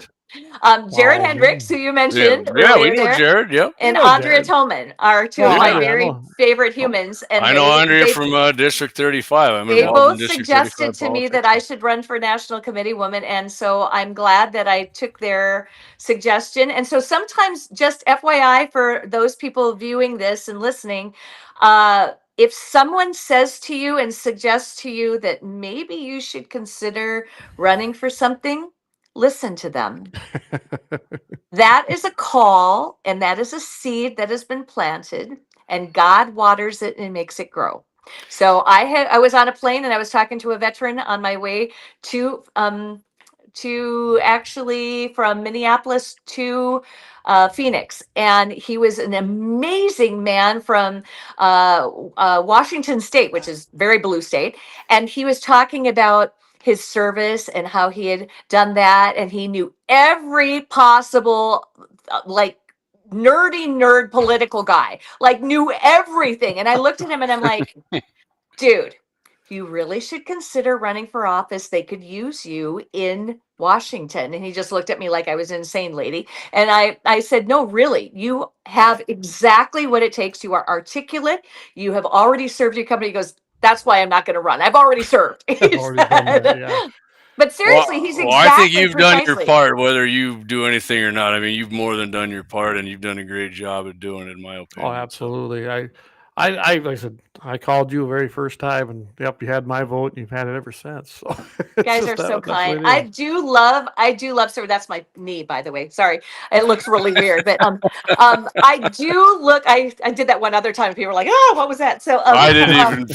Jared Hendricks, who you mentioned. Yeah, we know Jared. Yep. And Andrea Tolman are two of my very favorite humans. And I know Andrea from District 35. They both suggested to me that I should run for National Committeewoman, and so I'm glad that I took their suggestion. And so sometimes, just FYI for those people viewing this and listening, if someone says to you and suggests to you that maybe you should consider running for something, listen to them. That is a call, and that is a seed that has been planted, and God waters it and makes it grow. So I was on a plane and I was talking to a veteran on my way to actually from Minneapolis to Phoenix, and he was an amazing man from Washington State, which is very blue state, and he was talking about his service and how he had done that. And he knew every possible, like, nerd political guy, like knew everything. And I looked at him and I'm like, dude, you really should consider running for office. They could use you in Washington. And he just looked at me like I was an insane lady. And I said, no, really, you have exactly what it takes. You are articulate. You have already served your company. He goes, that's why I'm not going to run. I've already served. But seriously, he's exactly. Well, I think you've done your part, whether you do anything or not. I mean, you've more than done your part, and you've done a great job at doing it, in my opinion. Oh, absolutely. I like I said, I called you the very first time, and yep, you had my vote, and you've had it ever since. So you guys are so kind. I do love, sir. That's my knee, by the way. Sorry, it looks really weird, but I do look. I did that one other time. People were like, "Oh, what was that?" So I didn't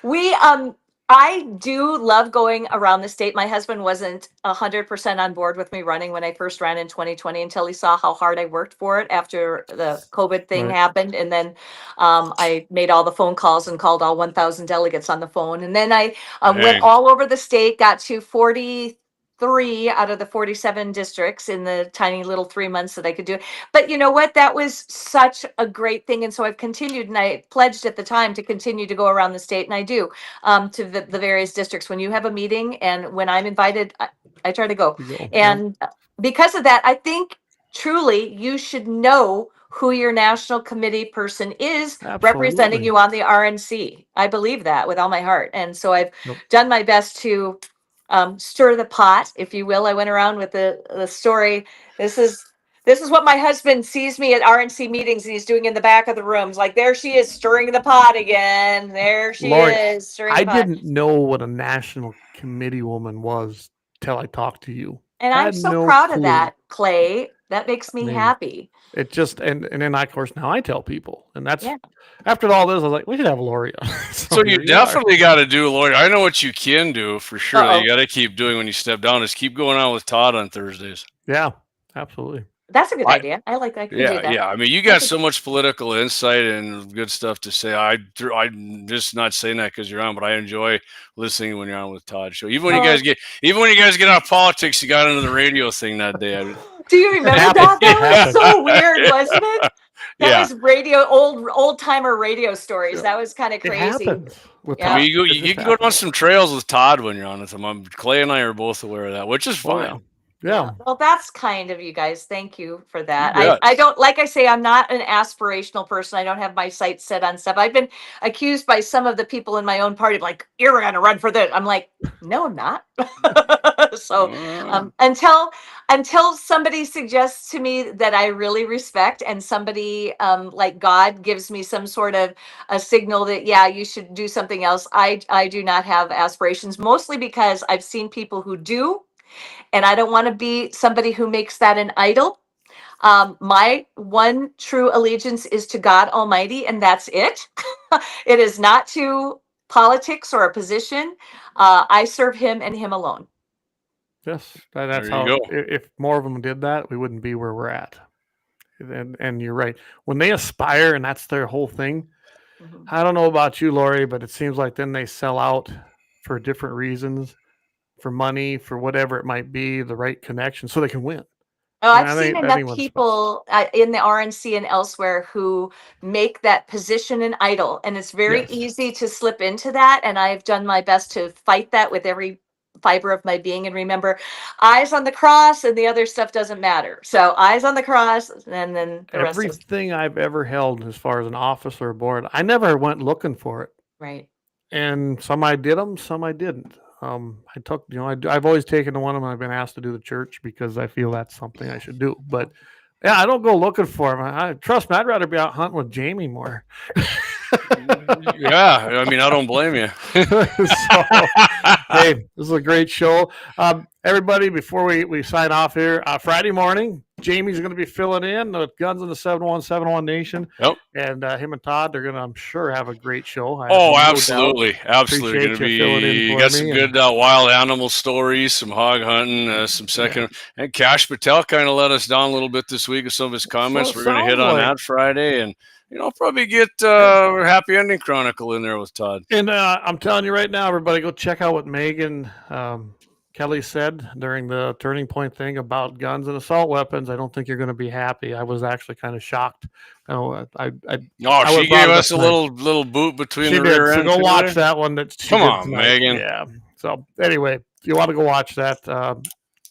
even. I do love going around the state. My husband wasn't 100% on board with me running when I first ran in 2020 until he saw how hard I worked for it after the COVID thing happened. And then I made all the phone calls and called all 1,000 delegates on the phone. And then I went all over the state, got to 43 out of the 47 districts in the tiny little 3 months that I could do it. But you know what? That was such a great thing. And so I've continued, and I pledged at the time to continue to go around the state. And I do to the various districts. When you have a meeting and when I'm invited, I try to go. And because of that, I think truly you should know who your national committee person is representing you on the RNC. I believe that with all my heart. And so I've done my best to stir the pot, if you will. I went around with the story. This is what my husband sees me at RNC meetings, and he's doing in the back of the rooms. Like, there she is stirring the pot again. There she is stirring the pot. I didn't know what a national committee woman was till I talked to you. And I'm so proud of that, Clay. That makes me happy. It just, and then of course now I tell people, and that's after all this, I was like, we should have Lori. So you definitely got to do, Lori. I know what you can do for sure. That you got to keep doing when you step down is keep going on with Todd on Thursdays. Yeah, absolutely. That's a good idea. I like that. Do that. Yeah. I mean, you got so much political insight and good stuff to say. I'm just not saying that because you're on, but I enjoy listening when you're on with Todd show. Even when you guys get off politics, you got into the radio thing that day. Do you remember that? That was so weird, wasn't it? That was radio, old timer radio stories. That was kind of crazy. I mean, you can go down some trails with Todd when you're on with him. Clay and I are both aware of that, which is fine. Yeah. Well, that's kind of you guys. Thank you for that. Yes. I don't, like I say, I'm not an aspirational person. I don't have my sights set on stuff. I've been accused by some of the people in my own party, like, you're going to run for this. I'm like, no, I'm not. So until somebody suggests to me that I really respect, and somebody like God gives me some sort of a signal that, yeah, you should do something else, I do not have aspirations, mostly because I've seen people who do. And I don't want to be somebody who makes that an idol. My one true allegiance is to God Almighty, and that's it. It is not to politics or a position. I serve Him and Him alone. Yes, that's how. If more of them did that, we wouldn't be where we're at. And you're right. When they aspire, and that's their whole thing. I don't know about you, Lori, but it seems like then they sell out for different reasons. For money, for whatever it might be, the right connection, so they can win. Oh, I've seen enough people in the RNC and elsewhere who make that position an idol, and it's very easy to slip into that. And I've done my best to fight that with every fiber of my being. And remember, eyes on the cross, and the other stuff doesn't matter. So eyes on the cross, and then the rest. Everything I've ever held, as far as an office or a board, I never went looking for it. Right. And some I did them, some I didn't. I took, I've always taken to one of them. I've been asked to do the church because I feel that's something I should do. But yeah, I don't go looking for them. Trust me, I'd rather be out hunting with Jamie more. Yeah, I mean, I don't blame you. Hey, this is a great show. Everybody, before we sign off here, Friday morning, Jamie's going to be filling in with Guns in the 701 Nation. Yep. And him and Todd, they're going to, I'm sure, have a great show. Absolutely. Absolutely. Going to be, got some good wild animal stories, some hog hunting, some second. Yeah. And Kash Patel kind of let us down a little bit this week with some of his comments. We're going to hit on that Friday. And probably get Happy Ending Chronicle in there with Todd. And I'm telling you right now, everybody, go check out what Megan Kelly said during the Turning Point thing about guns and assault weapons. I don't think you're going to be happy. I was actually kind of shocked. She gave us a little boot between the rear ends. So go watch that one. Come on, Megan. Yeah. So anyway, if you want to go watch that,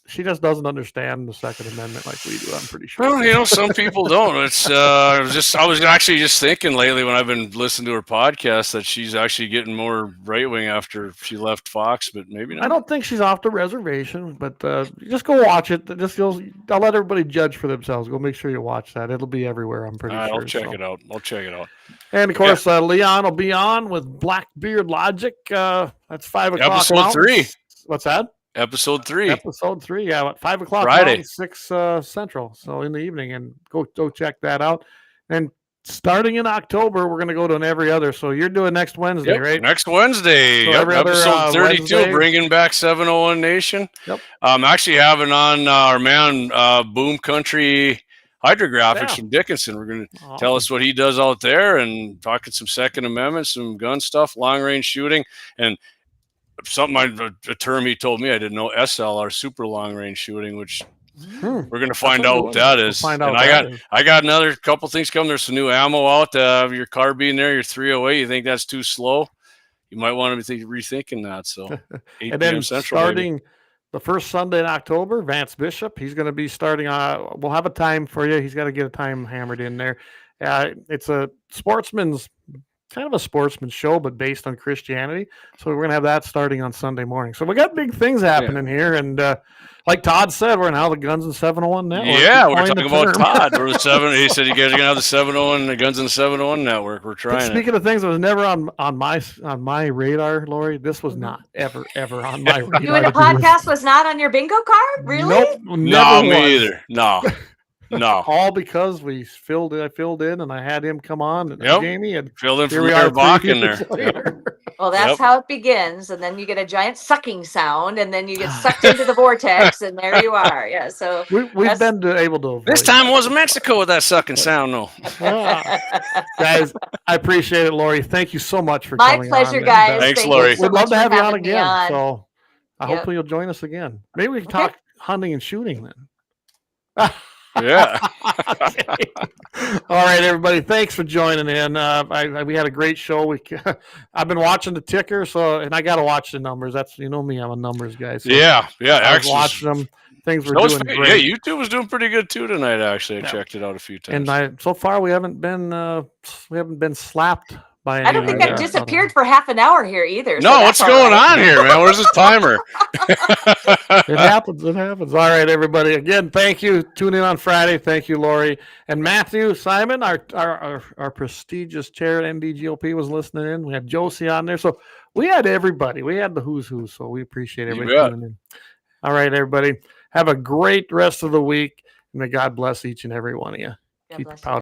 she just doesn't understand the Second Amendment like we do. I'm pretty sure. Well, some people don't. It's I was actually just thinking lately when I've been listening to her podcast that she's actually getting more right wing after she left Fox, but maybe not. I don't think she's off the reservation, but just go watch it. I'll let everybody judge for themselves. Go make sure you watch that. It'll be everywhere. I'm pretty sure. I'll check it out. And of course, Leon will be on with Blackbeard Logic. That's 5 o'clock. Episode 3. What's that? Episode 3. Episode 3. Yeah, at 5 o'clock Friday, 6 Central. So in the evening, and go check that out. And starting in October, we're going to go to an every other. So you're doing next Wednesday, right? Next Wednesday. So every other, episode 32, Wednesday. Bringing Back 701 Nation. Yep. I'm actually having on our man Boom Country Hydrographics from Dickinson. We're going to tell us what he does out there and talking some Second Amendment, some gun stuff, long range shooting, and a term he told me I didn't know, SLR, super long range shooting, which we're going to find out what that is. And I got another couple things coming. There's some new ammo out. Your carbine there, your 308. You think that's too slow? You might want to be rethinking that. So 8 and then p.m. Central, starting the first Sunday in October, Vance Bishop, he's going to be starting. We'll have a time for you. He's got to get a time hammered in there. It's a kind of a sportsman show, but based on Christianity. So we're going to have that starting on Sunday morning. So we got big things happening here. And like Todd said, we're now the Guns and 701 Network. Yeah, we're talking about Todd. We're he said you guys are going to have the 701, the Guns and 701 Network. We're trying. Speaking of things that was never on my radar, Lori, this was not ever on my radar. Doing a podcast was not on your bingo card? Really? Nope. No, me either. No. All because I filled in and I had him come on and Jamie and filled in for Mayor Bach in there. Well, that's how it begins, and then you get a giant sucking sound, and then you get sucked into the vortex, and there you are. Yeah, so we've been able to avoid this time wasn't Mexico with that sucking sound, no. Guys, I appreciate it, Lori. Thank you so much for coming on. My pleasure, guys. Thanks, Lori. So we'd love to have you on again. On. So hopefully you'll join us again. Maybe we can talk hunting and shooting then. Yeah. Okay. All right, everybody. Thanks for joining in. We had a great show. I've been watching the ticker, and I got to watch the numbers. That's me. I'm a numbers guy. So yeah. I was watching them. Things were doing great. Yeah, YouTube was doing pretty good too tonight. Actually, I checked it out a few times. And so far we haven't been slapped. I don't think I've disappeared for half an hour here either. No, so what's going on here, man? Where's this timer? It happens. All right, everybody. Again, thank you. Tune in on Friday. Thank you, Lori. And Matthew Simon, our prestigious chair at NDGOP, was listening in. We had Josie on there. So we had everybody. We had the who's who. So we appreciate everybody tuning in. All right, everybody. Have a great rest of the week. And may God bless each and every one of you. Keep your powder.